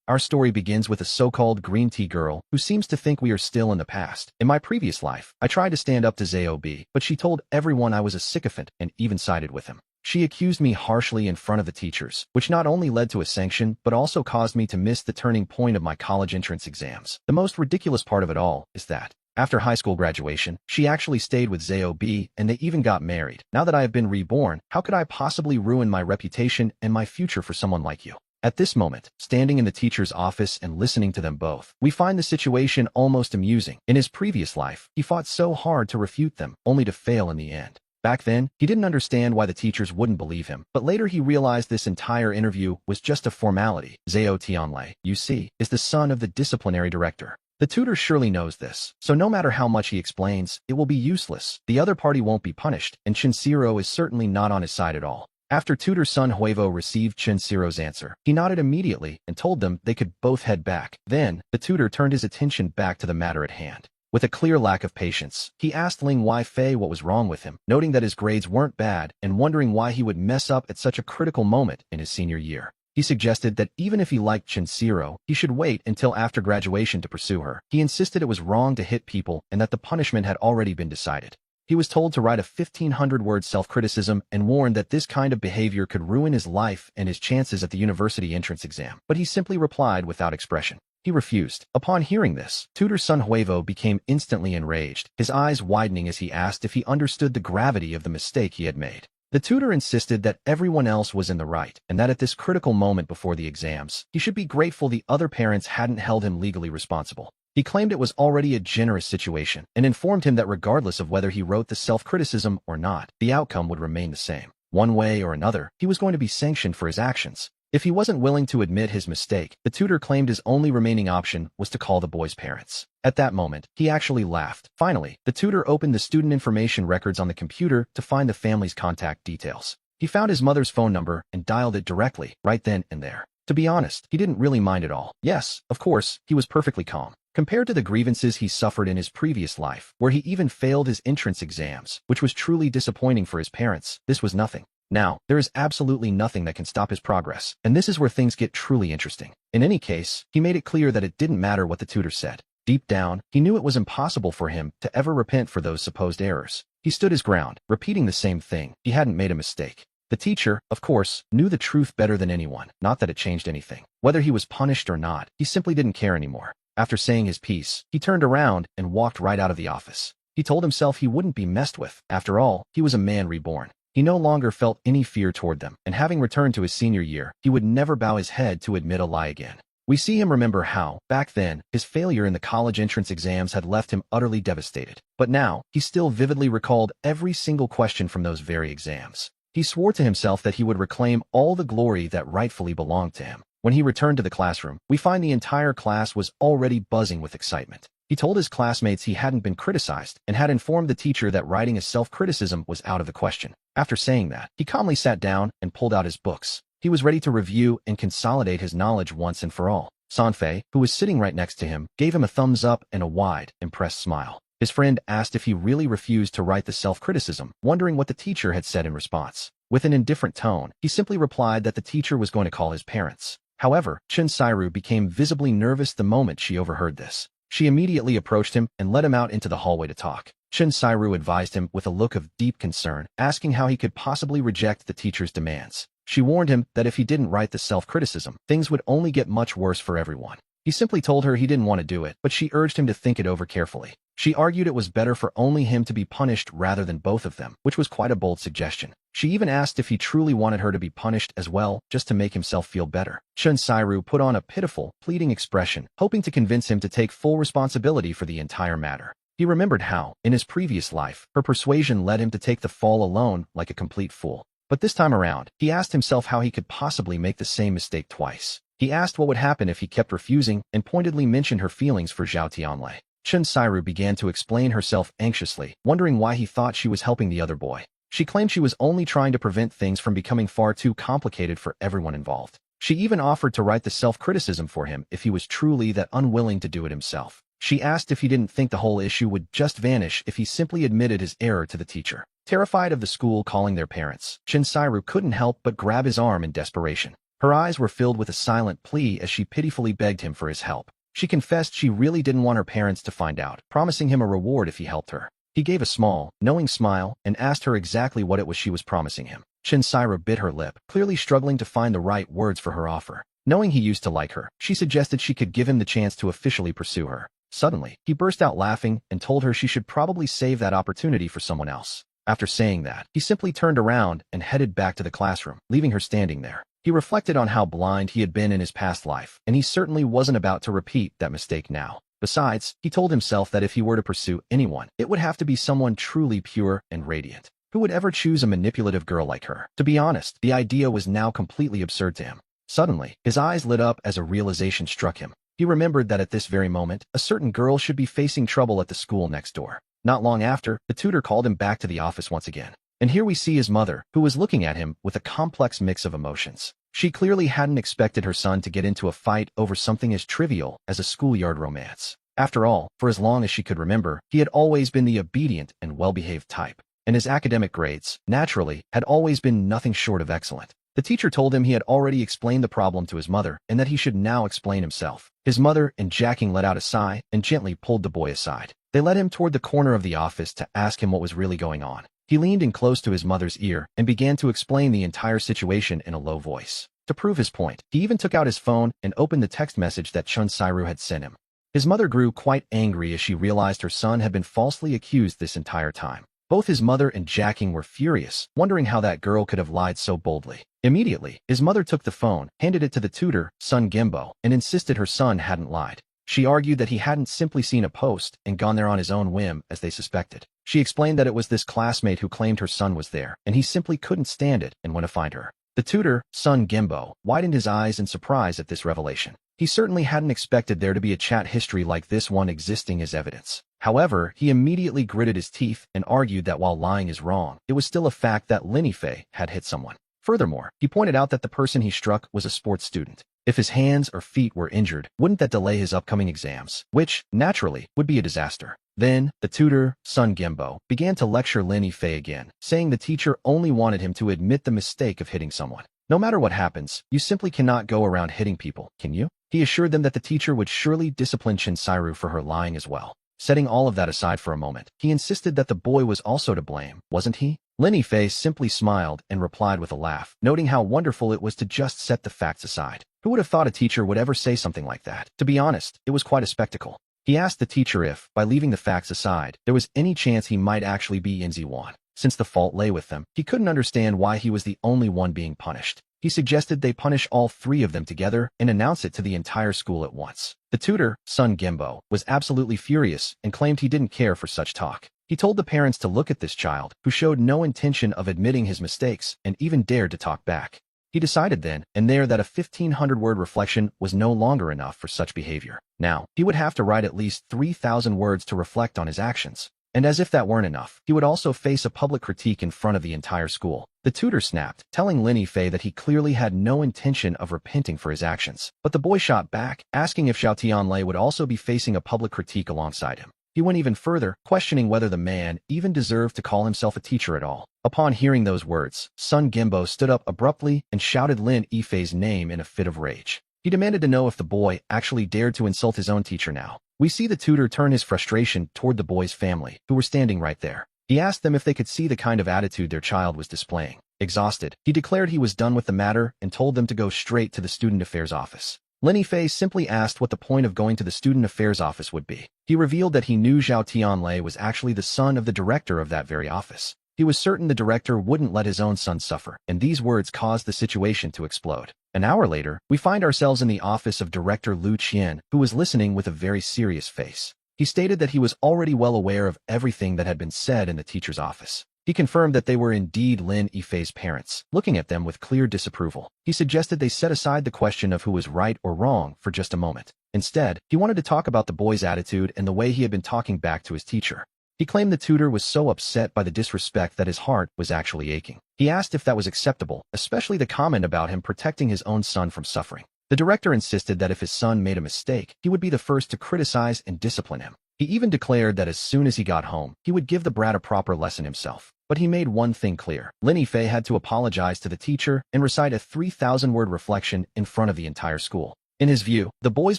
Our story begins with a so-called green tea girl who seems to think we are still in the past. In my previous life, I tried to stand up to Zaob, but she told everyone I was a sycophant and even sided with him. She accused me harshly in front of the teachers, which not only led to a sanction but also caused me to miss the turning point of my college entrance exams. The most ridiculous part of it all is that, after high school graduation, she actually stayed with Zaob and they even got married. Now that I have been reborn, how could I possibly ruin my reputation and my future for someone like you? At this moment, standing in the teacher's office and listening to them both, we find the situation almost amusing. In his previous life, he fought so hard to refute them, only to fail in the end. Back then, he didn't understand why the teachers wouldn't believe him, but later he realized this entire interview was just a formality. Zhao Tianlei, you see, is the son of the disciplinary director. The tutor surely knows this, so no matter how much he explains, it will be useless. The other party won't be punished, and Chinshiro is certainly not on his side at all. After tutor Sun Huevo received Chinshiro's answer, he nodded immediately and told them they could both head back. Then, the tutor turned his attention back to the matter at hand. With a clear lack of patience, he asked Ling Weifei what was wrong with him, noting that his grades weren't bad and wondering why he would mess up at such a critical moment in his senior year. He suggested that even if he liked Chinshiro, he should wait until after graduation to pursue her. He insisted it was wrong to hit people and that the punishment had already been decided. He was told to write a 1,500-word self-criticism and warned that this kind of behavior could ruin his life and his chances at the university entrance exam, but he simply replied without expression. He refused. Upon hearing this, tutor Sun Huevo became instantly enraged, his eyes widening as he asked if he understood the gravity of the mistake he had made. The tutor insisted that everyone else was in the right, and that at this critical moment before the exams, he should be grateful the other parents hadn't held him legally responsible. He claimed it was already a generous situation, and informed him that regardless of whether he wrote the self-criticism or not, the outcome would remain the same. One way or another, he was going to be sanctioned for his actions. If he wasn't willing to admit his mistake, the tutor claimed his only remaining option was to call the boy's parents. At that moment, he actually laughed. Finally, the tutor opened the student information records on the computer to find the family's contact details. He found his mother's phone number and dialed it directly, right then and there. To be honest, he didn't really mind at all. Yes, of course, he was perfectly calm. Compared to the grievances he suffered in his previous life, where he even failed his entrance exams, which was truly disappointing for his parents, this was nothing. Now, there is absolutely nothing that can stop his progress, and this is where things get truly interesting. In any case, he made it clear that it didn't matter what the tutor said. Deep down, he knew it was impossible for him to ever repent for those supposed errors. He stood his ground, repeating the same thing. He hadn't made a mistake. The teacher, of course, knew the truth better than anyone, not that it changed anything. Whether he was punished or not, he simply didn't care anymore. After saying his piece, he turned around and walked right out of the office. He told himself he wouldn't be messed with. After all, he was a man reborn. He no longer felt any fear toward them, and having returned to his senior year, he would never bow his head to admit a lie again. We see him remember how, back then, his failure in the college entrance exams had left him utterly devastated. But now, he still vividly recalled every single question from those very exams. He swore to himself that he would reclaim all the glory that rightfully belonged to him. When he returned to the classroom, we find the entire class was already buzzing with excitement. He told his classmates he hadn't been criticized and had informed the teacher that writing a self-criticism was out of the question. After saying that, he calmly sat down and pulled out his books. He was ready to review and consolidate his knowledge once and for all. Sanfei, who was sitting right next to him, gave him a thumbs up and a wide, impressed smile. His friend asked if he really refused to write the self-criticism, wondering what the teacher had said in response. With an indifferent tone, he simply replied that the teacher was going to call his parents. However, Chinshiro became visibly nervous the moment she overheard this. She immediately approached him and led him out into the hallway to talk. Chinshiro advised him with a look of deep concern, asking how he could possibly reject the teacher's demands. She warned him that if he didn't write the self-criticism, things would only get much worse for everyone. He simply told her he didn't want to do it, but she urged him to think it over carefully. She argued it was better for only him to be punished rather than both of them, which was quite a bold suggestion. She even asked if he truly wanted her to be punished as well, just to make himself feel better. Chinshiro put on a pitiful, pleading expression, hoping to convince him to take full responsibility for the entire matter. He remembered how, in his previous life, her persuasion led him to take the fall alone like a complete fool. But this time around, he asked himself how he could possibly make the same mistake twice. He asked what would happen if he kept refusing and pointedly mentioned her feelings for Zhao Tianlei. Chinshiro began to explain herself anxiously, wondering why he thought she was helping the other boy. She claimed she was only trying to prevent things from becoming far too complicated for everyone involved. She even offered to write the self-criticism for him if he was truly that unwilling to do it himself. She asked if he didn't think the whole issue would just vanish if he simply admitted his error to the teacher. Terrified of the school calling their parents, Chinshiro couldn't help but grab his arm in desperation. Her eyes were filled with a silent plea as she pitifully begged him for his help. She confessed she really didn't want her parents to find out, promising him a reward if he helped her. He gave a small, knowing smile and asked her exactly what it was she was promising him. Shinsairu bit her lip, clearly struggling to find the right words for her offer. Knowing he used to like her, she suggested she could give him the chance to officially pursue her. Suddenly, he burst out laughing and told her she should probably save that opportunity for someone else. After saying that, he simply turned around and headed back to the classroom, leaving her standing there. He reflected on how blind he had been in his past life, and he certainly wasn't about to repeat that mistake now. Besides, he told himself that if he were to pursue anyone, it would have to be someone truly pure and radiant. Who would ever choose a manipulative girl like her? To be honest, the idea was now completely absurd to him. Suddenly, his eyes lit up as a realization struck him. He remembered that at this very moment, a certain girl should be facing trouble at the school next door. Not long after, the tutor called him back to the office once again. And here we see his mother, who was looking at him with a complex mix of emotions. She clearly hadn't expected her son to get into a fight over something as trivial as a schoolyard romance. After all, for as long as she could remember, he had always been the obedient and well-behaved type. And his academic grades, naturally, had always been nothing short of excellent. The teacher told him he had already explained the problem to his mother and that he should now explain himself. His mother, in jacking, let out a sigh and gently pulled the boy aside. They led him toward the corner of the office to ask him what was really going on. He leaned in close to his mother's ear and began to explain the entire situation in a low voice. To prove his point, he even took out his phone and opened the text message that Shinsairu had sent him. His mother grew quite angry as she realized her son had been falsely accused this entire time. Both his mother and Jacking were furious, wondering how that girl could have lied so boldly. Immediately, his mother took the phone, handed it to the tutor, Son Gimbo, and insisted her son hadn't lied. She argued that he hadn't simply seen a post and gone there on his own whim, as they suspected. She explained that it was this classmate who claimed her son was there, and he simply couldn't stand it and went to find her. The tutor, Son Gimbo, widened his eyes in surprise at this revelation. He certainly hadn't expected there to be a chat history like this one existing as evidence. However, he immediately gritted his teeth and argued that while lying is wrong, it was still a fact that Linifei had hit someone. Furthermore, he pointed out that the person he struck was a sports student. If his hands or feet were injured, wouldn't that delay his upcoming exams, which, naturally, would be a disaster. Then, the tutor, Son Gimbo, began to lecture Linifei again, saying the teacher only wanted him to admit the mistake of hitting someone. No matter what happens, you simply cannot go around hitting people, can you? He assured them that the teacher would surely discipline Shinsairu for her lying as well. Setting all of that aside for a moment, he insisted that the boy was also to blame, wasn't he? Linifei simply smiled and replied with a laugh, noting how wonderful it was to just set the facts aside. Who would have thought a teacher would ever say something like that? To be honest, it was quite a spectacle. He asked the teacher if, by leaving the facts aside, there was any chance he might actually be Inzi-wan. Since the fault lay with them, he couldn't understand why he was the only one being punished. He suggested they punish all three of them together and announce it to the entire school at once. The tutor, Son Gimbo, was absolutely furious and claimed he didn't care for such talk. He told the parents to look at this child, who showed no intention of admitting his mistakes and even dared to talk back. He decided then and there that a 1,500-word reflection was no longer enough for such behavior. Now, he would have to write at least 3,000 words to reflect on his actions. And as if that weren't enough, he would also face a public critique in front of the entire school. The tutor snapped, telling Linifei that he clearly had no intention of repenting for his actions. But the boy shot back, asking if Xiao Tianlei would also be facing a public critique alongside him. He went even further, questioning whether the man even deserved to call himself a teacher at all. Upon hearing those words, Son Gimbo stood up abruptly and shouted Lin Yifei's name in a fit of rage. He demanded to know if the boy actually dared to insult his own teacher now. We see the tutor turn his frustration toward the boy's family, who were standing right there. He asked them if they could see the kind of attitude their child was displaying. Exhausted, he declared he was done with the matter and told them to go straight to the student affairs office. Linifei simply asked what the point of going to the student affairs office would be. He revealed that he knew Xiao Tianlei was actually the son of the director of that very office. He was certain the director wouldn't let his own son suffer, and these words caused the situation to explode. An hour later, we find ourselves in the office of Director Lu Qian, who was listening with a very serious face. He stated that he was already well aware of everything that had been said in the teacher's office. He confirmed that they were indeed Lin Yifei's parents, looking at them with clear disapproval. He suggested they set aside the question of who was right or wrong for just a moment. Instead, he wanted to talk about the boy's attitude and the way he had been talking back to his teacher. He claimed the tutor was so upset by the disrespect that his heart was actually aching. He asked if that was acceptable, especially the comment about him protecting his own son from suffering. The director insisted that if his son made a mistake, he would be the first to criticize and discipline him. He even declared that as soon as he got home, he would give the brat a proper lesson himself. But he made one thing clear. Lin Fei had to apologize to the teacher and recite a 3,000-word reflection in front of the entire school. In his view, the boy's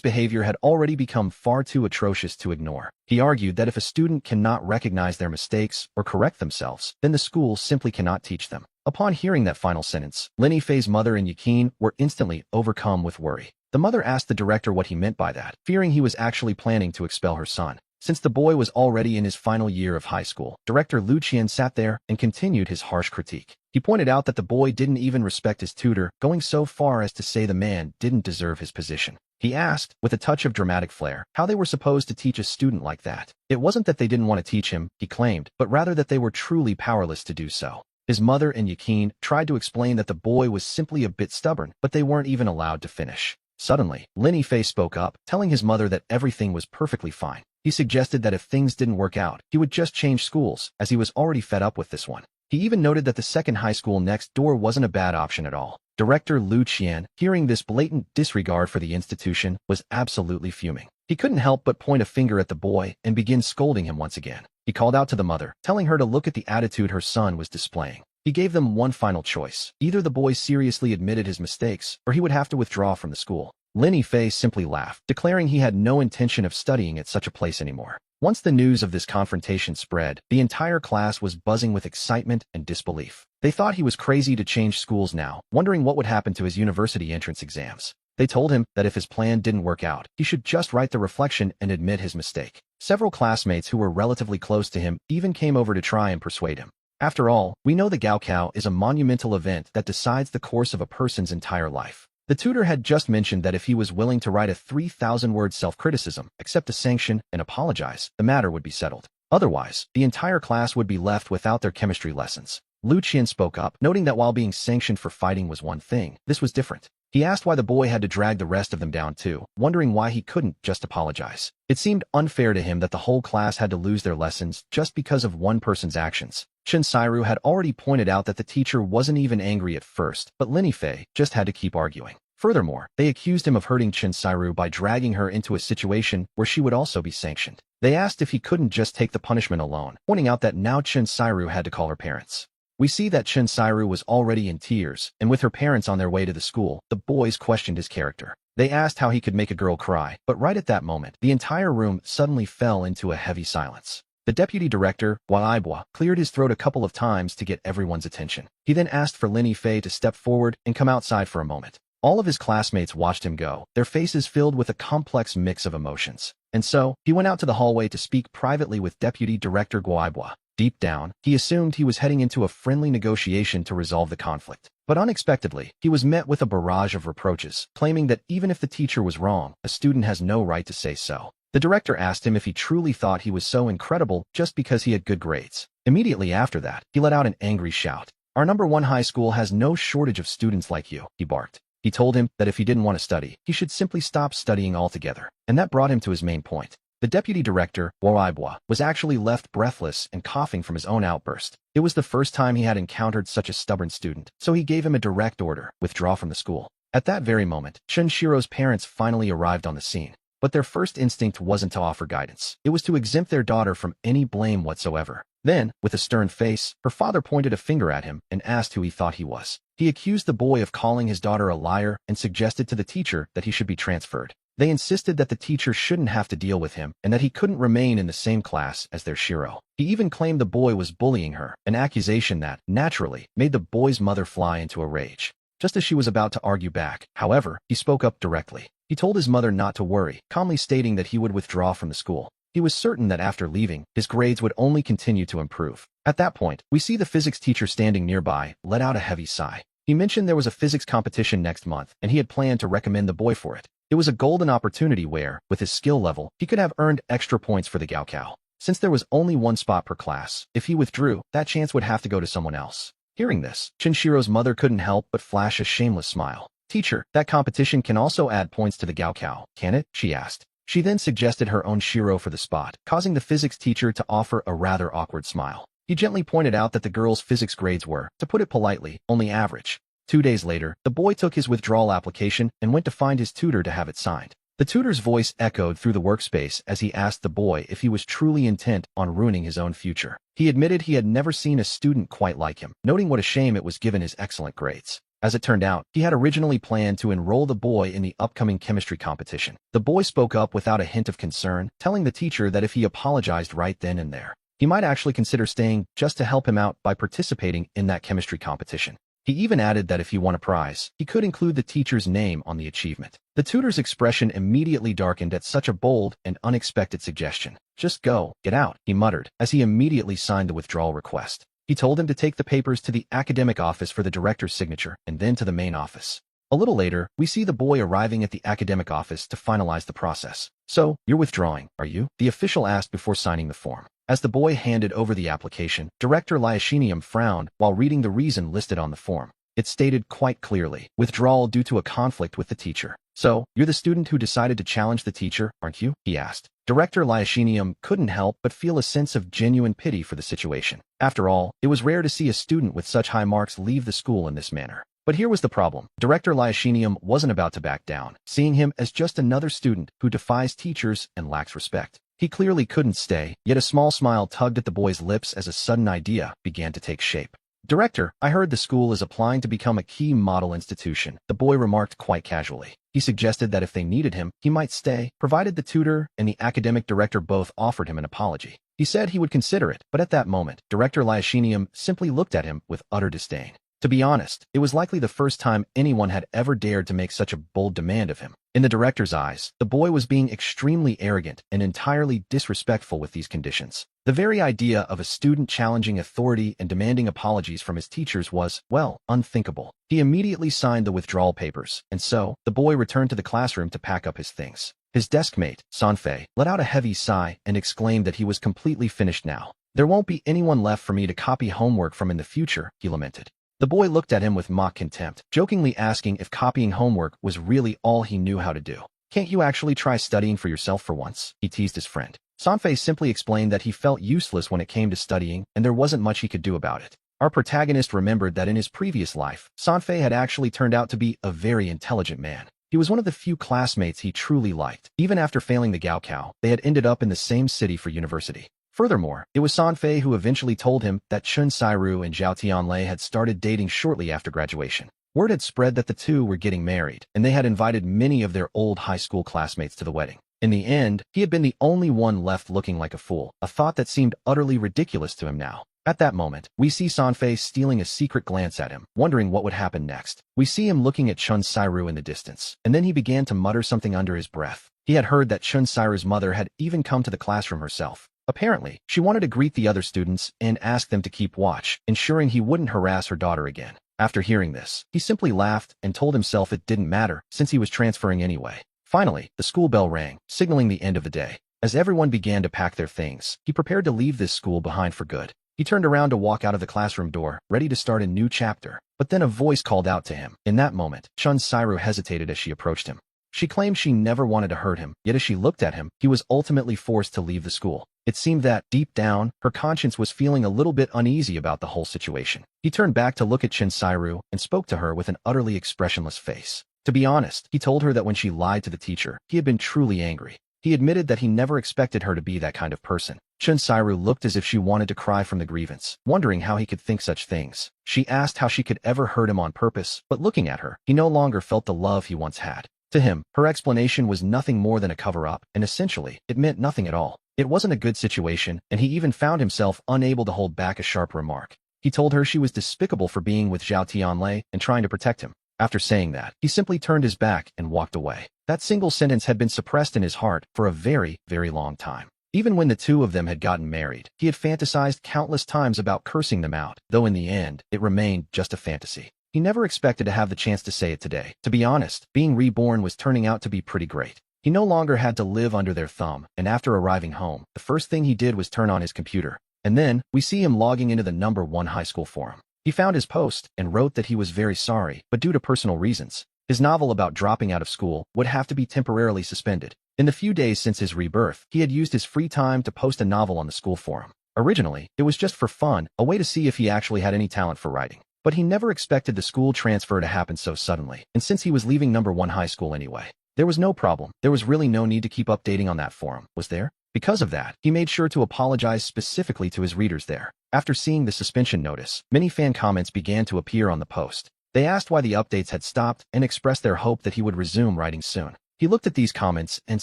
behavior had already become far too atrocious to ignore. He argued that if a student cannot recognize their mistakes or correct themselves, then the school simply cannot teach them. Upon hearing that final sentence, Lin Fei's mother and Yakin were instantly overcome with worry. The mother asked the director what he meant by that, fearing he was actually planning to expel her son. Since the boy was already in his final year of high school, Director Lu Qian sat there and continued his harsh critique. He pointed out that the boy didn't even respect his tutor, going so far as to say the man didn't deserve his position. He asked, with a touch of dramatic flair, how they were supposed to teach a student like that. It wasn't that they didn't want to teach him, he claimed, but rather that they were truly powerless to do so. His mother and Yakin tried to explain that the boy was simply a bit stubborn, but they weren't even allowed to finish. Suddenly, Lin Fei spoke up, telling his mother that everything was perfectly fine. He suggested that if things didn't work out, he would just change schools, as he was already fed up with this one. He even noted that the second high school next door wasn't a bad option at all. Director Lu Qian, hearing this blatant disregard for the institution, was absolutely fuming. He couldn't help but point a finger at the boy and begin scolding him once again. He called out to the mother, telling her to look at the attitude her son was displaying. He gave them one final choice. Either the boy seriously admitted his mistakes, or he would have to withdraw from the school. Lin Fei simply laughed, declaring he had no intention of studying at such a place anymore. Once the news of this confrontation spread, the entire class was buzzing with excitement and disbelief. They thought he was crazy to change schools now, wondering what would happen to his university entrance exams. They told him that if his plan didn't work out, he should just write the reflection and admit his mistake. Several classmates who were relatively close to him even came over to try and persuade him. After all, we know the Gaokao is a monumental event that decides the course of a person's entire life. The tutor had just mentioned that if he was willing to write a 3,000-word self-criticism, accept a sanction, and apologize, the matter would be settled. Otherwise, the entire class would be left without their chemistry lessons. Lu Qian spoke up, noting that while being sanctioned for fighting was one thing, this was different. He asked why the boy had to drag the rest of them down too, wondering why he couldn't just apologize. It seemed unfair to him that the whole class had to lose their lessons just because of one person's actions. Chen Sairu had already pointed out that the teacher wasn't even angry at first, but Lin Fei just had to keep arguing. Furthermore, they accused him of hurting Chen Sairu by dragging her into a situation where she would also be sanctioned. They asked if he couldn't just take the punishment alone, pointing out that now Chen Sairu had to call her parents. We see that Chen Sairu was already in tears, and with her parents on their way to the school, the boys questioned his character. They asked how he could make a girl cry, but right at that moment, the entire room suddenly fell into a heavy silence. The deputy director, Guaibua, cleared his throat a couple of times to get everyone's attention. He then asked for Lin Fei to step forward and come outside for a moment. All of his classmates watched him go, their faces filled with a complex mix of emotions. And so, he went out to the hallway to speak privately with Deputy Director Guaibua. Deep down, he assumed he was heading into a friendly negotiation to resolve the conflict. But unexpectedly, he was met with a barrage of reproaches, claiming that even if the teacher was wrong, a student has no right to say so. The director asked him if he truly thought he was so incredible just because he had good grades. Immediately after that, he let out an angry shout. "Our #1 high school has no shortage of students like you," he barked. He told him that if he didn't want to study, he should simply stop studying altogether. And that brought him to his main point. The deputy director, Guaibua, was actually left breathless and coughing from his own outburst. It was the first time he had encountered such a stubborn student, so he gave him a direct order: withdraw from the school. At that very moment, Shunshiro's parents finally arrived on the scene. But their first instinct wasn't to offer guidance. It was to exempt their daughter from any blame whatsoever. Then, with a stern face, her father pointed a finger at him and asked who he thought he was. He accused the boy of calling his daughter a liar and suggested to the teacher that he should be transferred. They insisted that the teacher shouldn't have to deal with him and that he couldn't remain in the same class as their Shiro. He even claimed the boy was bullying her, an accusation that, naturally, made the boy's mother fly into a rage. Just as she was about to argue back, however, he spoke up directly. He told his mother not to worry, calmly stating that he would withdraw from the school. He was certain that after leaving, his grades would only continue to improve. At that point, we see the physics teacher standing nearby let out a heavy sigh. He mentioned there was a physics competition next month, and he had planned to recommend the boy for it. It was a golden opportunity where, with his skill level, he could have earned extra points for the Gaokao. Since there was only one spot per class, if he withdrew, that chance would have to go to someone else. Hearing this, Shinshiro's mother couldn't help but flash a shameless smile. "Teacher, that competition can also add points to the Gaokao, can it?" she asked. She then suggested her own Shiro for the spot, causing the physics teacher to offer a rather awkward smile. He gently pointed out that the girl's physics grades were, to put it politely, only average. 2 days later, the boy took his withdrawal application and went to find his tutor to have it signed. The tutor's voice echoed through the workspace as he asked the boy if he was truly intent on ruining his own future. He admitted he had never seen a student quite like him, noting what a shame it was given his excellent grades. As it turned out, he had originally planned to enroll the boy in the upcoming chemistry competition. The boy spoke up without a hint of concern, telling the teacher that if he apologized right then and there, he might actually consider staying just to help him out by participating in that chemistry competition. He even added that if he won a prize, he could include the teacher's name on the achievement. The tutor's expression immediately darkened at such a bold and unexpected suggestion. "Just go, get out," he muttered, as he immediately signed the withdrawal request. He told him to take the papers to the academic office for the director's signature and then to the main office. A little later, we see the boy arriving at the academic office to finalize the process. "So, you're withdrawing, are you?" the official asked before signing the form. As the boy handed over the application, Director Lyashinium frowned while reading the reason listed on the form. It stated quite clearly, "Withdrawal due to a conflict with the teacher." "So, you're the student who decided to challenge the teacher, aren't you?" he asked. Director Lyashinium couldn't help but feel a sense of genuine pity for the situation. After all, it was rare to see a student with such high marks leave the school in this manner. But here was the problem. Director Lyashinium wasn't about to back down, seeing him as just another student who defies teachers and lacks respect. He clearly couldn't stay, yet a small smile tugged at the boy's lips as a sudden idea began to take shape. "Director, I heard the school is applying to become a key model institution," the boy remarked quite casually. He suggested that if they needed him, he might stay, provided the tutor and the academic director both offered him an apology. He said he would consider it, but at that moment, Director Lyashinium simply looked at him with utter disdain. To be honest, it was likely the first time anyone had ever dared to make such a bold demand of him. In the director's eyes, the boy was being extremely arrogant and entirely disrespectful with these conditions. The very idea of a student challenging authority and demanding apologies from his teachers was, well, unthinkable. He immediately signed the withdrawal papers, and so, the boy returned to the classroom to pack up his things. His deskmate, Sanfei, let out a heavy sigh and exclaimed that he was completely finished now. "There won't be anyone left for me to copy homework from in the future," he lamented. The boy looked at him with mock contempt, jokingly asking if copying homework was really all he knew how to do. "Can't you actually try studying for yourself for once?" he teased his friend. Sanfei simply explained that he felt useless when it came to studying, and there wasn't much he could do about it. Our protagonist remembered that in his previous life, Sanfei had actually turned out to be a very intelligent man. He was one of the few classmates he truly liked. Even after failing the Gaokao, they had ended up in the same city for university. Furthermore, it was Sanfei who eventually told him that Chun Sairu and Zhao Tianlei had started dating shortly after graduation. Word had spread that the two were getting married, and they had invited many of their old high school classmates to the wedding. In the end, he had been the only one left looking like a fool, a thought that seemed utterly ridiculous to him now. At that moment, we see Sanfei stealing a secret glance at him, wondering what would happen next. We see him looking at Chun Sairu in the distance, and then he began to mutter something under his breath. He had heard that Chun Sairu's mother had even come to the classroom herself. Apparently, she wanted to greet the other students and ask them to keep watch, ensuring he wouldn't harass her daughter again. After hearing this, he simply laughed and told himself it didn't matter, since he was transferring anyway. Finally, the school bell rang, signaling the end of the day. As everyone began to pack their things, he prepared to leave this school behind for good. He turned around to walk out of the classroom door, ready to start a new chapter. But then a voice called out to him. In that moment, Chun Sairu hesitated as she approached him. She claimed she never wanted to hurt him, yet as she looked at him, he was ultimately forced to leave the school. It seemed that, deep down, her conscience was feeling a little bit uneasy about the whole situation. He turned back to look at Chun Sairu and spoke to her with an utterly expressionless face. To be honest, he told her that when she lied to the teacher, he had been truly angry. He admitted that he never expected her to be that kind of person. Chun Sairu looked as if she wanted to cry from the grievance, wondering how he could think such things. She asked how she could ever hurt him on purpose, but looking at her, he no longer felt the love he once had. To him, her explanation was nothing more than a cover-up, and essentially, it meant nothing at all. It wasn't a good situation, and he even found himself unable to hold back a sharp remark. He told her she was despicable for being with Zhao Tianlei and trying to protect him. After saying that, he simply turned his back and walked away. That single sentence had been suppressed in his heart for a very, very long time. Even when the two of them had gotten married, he had fantasized countless times about cursing them out, though in the end, it remained just a fantasy. He never expected to have the chance to say it today. To be honest, being reborn was turning out to be pretty great. He no longer had to live under their thumb, and after arriving home, the first thing he did was turn on his computer. And then, we see him logging into the #1 high school forum. He found his post and wrote that he was very sorry, but due to personal reasons, his novel about dropping out of school would have to be temporarily suspended. In the few days since his rebirth, he had used his free time to post a novel on the school forum. Originally, it was just for fun, a way to see if he actually had any talent for writing. But he never expected the school transfer to happen so suddenly, and since he was leaving #1 high school anyway, There was no problem. There was really no need to keep updating on that forum, was there? Because of that, he made sure to apologize specifically to his readers there. After seeing the suspension notice, many fan comments began to appear on the post. They asked why the updates had stopped and expressed their hope that he would resume writing soon. He looked at these comments and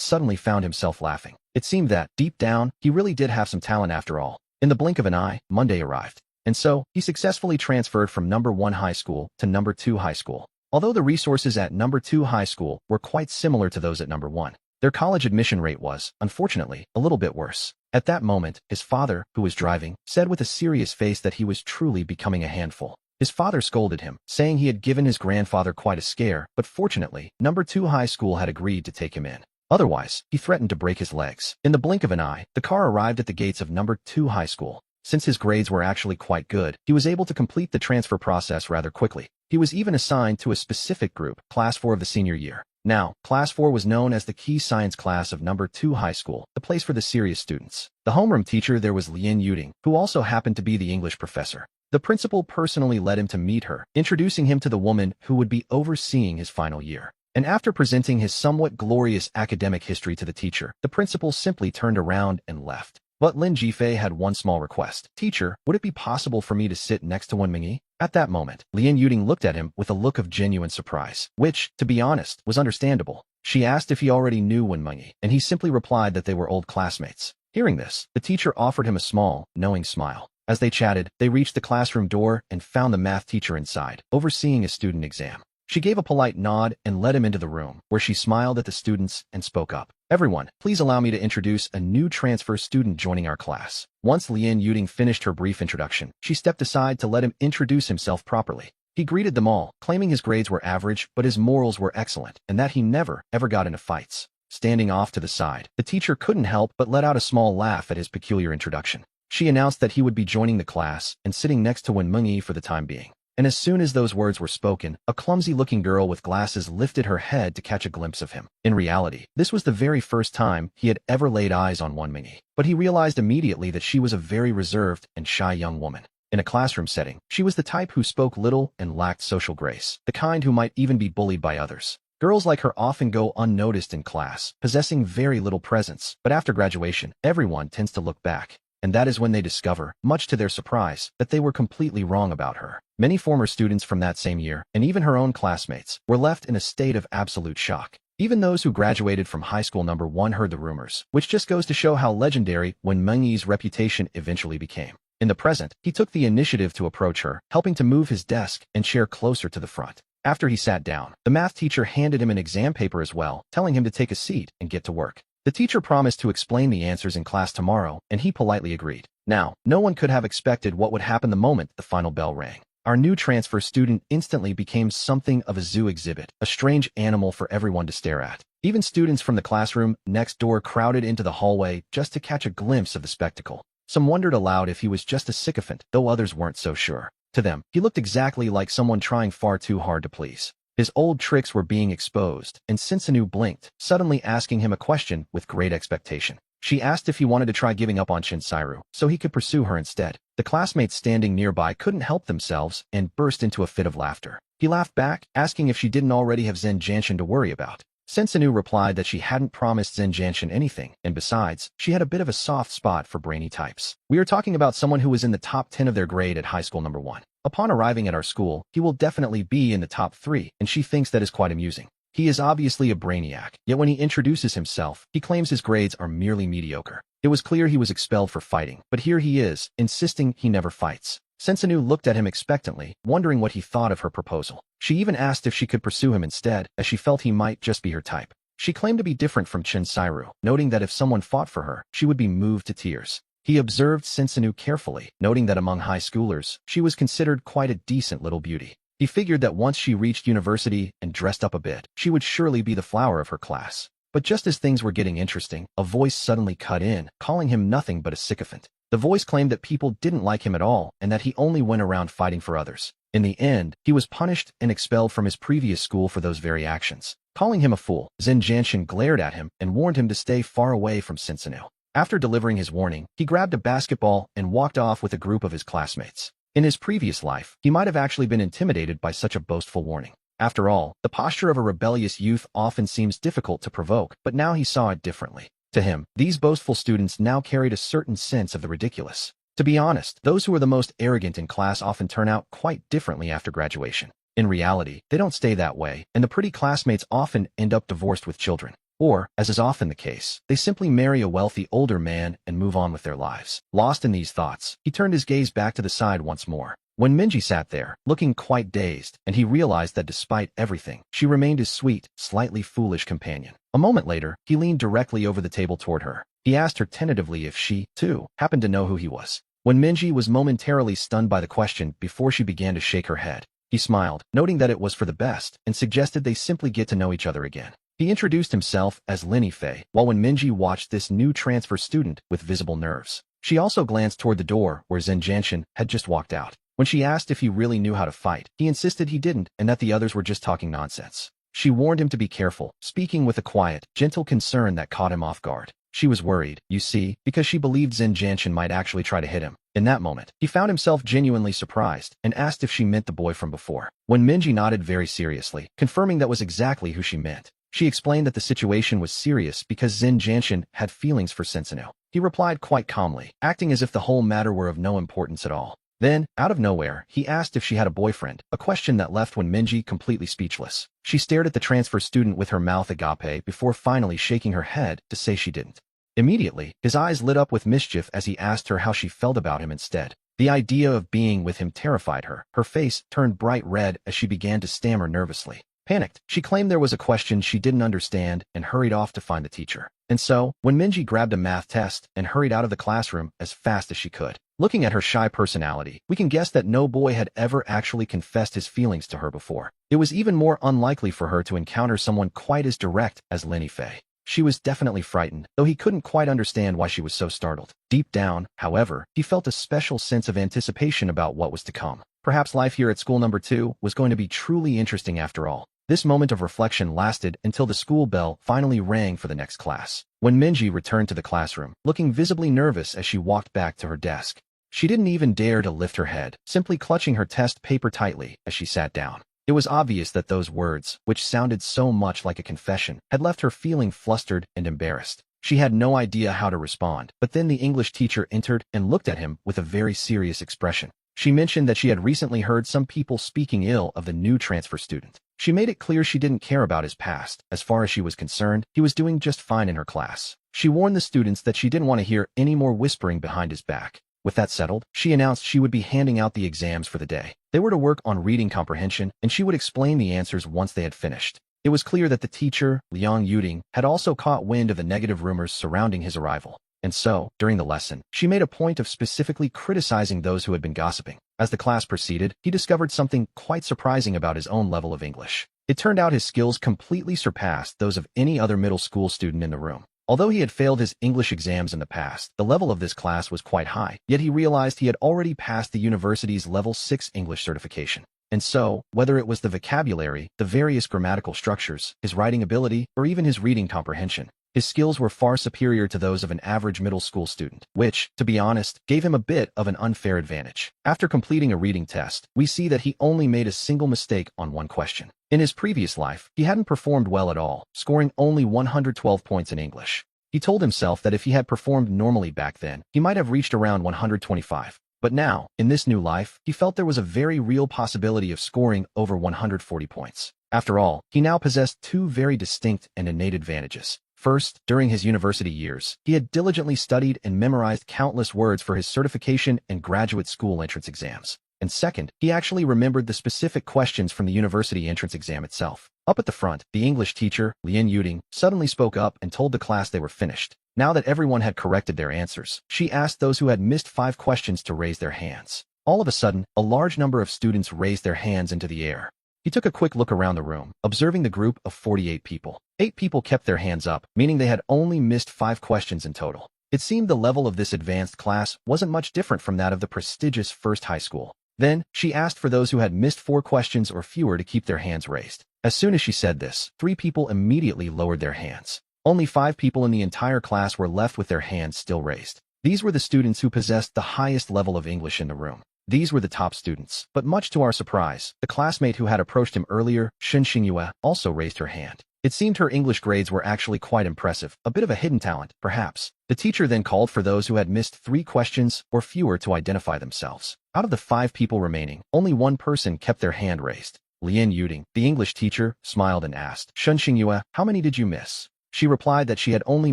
suddenly found himself laughing. It seemed that, deep down, he really did have some talent after all. In the blink of an eye, Monday arrived. And so, he successfully transferred from number 1 high school to number 2 high school. Although the resources at number 2 high school were quite similar to those at number 1, their college admission rate was, unfortunately, a little bit worse. At that moment, his father, who was driving, said with a serious face that he was truly becoming a handful. His father scolded him, saying he had given his grandfather quite a scare, but fortunately, number 2 high school had agreed to take him in. Otherwise, he threatened to break his legs. In the blink of an eye, the car arrived at the gates of number 2 high school. Since his grades were actually quite good, he was able to complete the transfer process rather quickly. He was even assigned to a specific group, Class 4 of the senior year. Now, Class 4 was known as the key science class of number 2 high school, the place for the serious students. The homeroom teacher there was Lien Yuding, who also happened to be the English professor. The principal personally led him to meet her, introducing him to the woman who would be overseeing his final year. And after presenting his somewhat glorious academic history to the teacher, the principal simply turned around and left. But Lin Jifei had one small request. Teacher, would it be possible for me to sit next to Wenmingyi? At that moment, Lien Yuding looked at him with a look of genuine surprise, which, to be honest, was understandable. She asked if he already knew Wenmingyi, and he simply replied that they were old classmates. Hearing this, the teacher offered him a small, knowing smile. As they chatted, they reached the classroom door and found the math teacher inside, overseeing a student exam. She gave a polite nod and led him into the room, where she smiled at the students and spoke up. Everyone, please allow me to introduce a new transfer student joining our class. Once Lien Yuding finished her brief introduction, she stepped aside to let him introduce himself properly. He greeted them all, claiming his grades were average, but his morals were excellent, and that he never, ever got into fights. Standing off to the side, the teacher couldn't help but let out a small laugh at his peculiar introduction. She announced that he would be joining the class and sitting next to Wenmingyi for the time being. And as soon as those words were spoken, a clumsy-looking girl with glasses lifted her head to catch a glimpse of him. In reality, this was the very first time he had ever laid eyes on Wenmingyi, but he realized immediately that she was a very reserved and shy young woman. In a classroom setting, she was the type who spoke little and lacked social grace, the kind who might even be bullied by others. Girls like her often go unnoticed in class, possessing very little presence, but after graduation, everyone tends to look back. And that is when they discover, much to their surprise, that they were completely wrong about her. Many former students from that same year, and even her own classmates, were left in a state of absolute shock. Even those who graduated from high school number 1 heard the rumors, which just goes to show how legendary Wenmingyi's reputation eventually became. In the present, he took the initiative to approach her, helping to move his desk and chair closer to the front. After he sat down, the math teacher handed him an exam paper as well, telling him to take a seat and get to work. The teacher promised to explain the answers in class tomorrow, and he politely agreed. Now, no one could have expected what would happen the moment the final bell rang. Our new transfer student instantly became something of a zoo exhibit, a strange animal for everyone to stare at. Even students from the classroom next door crowded into the hallway just to catch a glimpse of the spectacle. Some wondered aloud if he was just a sycophant, though others weren't so sure. To them, he looked exactly like someone trying far too hard to please. His old tricks were being exposed, and Sinsanu blinked, suddenly asking him a question with great expectation. She asked if he wanted to try giving up on Shinsairu, so he could pursue her instead. The classmates standing nearby couldn't help themselves and burst into a fit of laughter. He laughed back, asking if she didn't already have Zen Janshin to worry about. Sinsanu replied that she hadn't promised Zen Janshin anything, and besides, she had a bit of a soft spot for brainy types. We are talking about someone who was in the top 10 of their grade at high school number 1. Upon arriving at our school, he will definitely be in the top 3, and she thinks that is quite amusing. He is obviously a brainiac, yet when he introduces himself, he claims his grades are merely mediocre. It was clear he was expelled for fighting, but here he is, insisting he never fights. Sinsanu looked at him expectantly, wondering what he thought of her proposal. She even asked if she could pursue him instead, as she felt he might just be her type. She claimed to be different from Shinsairu, noting that if someone fought for her, she would be moved to tears. He observed Sinsanu carefully, noting that among high schoolers, she was considered quite a decent little beauty. He figured that once she reached university and dressed up a bit, she would surely be the flower of her class. But just as things were getting interesting, a voice suddenly cut in, calling him nothing but a sycophant. The voice claimed that people didn't like him at all and that he only went around fighting for others. In the end, he was punished and expelled from his previous school for those very actions. Calling him a fool, Zen Janshin glared at him and warned him to stay far away from Sinsanu. After delivering his warning, he grabbed a basketball and walked off with a group of his classmates. In his previous life, he might have actually been intimidated by such a boastful warning. After all, the posture of a rebellious youth often seems difficult to provoke, but now he saw it differently. To him, these boastful students now carried a certain sense of the ridiculous. To be honest, those who are the most arrogant in class often turn out quite differently after graduation. In reality, they don't stay that way, and the pretty classmates often end up divorced with children. Or, as is often the case, they simply marry a wealthy older man and move on with their lives. Lost in these thoughts, he turned his gaze back to the side once more. When Minji sat there, looking quite dazed, and he realized that despite everything, she remained his sweet, slightly foolish companion. A moment later, he leaned directly over the table toward her. He asked her tentatively if she, too, happened to know who he was. When Minji was momentarily stunned by the question before she began to shake her head, he smiled, noting that it was for the best, and suggested they simply get to know each other again. He introduced himself as Lin Fei, while when Minji watched this new transfer student with visible nerves. She also glanced toward the door where Zhen Jianshan had just walked out. When she asked if he really knew how to fight, he insisted he didn't and that the others were just talking nonsense. She warned him to be careful, speaking with a quiet, gentle concern that caught him off guard. She was worried, you see, because she believed Zhen Jianshan might actually try to hit him. In that moment, he found himself genuinely surprised and asked if she meant the boy from before. When Minji nodded very seriously, confirming that was exactly who she meant. She explained that the situation was serious because Zhen Jianshan had feelings for Sensino. He replied quite calmly, acting as if the whole matter were of no importance at all. Then, out of nowhere, he asked if she had a boyfriend, a question that left when Minji completely speechless. She stared at the transfer student with her mouth agape before finally shaking her head to say she didn't. Immediately, his eyes lit up with mischief as he asked her how she felt about him instead. The idea of being with him terrified her. Her face turned bright red as she began to stammer nervously. Panicked, she claimed there was a question she didn't understand and hurried off to find the teacher. And so, when Minji grabbed a math test and hurried out of the classroom as fast as she could. Looking at her shy personality, we can guess that no boy had ever actually confessed his feelings to her before. It was even more unlikely for her to encounter someone quite as direct as Lin Fei. She was definitely frightened, though he couldn't quite understand why she was so startled. Deep down, however, he felt a special sense of anticipation about what was to come. Perhaps life here at school number 2 was going to be truly interesting after all. This moment of reflection lasted until the school bell finally rang for the next class. When Minji returned to the classroom, looking visibly nervous as she walked back to her desk, she didn't even dare to lift her head, simply clutching her test paper tightly as she sat down. It was obvious that those words, which sounded so much like a confession, had left her feeling flustered and embarrassed. She had no idea how to respond, but then the English teacher entered and looked at him with a very serious expression. She mentioned that she had recently heard some people speaking ill of the new transfer student. She made it clear she didn't care about his past. As far as she was concerned, he was doing just fine in her class. She warned the students that she didn't want to hear any more whispering behind his back. With that settled, she announced she would be handing out the exams for the day. They were to work on reading comprehension, and she would explain the answers once they had finished. It was clear that the teacher, Liang Yuding, had also caught wind of the negative rumors surrounding his arrival. And so, during the lesson, she made a point of specifically criticizing those who had been gossiping. As the class proceeded, he discovered something quite surprising about his own level of English. It turned out his skills completely surpassed those of any other middle school student in the room. Although he had failed his English exams in the past, the level of this class was quite high, yet he realized he had already passed the university's level 6 English certification. And so, whether it was the vocabulary, the various grammatical structures, his writing ability, or even his reading comprehension, his skills were far superior to those of an average middle school student, which, to be honest, gave him a bit of an unfair advantage. After completing a reading test, we see that he only made a single mistake on one question. In his previous life, he hadn't performed well at all, scoring only 112 points in English. He told himself that if he had performed normally back then, he might have reached around 125. But now, in this new life, he felt there was a very real possibility of scoring over 140 points. After all, he now possessed two very distinct and innate advantages. First, during his university years, he had diligently studied and memorized countless words for his certification and graduate school entrance exams. And second, he actually remembered the specific questions from the university entrance exam itself. Up at the front, the English teacher, Liang Yuding, suddenly spoke up and told the class they were finished. Now that everyone had corrected their answers, she asked those who had missed 5 questions to raise their hands. All of a sudden, a large number of students raised their hands into the air. He took a quick look around the room, observing the group of 48 people. 8 people kept their hands up, meaning they had only missed 5 questions in total. It seemed the level of this advanced class wasn't much different from that of the prestigious first high school. Then, she asked for those who had missed 4 questions or fewer to keep their hands raised. As soon as she said this, 3 people immediately lowered their hands. Only 5 people in the entire class were left with their hands still raised. These were the students who possessed the highest level of English in the room. These were the top students. But much to our surprise, the classmate who had approached him earlier, Shun Xingyue, also raised her hand. It seemed her English grades were actually quite impressive, a bit of a hidden talent, perhaps. The teacher then called for those who had missed 3 questions or fewer to identify themselves. Out of the 5 people remaining, only one person kept their hand raised. Lien Yuding, the English teacher, smiled and asked, Shun Xingyue, how many did you miss? She replied that she had only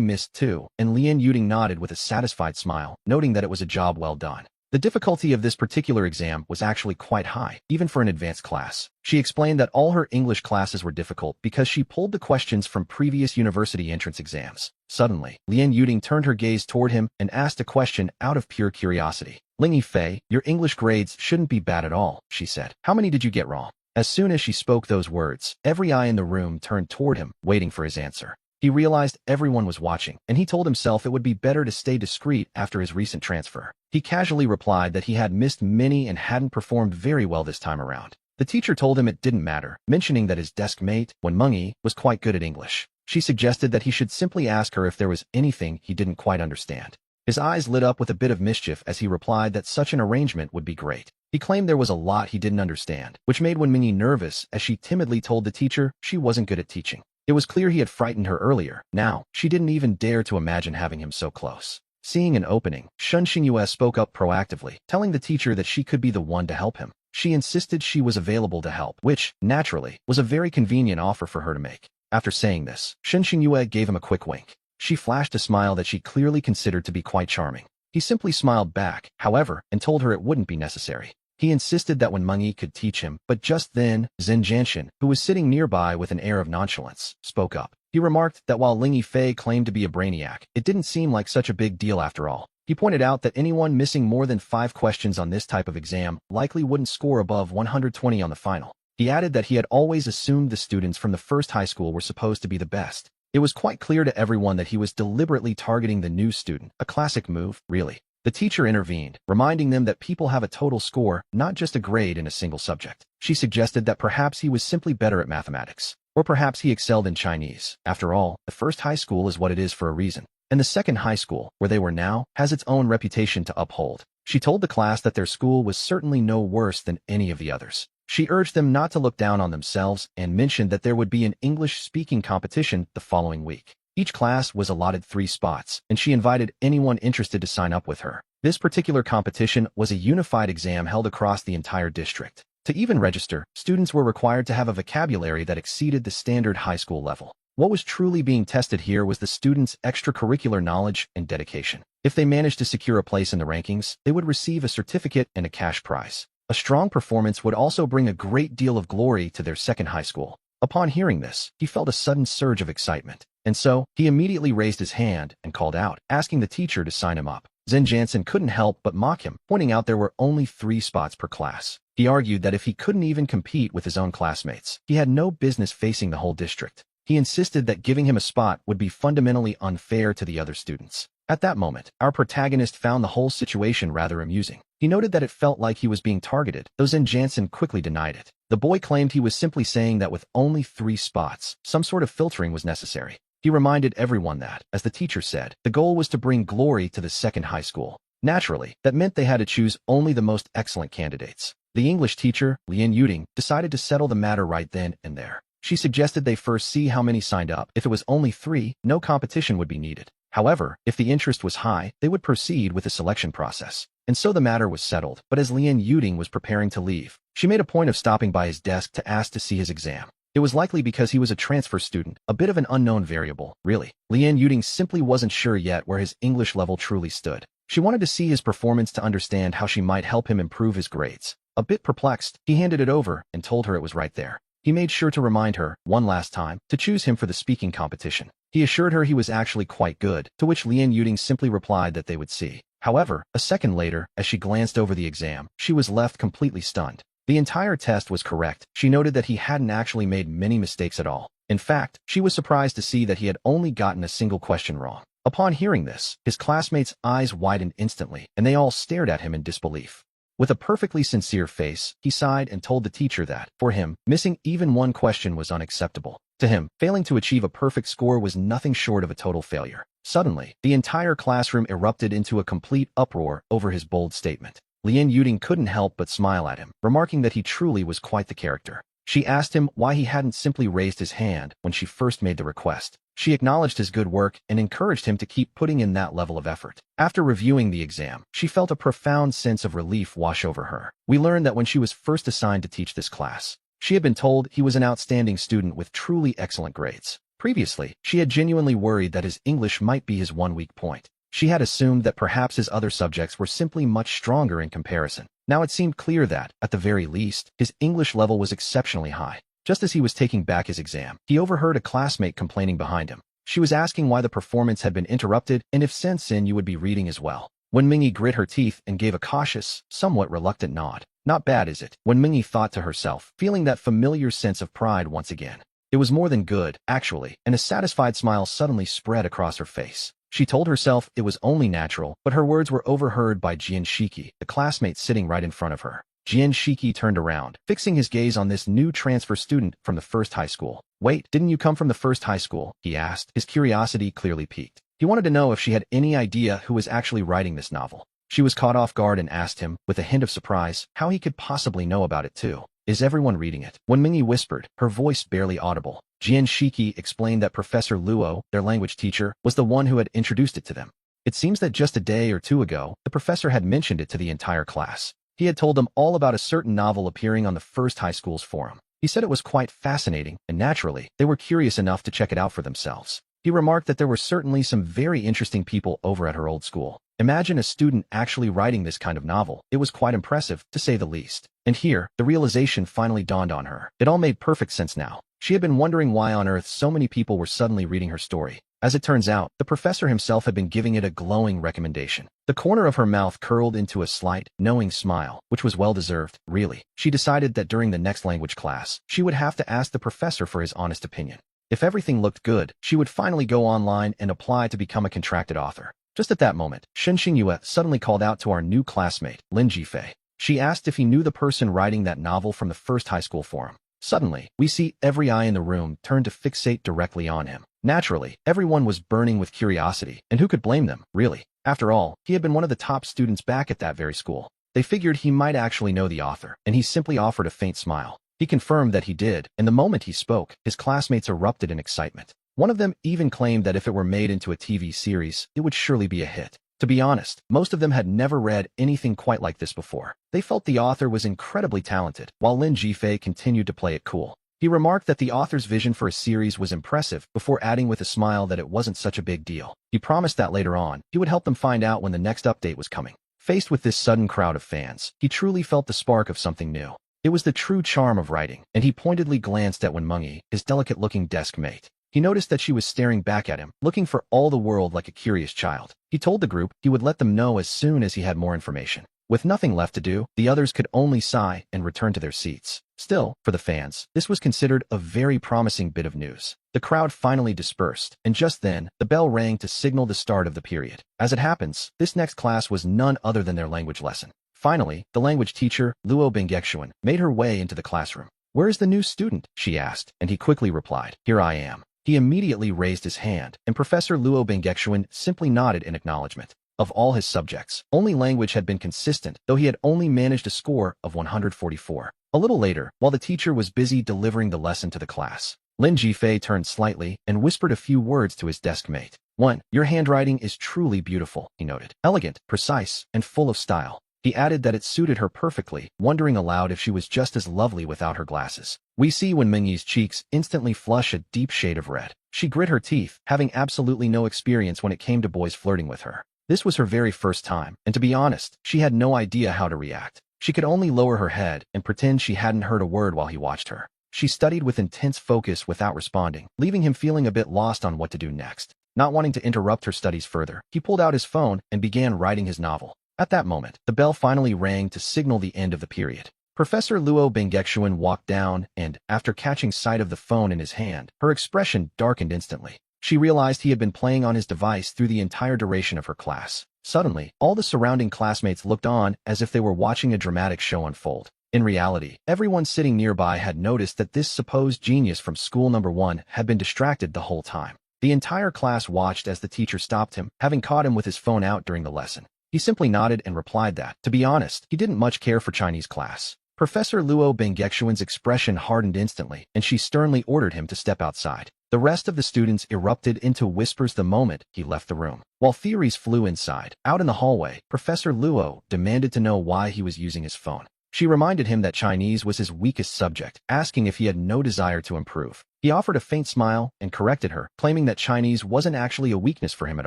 missed 2, and Lien Yuding nodded with a satisfied smile, noting that it was a job well done. The difficulty of this particular exam was actually quite high, even for an advanced class. She explained that all her English classes were difficult because she pulled the questions from previous university entrance exams. Suddenly, Lien Yuding turned her gaze toward him and asked a question out of pure curiosity. Ling Yifei, your English grades shouldn't be bad at all, she said. How many did you get wrong? As soon as she spoke those words, every eye in the room turned toward him, waiting for his answer. He realized everyone was watching, and he told himself it would be better to stay discreet after his recent transfer. He casually replied that he had missed many and hadn't performed very well this time around. The teacher told him it didn't matter, mentioning that his desk mate, Wen Mengyi, was quite good at English. She suggested that he should simply ask her if there was anything he didn't quite understand. His eyes lit up with a bit of mischief as he replied that such an arrangement would be great. He claimed there was a lot he didn't understand, which made Wen Mengyi nervous as she timidly told the teacher she wasn't good at teaching. It was clear he had frightened her earlier. Now, she didn't even dare to imagine having him so close. Seeing an opening, Shun Xingyue spoke up proactively, telling the teacher that she could be the one to help him. She insisted she was available to help, which, naturally, was a very convenient offer for her to make. After saying this, Shun Xingyue gave him a quick wink. She flashed a smile that she clearly considered to be quite charming. He simply smiled back, however, and told her it wouldn't be necessary. He insisted that Wen Mengyi could teach him, but just then, Zhen Jianshan, who was sitting nearby with an air of nonchalance, spoke up. He remarked that while Ling Yifei claimed to be a brainiac, it didn't seem like such a big deal after all. He pointed out that anyone missing more than 5 questions on this type of exam likely wouldn't score above 120 on the final. He added that he had always assumed the students from the first high school were supposed to be the best. It was quite clear to everyone that he was deliberately targeting the new student, a classic move, really. The teacher intervened, reminding them that people have a total score, not just a grade in a single subject. She suggested that perhaps he was simply better at mathematics. Or perhaps he excelled in Chinese. After all, the first high school is what it is for a reason. And the second high school, where they were now, has its own reputation to uphold. She told the class that their school was certainly no worse than any of the others. She urged them not to look down on themselves and mentioned that there would be an English-speaking competition the following week. Each class was allotted 3 spots, and she invited anyone interested to sign up with her. This particular competition was a unified exam held across the entire district. To even register, students were required to have a vocabulary that exceeded the standard high school level. What was truly being tested here was the students' extracurricular knowledge and dedication. If they managed to secure a place in the rankings, they would receive a certificate and a cash prize. A strong performance would also bring a great deal of glory to their second high school. Upon hearing this, he felt a sudden surge of excitement. And so, he immediately raised his hand and called out, asking the teacher to sign him up. Zhen Jianshan couldn't help but mock him, pointing out there were only 3 spots per class. He argued that if he couldn't even compete with his own classmates, he had no business facing the whole district. He insisted that giving him a spot would be fundamentally unfair to the other students. At that moment, our protagonist found the whole situation rather amusing. He noted that it felt like he was being targeted, though Zhen Jianshan quickly denied it. The boy claimed he was simply saying that with only 3 spots, some sort of filtering was necessary. He reminded everyone that, as the teacher said, the goal was to bring glory to the second high school. Naturally, that meant they had to choose only the most excellent candidates. The English teacher, Lien Yuding, decided to settle the matter right then and there. She suggested they first see how many signed up. If it was only 3, no competition would be needed. However, if the interest was high, they would proceed with the selection process. And so the matter was settled, but as Lien Yuding was preparing to leave, she made a point of stopping by his desk to ask to see his exam. It was likely because he was a transfer student, a bit of an unknown variable, really. Lien Yuding simply wasn't sure yet where his English level truly stood. She wanted to see his performance to understand how she might help him improve his grades. A bit perplexed, he handed it over and told her it was right there. He made sure to remind her, one last time, to choose him for the speaking competition. He assured her he was actually quite good, to which Lien Yuding simply replied that they would see. However, a second later, as she glanced over the exam, she was left completely stunned. The entire test was correct. She noted that he hadn't actually made many mistakes at all. In fact, she was surprised to see that he had only gotten a single question wrong. Upon hearing this, his classmates' eyes widened instantly, and they all stared at him in disbelief. With a perfectly sincere face, he sighed and told the teacher that, for him, missing even 1 question was unacceptable. To him, failing to achieve a perfect score was nothing short of a total failure. Suddenly, the entire classroom erupted into a complete uproar over his bold statement. Lien Yuding couldn't help but smile at him, remarking that he truly was quite the character. She asked him why he hadn't simply raised his hand when she first made the request. She acknowledged his good work and encouraged him to keep putting in that level of effort. After reviewing the exam, she felt a profound sense of relief wash over her. We learned that when she was first assigned to teach this class, she had been told he was an outstanding student with truly excellent grades. Previously, she had genuinely worried that his English might be his one weak point. She had assumed that perhaps his other subjects were simply much stronger in comparison. Now it seemed clear that, at the very least, his English level was exceptionally high. Just as he was taking back his exam, he overheard a classmate complaining behind him. She was asking why the performance had been interrupted and if Sensin you would be reading as well. Wen Mingyi grit her teeth and gave a cautious, somewhat reluctant nod. Not bad, is it? Wen Mingyi thought to herself, feeling that familiar sense of pride once again. It was more than good, actually, and a satisfied smile suddenly spread across her face. She told herself it was only natural, but her words were overheard by Jian Shiki, the classmate sitting right in front of her. Jian Shiki turned around, fixing his gaze on this new transfer student from the first high school. Wait, didn't you come from the first high school? He asked, his curiosity clearly piqued. He wanted to know if she had any idea who was actually writing this novel. She was caught off guard and asked him, with a hint of surprise, how he could possibly know about it too. Is everyone reading it? Wen Mingyi whispered, her voice barely audible. Jian Shiki explained that Professor Luo, their language teacher, was the one who had introduced it to them. It seems that just a day or two ago, the professor had mentioned it to the entire class. He had told them all about a certain novel appearing on the first high school's forum. He said it was quite fascinating, and naturally, they were curious enough to check it out for themselves. He remarked that there were certainly some very interesting people over at her old school. Imagine a student actually writing this kind of novel. It was quite impressive, to say the least. And here, the realization finally dawned on her. It all made perfect sense now. She had been wondering why on earth so many people were suddenly reading her story. As it turns out, the professor himself had been giving it a glowing recommendation. The corner of her mouth curled into a slight, knowing smile, which was well-deserved, really. She decided that during the next language class, she would have to ask the professor for his honest opinion. If everything looked good, she would finally go online and apply to become a contracted author. Just at that moment, Shen Xingyue suddenly called out to our new classmate, Lin Jifei. She asked if he knew the person writing that novel from the first high school forum. Suddenly, we see every eye in the room turn to fixate directly on him. Naturally, everyone was burning with curiosity, and who could blame them, really? After all, he had been one of the top students back at that very school. They figured he might actually know the author, and he simply offered a faint smile. He confirmed that he did, and the moment he spoke, his classmates erupted in excitement. One of them even claimed that if it were made into a TV series, it would surely be a hit. To be honest, most of them had never read anything quite like this before. They felt the author was incredibly talented, while Lin Jifei continued to play it cool. He remarked that the author's vision for a series was impressive before adding with a smile that it wasn't such a big deal. He promised that later on, he would help them find out when the next update was coming. Faced with this sudden crowd of fans, he truly felt the spark of something new. It was the true charm of writing, and he pointedly glanced at Wen Mingyi, his delicate-looking desk mate. He noticed that she was staring back at him, looking for all the world like a curious child. He told the group he would let them know as soon as he had more information. With nothing left to do, the others could only sigh and return to their seats. Still, for the fans, this was considered a very promising bit of news. The crowd finally dispersed, and just then, the bell rang to signal the start of the period. As it happens, this next class was none other than their language lesson. Finally, the language teacher, Luo Bengexuan, made her way into the classroom. "Where is the new student?" she asked, and he quickly replied, "Here I am." He immediately raised his hand, and Professor Luo Bengexuan simply nodded in acknowledgement. Of all his subjects, only language had been consistent, though he had only managed a score of 144. A little later, while the teacher was busy delivering the lesson to the class, Lin Jifei turned slightly and whispered a few words to his desk mate. "1. Your handwriting is truly beautiful," he noted. "Elegant, precise, and full of style." He added that it suited her perfectly, wondering aloud if she was just as lovely without her glasses. We see Wen Mingyi's cheeks instantly flush a deep shade of red. She grit her teeth, having absolutely no experience when it came to boys flirting with her. This was her very first time, and to be honest, she had no idea how to react. She could only lower her head and pretend she hadn't heard a word while he watched her. She studied with intense focus without responding, leaving him feeling a bit lost on what to do next. Not wanting to interrupt her studies further, he pulled out his phone and began writing his novel. At that moment, the bell finally rang to signal the end of the period. Professor Luo Bengexuan walked down and, after catching sight of the phone in his hand, her expression darkened instantly. She realized he had been playing on his device through the entire duration of her class. Suddenly, all the surrounding classmates looked on as if they were watching a dramatic show unfold. In reality, everyone sitting nearby had noticed that this supposed genius from school number 1 had been distracted the whole time. The entire class watched as the teacher stopped him, having caught him with his phone out during the lesson. He simply nodded and replied that, to be honest, he didn't much care for Chinese class. Professor Luo Bengexuan's expression hardened instantly, and she sternly ordered him to step outside. The rest of the students erupted into whispers the moment he left the room. While theories flew inside, out in the hallway, Professor Luo demanded to know why he was using his phone. She reminded him that Chinese was his weakest subject, asking if he had no desire to improve. He offered a faint smile and corrected her, claiming that Chinese wasn't actually a weakness for him at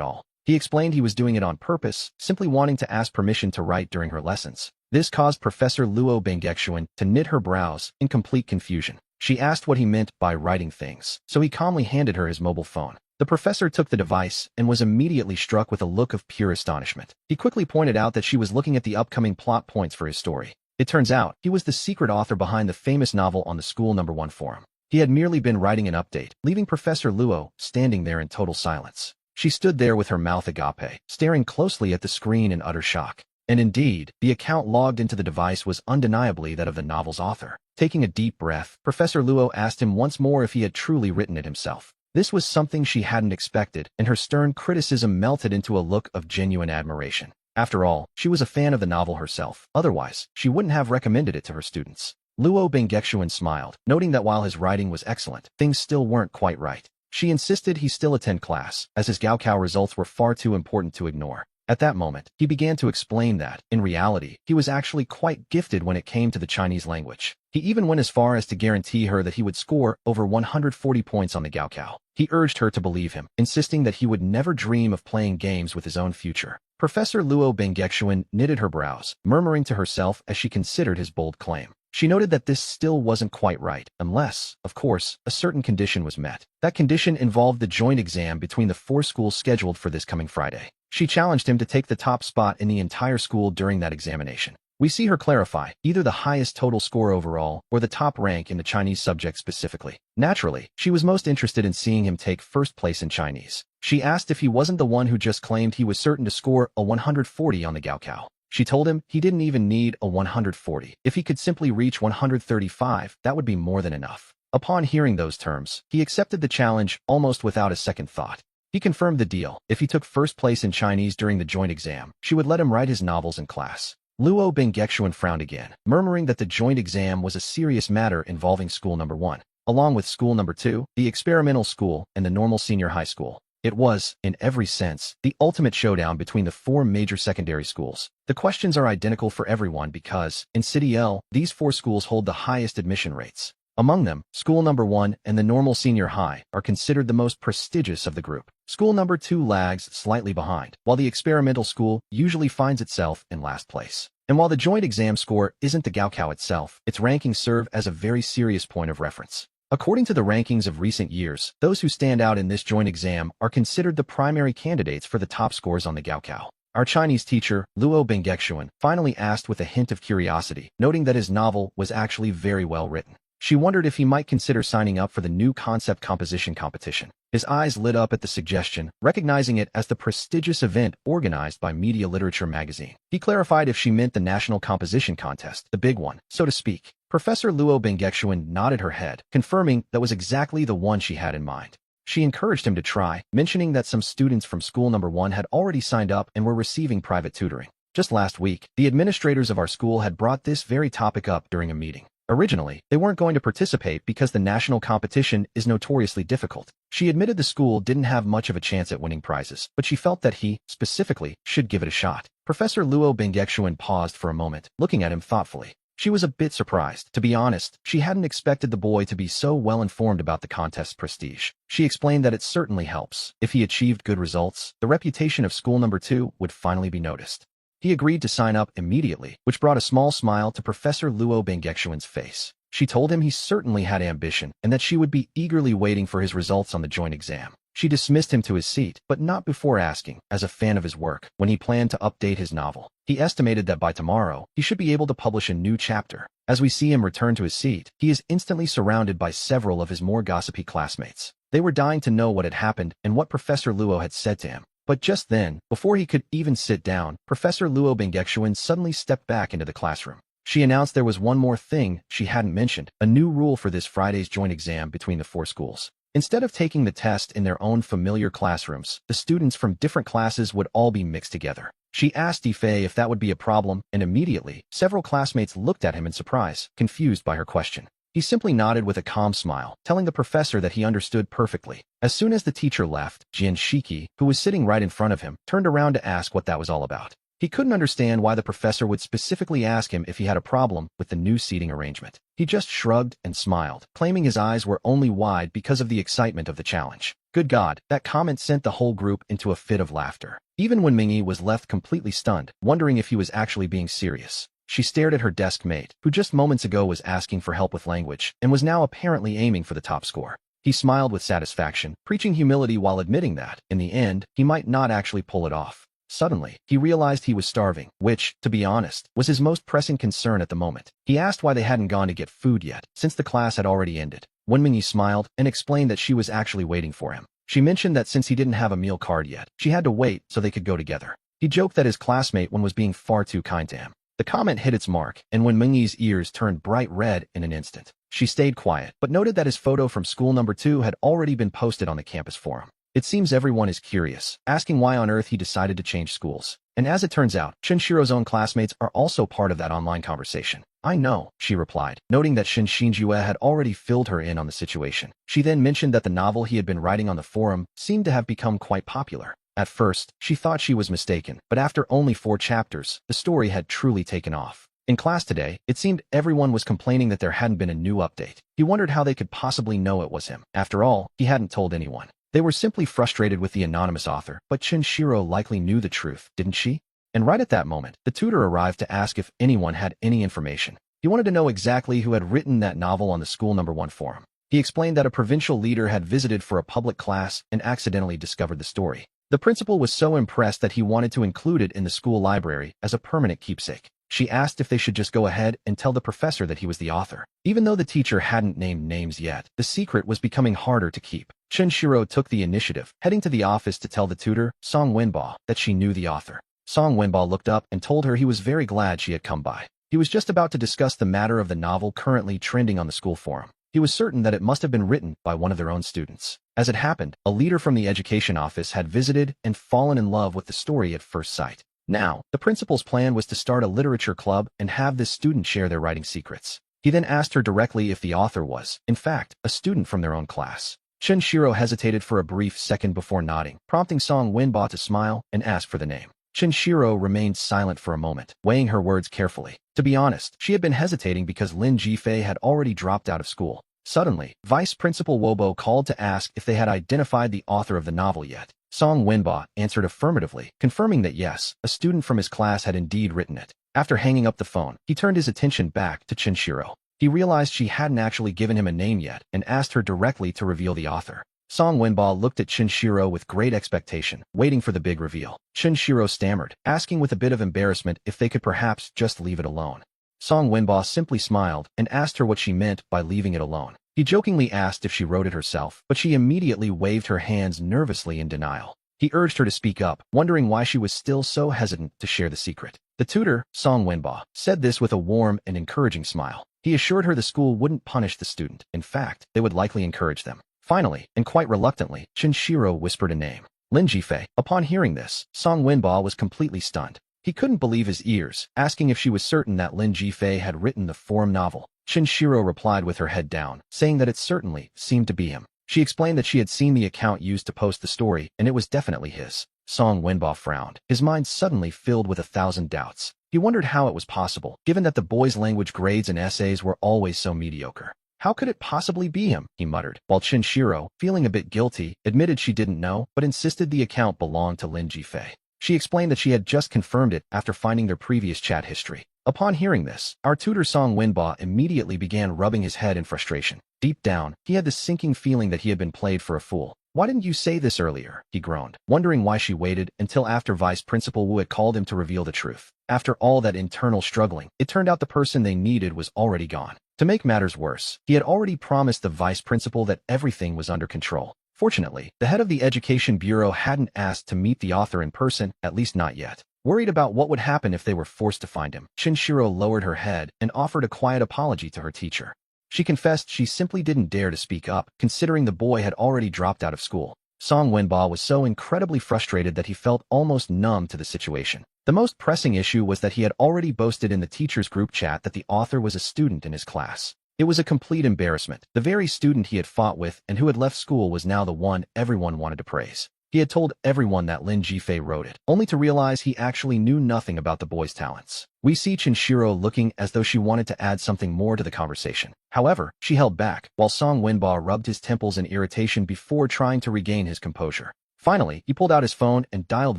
all. He explained he was doing it on purpose, simply wanting to ask permission to write during her lessons. This caused Professor Luo Bengexuan to knit her brows in complete confusion. She asked what he meant by writing things, so he calmly handed her his mobile phone. The professor took the device and was immediately struck with a look of pure astonishment. He quickly pointed out that she was looking at the upcoming plot points for his story. It turns out, he was the secret author behind the famous novel on the School No. 1 forum. He had merely been writing an update, leaving Professor Luo standing there in total silence. She stood there with her mouth agape, staring closely at the screen in utter shock. And indeed, the account logged into the device was undeniably that of the novel's author. Taking a deep breath, Professor Luo asked him once more if he had truly written it himself. This was something she hadn't expected, and her stern criticism melted into a look of genuine admiration. After all, she was a fan of the novel herself. Otherwise, she wouldn't have recommended it to her students. Luo Bengexuan smiled, noting that while his writing was excellent, things still weren't quite right. She insisted he still attend class, as his Gaokao results were far too important to ignore. At that moment, he began to explain that, in reality, he was actually quite gifted when it came to the Chinese language. He even went as far as to guarantee her that he would score over 140 points on the Gaokao. He urged her to believe him, insisting that he would never dream of playing games with his own future. Professor Luo Bengexuan knitted her brows, murmuring to herself as she considered his bold claim. She noted that this still wasn't quite right, unless, of course, a certain condition was met. That condition involved the joint exam between the 4 schools scheduled for this coming Friday. She challenged him to take the top spot in the entire school during that examination. We see her clarify, either the highest total score overall, or the top rank in the Chinese subject specifically. Naturally, she was most interested in seeing him take first place in Chinese. She asked if he wasn't the one who just claimed he was certain to score a 140 on the Gaokao. She told him he didn't even need a 140. If he could simply reach 135, that would be more than enough. Upon hearing those terms, he accepted the challenge almost without a second thought. He confirmed the deal. If he took first place in Chinese during the joint exam, she would let him write his novels in class. Luo Bengexuan frowned again, murmuring that the joint exam was a serious matter involving School No. 1, along with School No. 2, the experimental school, and the normal senior high school. It was, in every sense, the ultimate showdown between the 4 major secondary schools. The questions are identical for everyone because, in City L, these 4 schools hold the highest admission rates. Among them, School No. 1 and the normal senior high are considered the most prestigious of the group. School No. 2 lags slightly behind, while the experimental school usually finds itself in last place. And while the joint exam score isn't the Gaokao itself, its rankings serve as a very serious point of reference. According to the rankings of recent years, those who stand out in this joint exam are considered the primary candidates for the top scores on the Gaokao. Our Chinese teacher, Luo Bengexuan, finally asked with a hint of curiosity, noting that his novel was actually very well written. She wondered if he might consider signing up for the new concept composition competition. His eyes lit up at the suggestion, recognizing it as the prestigious event organized by Media Literature magazine. He clarified if she meant the national composition contest, the big one, so to speak. Professor Luo Bengexuan nodded her head, confirming that was exactly the one she had in mind. She encouraged him to try, mentioning that some students from School No. 1 had already signed up and were receiving private tutoring. Just last week, the administrators of our school had brought this very topic up during a meeting. Originally, they weren't going to participate because the national competition is notoriously difficult. She admitted the school didn't have much of a chance at winning prizes, but she felt that he, specifically, should give it a shot. Professor Luo Bengexuan paused for a moment, looking at him thoughtfully. She was a bit surprised. To be honest, she hadn't expected the boy to be so well informed about the contest's prestige. She explained that it certainly helps. If he achieved good results, the reputation of School No. 2 would finally be noticed. He agreed to sign up immediately, which brought a small smile to Professor Luo Bengexuan's face. She told him he certainly had ambition and that she would be eagerly waiting for his results on the joint exam. She dismissed him to his seat, but not before asking, as a fan of his work, when he planned to update his novel. He estimated that by tomorrow, he should be able to publish a new chapter. As we see him return to his seat, he is instantly surrounded by several of his more gossipy classmates. They were dying to know what had happened and what Professor Luo had said to him. But just then, before he could even sit down, Professor Luo Bengexuan suddenly stepped back into the classroom. She announced there was one more thing she hadn't mentioned, a new rule for this Friday's joint exam between the 4 schools. Instead of taking the test in their own familiar classrooms, the students from different classes would all be mixed together. She asked Ifei if that would be a problem, and immediately, several classmates looked at him in surprise, confused by her question. He simply nodded with a calm smile, telling the professor that he understood perfectly. As soon as the teacher left, Jin Shiki, who was sitting right in front of him, turned around to ask what that was all about. He couldn't understand why the professor would specifically ask him if he had a problem with the new seating arrangement. He just shrugged and smiled, claiming his eyes were only wide because of the excitement of the challenge. Good God, that comment sent the whole group into a fit of laughter. Even when Mingyi was left completely stunned, wondering if he was actually being serious. She stared at her desk mate, who just moments ago was asking for help with language, and was now apparently aiming for the top score. He smiled with satisfaction, preaching humility while admitting that, in the end, he might not actually pull it off. Suddenly, he realized he was starving, which, to be honest, was his most pressing concern at the moment. He asked why they hadn't gone to get food yet, since the class had already ended. Wenmingyi smiled and explained that she was actually waiting for him. She mentioned that since he didn't have a meal card yet, she had to wait so they could go together. He joked that his classmate Wen was being far too kind to him. The comment hit its mark, and Wenmingyi's ears turned bright red in an instant. She stayed quiet, but noted that his photo from school number 2 had already been posted on the campus forum. It seems everyone is curious, asking why on earth he decided to change schools. And as it turns out, Shinshiro's own classmates are also part of that online conversation. I know, she replied, noting that Shinjue had already filled her in on the situation. She then mentioned that the novel he had been writing on the forum seemed to have become quite popular. At first, she thought she was mistaken, but after only 4 chapters, the story had truly taken off. In class today, it seemed everyone was complaining that there hadn't been a new update. He wondered how they could possibly know it was him. After all, he hadn't told anyone. They were simply frustrated with the anonymous author, but Shinshiro likely knew the truth, didn't she? And right at that moment, the tutor arrived to ask if anyone had any information. He wanted to know exactly who had written that novel on the school number 1 forum. He explained that a provincial leader had visited for a public class and accidentally discovered the story. The principal was so impressed that he wanted to include it in the school library as a permanent keepsake. She asked if they should just go ahead and tell the professor that he was the author. Even though the teacher hadn't named names yet, the secret was becoming harder to keep. Shinshiro took the initiative, heading to the office to tell the tutor, Song Wenba, that she knew the author. Song Wenba looked up and told her he was very glad she had come by. He was just about to discuss the matter of the novel currently trending on the school forum. He was certain that it must have been written by one of their own students. As it happened, a leader from the education office had visited and fallen in love with the story at first sight. Now, the principal's plan was to start a literature club and have this student share their writing secrets. He then asked her directly if the author was, in fact, a student from their own class. Shinshiro hesitated for a brief second before nodding, prompting Song Wenba to smile and ask for the name. Shinshiro remained silent for a moment, weighing her words carefully. To be honest, she had been hesitating because Lin Jifei had already dropped out of school. Suddenly, Vice Principal Wobo called to ask if they had identified the author of the novel yet. Song Wenba answered affirmatively, confirming that yes, a student from his class had indeed written it. After hanging up the phone, he turned his attention back to Shinshiro. He realized she hadn't actually given him a name yet and asked her directly to reveal the author. Song Wenba looked at Shinshiro with great expectation, waiting for the big reveal. Shinshiro stammered, asking with a bit of embarrassment if they could perhaps just leave it alone. Song Wenba simply smiled and asked her what she meant by leaving it alone. He jokingly asked if she wrote it herself, but she immediately waved her hands nervously in denial. He urged her to speak up, wondering why she was still so hesitant to share the secret. The tutor, Song Wenba, said this with a warm and encouraging smile. He assured her the school wouldn't punish the student. In fact, they would likely encourage them. Finally, and quite reluctantly, Shinshiro whispered a name. Lin Jifei. Upon hearing this, Song Wenba was completely stunned. He couldn't believe his ears, asking if she was certain that Lin Jifei had written the forum novel. Shinshiro replied with her head down, saying that it certainly seemed to be him. She explained that she had seen the account used to post the story, and it was definitely his. Song Wenba frowned, his mind suddenly filled with 1,000 doubts. He wondered how it was possible, given that the boy's language grades and essays were always so mediocre. How could it possibly be him, he muttered, while Shinshiro, feeling a bit guilty, admitted she didn't know, but insisted the account belonged to Lin Jifei. She explained that she had just confirmed it after finding their previous chat history. Upon hearing this, our tutor Song Wenba immediately began rubbing his head in frustration. Deep down, he had this sinking feeling that he had been played for a fool. Why didn't you say this earlier? He groaned, wondering why she waited until after Vice Principal Wu had called him to reveal the truth. After all that internal struggling, it turned out the person they needed was already gone. To make matters worse, he had already promised the vice principal that everything was under control. Fortunately, the head of the Education Bureau hadn't asked to meet the author in person, at least not yet. Worried about what would happen if they were forced to find him, Shinshiro lowered her head and offered a quiet apology to her teacher. She confessed she simply didn't dare to speak up, considering the boy had already dropped out of school. Song Winba was so incredibly frustrated that he felt almost numb to the situation. The most pressing issue was that he had already boasted in the teacher's group chat that the author was a student in his class. It was a complete embarrassment. The very student he had fought with and who had left school was now the one everyone wanted to praise. He had told everyone that Lin Jifei wrote it, only to realize he actually knew nothing about the boy's talents. We see Chinshiro looking as though she wanted to add something more to the conversation. However, she held back, while Song Winba rubbed his temples in irritation before trying to regain his composure. Finally, he pulled out his phone and dialed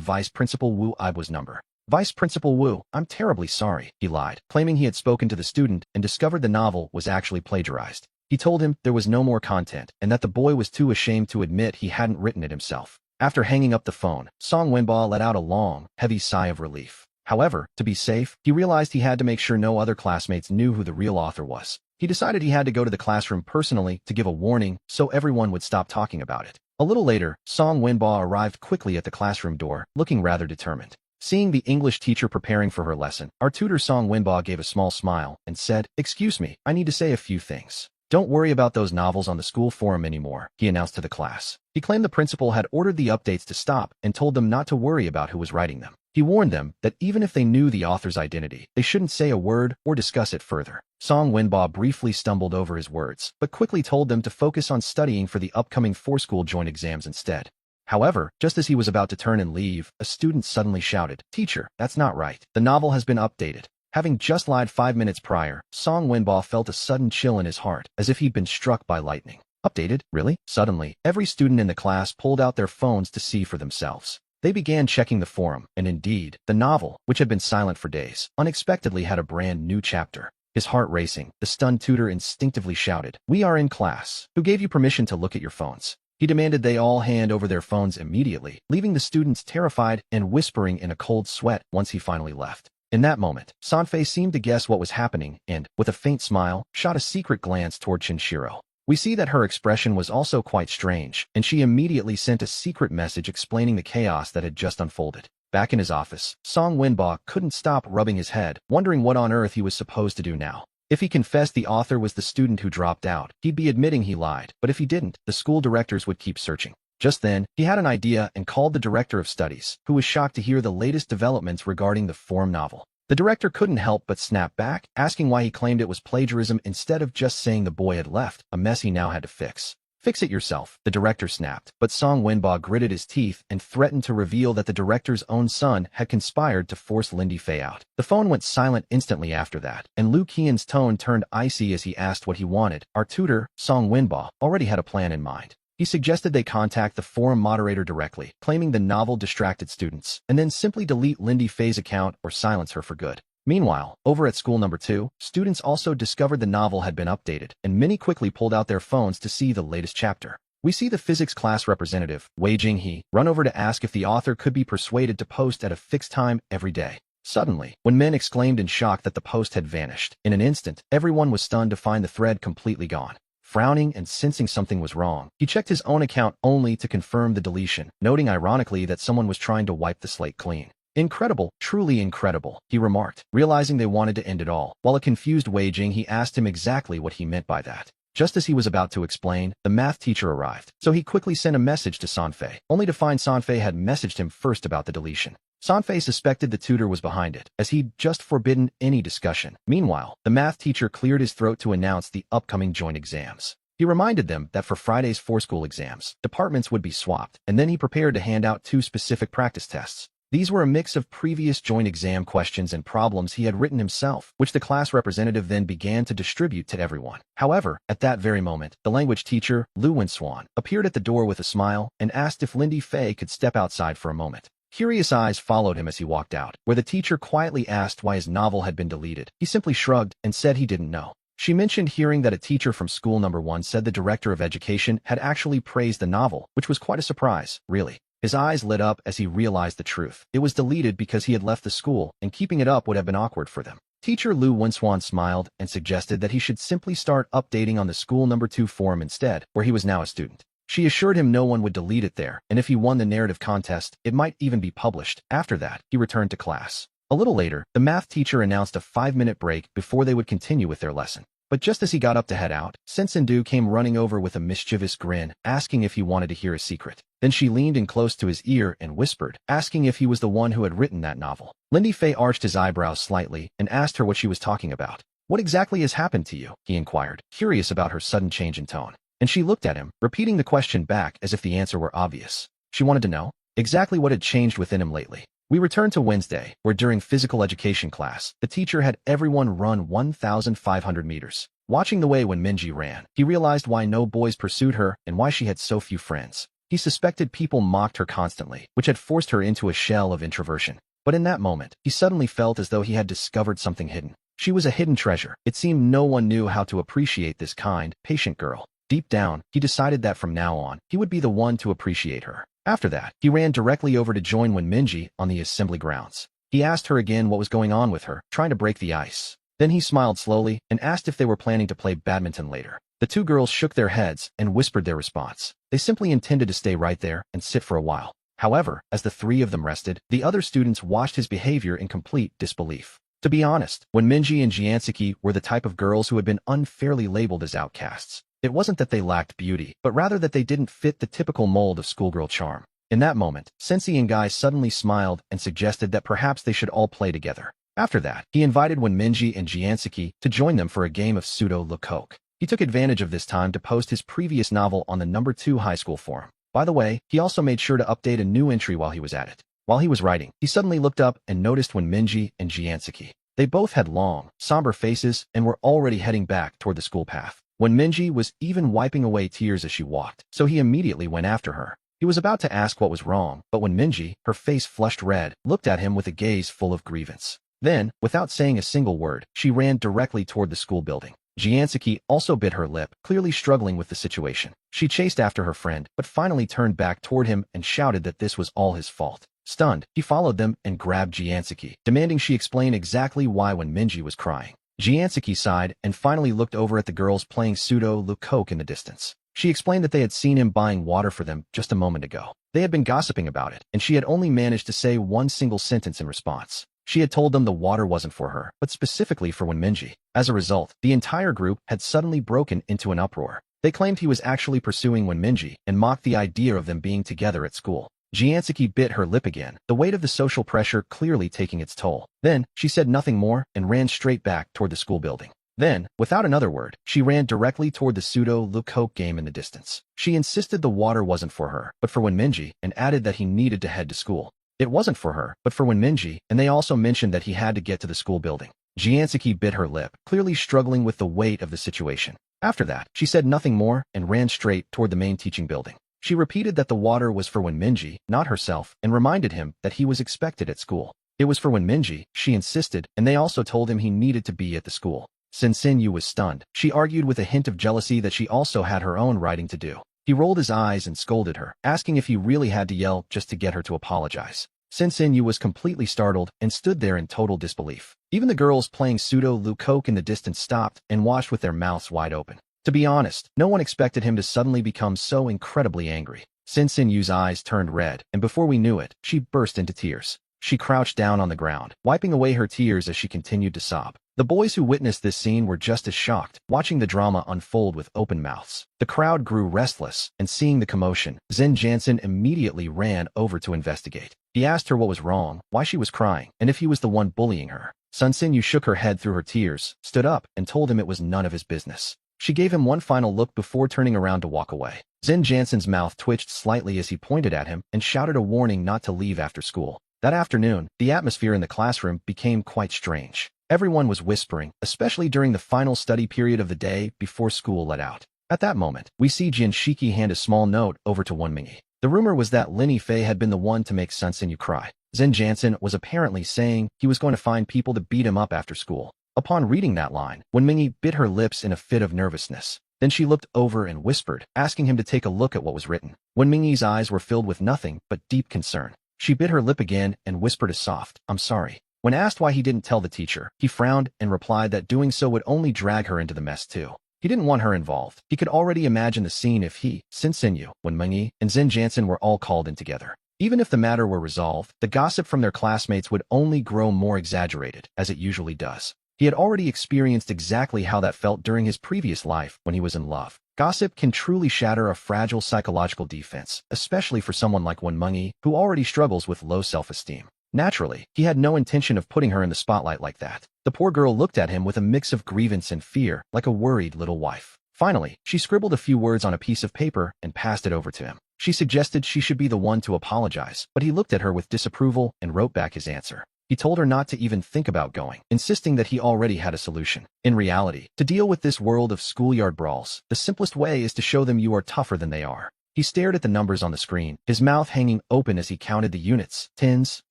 Vice Principal Wu Ibo's number. Vice Principal Wu, I'm terribly sorry, he lied, claiming he had spoken to the student and discovered the novel was actually plagiarized. He told him there was no more content and that the boy was too ashamed to admit he hadn't written it himself. After hanging up the phone, Song Winba let out a long, heavy sigh of relief. However, to be safe, he realized he had to make sure no other classmates knew who the real author was. He decided he had to go to the classroom personally to give a warning so everyone would stop talking about it. A little later, Song Winba arrived quickly at the classroom door, looking rather determined. Seeing the English teacher preparing for her lesson, our tutor Song Winba gave a small smile and said, "Excuse me, I need to say a few things." "Don't worry about those novels on the school forum anymore," he announced to the class. He claimed the principal had ordered the updates to stop and told them not to worry about who was writing them. He warned them that even if they knew the author's identity, they shouldn't say a word or discuss it further. Song Winba briefly stumbled over his words, but quickly told them to focus on studying for the upcoming four-school joint exams instead. However, just as he was about to turn and leave, a student suddenly shouted, "Teacher, that's not right. The novel has been updated." Having just lied 5 minutes prior, Song Winba felt a sudden chill in his heart, as if he'd been struck by lightning. Updated? Really? Suddenly, every student in the class pulled out their phones to see for themselves. They began checking the forum, and indeed, the novel, which had been silent for days, unexpectedly had a brand new chapter. His heart racing, the stunned tutor instinctively shouted, "We are in class. Who gave you permission to look at your phones?" He demanded they all hand over their phones immediately, leaving the students terrified and whispering in a cold sweat once he finally left. In that moment, Sanfei seemed to guess what was happening and, with a faint smile, shot a secret glance toward Chinshiro. We see that her expression was also quite strange, and she immediately sent a secret message explaining the chaos that had just unfolded. Back in his office, Song Winba couldn't stop rubbing his head, wondering what on earth he was supposed to do now. If he confessed the author was the student who dropped out, he'd be admitting he lied, but if he didn't, the school directors would keep searching. Just then, he had an idea and called the director of studies, who was shocked to hear the latest developments regarding the forum novel. The director couldn't help but snap back, asking why he claimed it was plagiarism instead of just saying the boy had left, a mess he now had to fix. "Fix it yourself," the director snapped, but Song Winba gritted his teeth and threatened to reveal that the director's own son had conspired to force Lin Jifei out. The phone went silent instantly after that, and Lu Qian's tone turned icy as he asked what he wanted. Our tutor, Song Winba, already had a plan in mind. He suggested they contact the forum moderator directly, claiming the novel distracted students, and then simply delete Lin Jifei's account or silence her for good. Meanwhile, over at school number 2, students also discovered the novel had been updated, and many quickly pulled out their phones to see the latest chapter. We see the physics class representative, Wei Jinghee, run over to ask if the author could be persuaded to post at a fixed time every day. Suddenly, when men exclaimed in shock that the post had vanished, in an instant, everyone was stunned to find the thread completely gone. Frowning and sensing something was wrong, he checked his own account only to confirm the deletion, noting ironically that someone was trying to wipe the slate clean. "Incredible, truly incredible," he remarked, realizing they wanted to end it all. While a confused Wei Jing, asked him exactly what he meant by that. Just as he was about to explain, the math teacher arrived, so he quickly sent a message to Sanfei, only to find Sanfei had messaged him first about the deletion. Sanfei suspected the tutor was behind it, as he'd just forbidden any discussion. Meanwhile, the math teacher cleared his throat to announce the upcoming joint exams. He reminded them that for Friday's four-school exams, departments would be swapped, and then he prepared to hand out 2 specific practice tests. These were a mix of previous joint exam questions and problems he had written himself, which the class representative then began to distribute to everyone. However, at that very moment, the language teacher, Lu Winswan, appeared at the door with a smile and asked if Lin Jifei could step outside for a moment. Curious eyes followed him as he walked out, where the teacher quietly asked why his novel had been deleted. He simply shrugged and said he didn't know. She mentioned hearing that a teacher from school number 1 said the director of education had actually praised the novel, which was quite a surprise, really. His eyes lit up as he realized the truth. It was deleted because he had left the school, and keeping it up would have been awkward for them. Teacher Lu Winswan smiled and suggested that he should simply start updating on the school number 2 forum instead, where he was now a student. She assured him no one would delete it there, and if he won the narrative contest, it might even be published. After that, he returned to class. A little later, the math teacher announced a 5-minute break before they would continue with their lesson. But just as he got up to head out, Sensendu came running over with a mischievous grin, asking if he wanted to hear a secret. Then she leaned in close to his ear and whispered, asking if he was the one who had written that novel. Lindy Fei arched his eyebrows slightly and asked her what she was talking about. "What exactly has happened to you?" he inquired, curious about her sudden change in tone. And she looked at him, repeating the question back as if the answer were obvious. She wanted to know exactly what had changed within him lately. We returned to Wednesday, where during physical education class, the teacher had everyone run 1,500 meters. Watching the way when Minji ran, he realized why no boys pursued her and why she had so few friends. He suspected people mocked her constantly, which had forced her into a shell of introversion. But in that moment, he suddenly felt as though he had discovered something hidden. She was a hidden treasure. It seemed no one knew how to appreciate this kind, patient girl. Deep down, he decided that from now on, he would be the one to appreciate her. After that, he ran directly over to join Minji on the assembly grounds. He asked her again what was going on with her, trying to break the ice. Then he smiled slowly and asked if they were planning to play badminton later. The two girls shook their heads and whispered their response. They simply intended to stay right there and sit for a while. However, as the three of them rested, the other students watched his behavior in complete disbelief. To be honest, when Minji and Jianseki were the type of girls who had been unfairly labeled as outcasts, it wasn't that they lacked beauty, but rather that they didn't fit the typical mold of schoolgirl charm. In that moment, Sensei and Guy suddenly smiled and suggested that perhaps they should all play together. After that, he invited Minji and Jianseki to join them for a game of pseudo-lecoq. He took advantage of this time to post his previous novel on the No. 2 high school forum. By the way, he also made sure to update a new entry while he was at it. While he was writing, he suddenly looked up and noticed Minji and Jianseki. They both had long, somber faces and were already heading back toward the school path. Minji was even wiping away tears as she walked, so he immediately went after her. He was about to ask what was wrong, but Minji, her face flushed red, looked at him with a gaze full of grievance. Then, without saying a single word, she ran directly toward the school building. Jianseki also bit her lip, clearly struggling with the situation. She chased after her friend, but finally turned back toward him and shouted that this was all his fault. Stunned, he followed them and grabbed Jianseki, demanding she explain exactly why Minji was crying. Jianseki sighed and finally looked over at the girls playing pseudo-lecoq in the distance. She explained that they had seen him buying water for them just a moment ago. They had been gossiping about it, and she had only managed to say one single sentence in response. She had told them the water wasn't for her, but specifically for Minji. As a result, the entire group had suddenly broken into an uproar. They claimed he was actually pursuing Minji and mocked the idea of them being together at school. Jianseki bit her lip again, the weight of the social pressure clearly taking its toll. Then, she said nothing more and ran straight back toward the school building. Then, without another word, she ran directly toward the pseudo-lecoq game in the distance. She insisted the water wasn't for her, but for Minji, and added that he needed to head to school. It wasn't for her, but for Minji, and they also mentioned that he had to get to the school building. Jianseki bit her lip, clearly struggling with the weight of the situation. After that, she said nothing more and ran straight toward the main teaching building. She repeated that the water was for Minji, not herself, and reminded him that he was expected at school. It was for Minji, she insisted, and they also told him he needed to be at the school. Sensenyu was stunned. She argued with a hint of jealousy that she also had her own writing to do. He rolled his eyes and scolded her, asking if he really had to yell just to get her to apologize. Sensenyu was completely startled and stood there in total disbelief. Even the girls playing pseudo-lecoq in the distance stopped and watched with their mouths wide open. To be honest, no one expected him to suddenly become so incredibly angry. Sensenyu's eyes turned red, and before we knew it, she burst into tears. She crouched down on the ground, wiping away her tears as she continued to sob. The boys who witnessed this scene were just as shocked, watching the drama unfold with open mouths. The crowd grew restless, and seeing the commotion, Zen Jansen immediately ran over to investigate. He asked her what was wrong, why she was crying, and if he was the one bullying her. Sensenyu shook her head through her tears, stood up, and told him it was none of his business. She gave him one final look before turning around to walk away. Zen Jansen's mouth twitched slightly as he pointed at him and shouted a warning not to leave after school. That afternoon, the atmosphere in the classroom became quite strange. Everyone was whispering, especially during the final study period of the day before school let out. At that moment, we see Jinshiki hand a small note over to Minji. The rumor was that Linny Fei had been the one to make Sensenyu cry. Zen Jansen was apparently saying he was going to find people to beat him up after school. Upon reading that line, Minji bit her lips in a fit of nervousness. Then she looked over and whispered, asking him to take a look at what was written. Minji's eyes were filled with nothing but deep concern. She bit her lip again and whispered a soft, "I'm sorry." When asked why he didn't tell the teacher, he frowned and replied that doing so would only drag her into the mess too. He didn't want her involved. He could already imagine the scene if he, Sensenyu, Minji, and Zen Jansen were all called in together. Even if the matter were resolved, the gossip from their classmates would only grow more exaggerated, as it usually does. He had already experienced exactly how that felt during his previous life when he was in love. Gossip can truly shatter a fragile psychological defense, especially for someone like Wonmungi, who already struggles with low self-esteem. Naturally, he had no intention of putting her in the spotlight like that. The poor girl looked at him with a mix of grievance and fear, like a worried little wife. Finally, she scribbled a few words on a piece of paper and passed it over to him. She suggested she should be the one to apologize, but he looked at her with disapproval and wrote back his answer. He told her not to even think about going, insisting that he already had a solution. In reality, to deal with this world of schoolyard brawls, the simplest way is to show them you are tougher than they are. He stared at the numbers on the screen, his mouth hanging open as he counted the units, tens,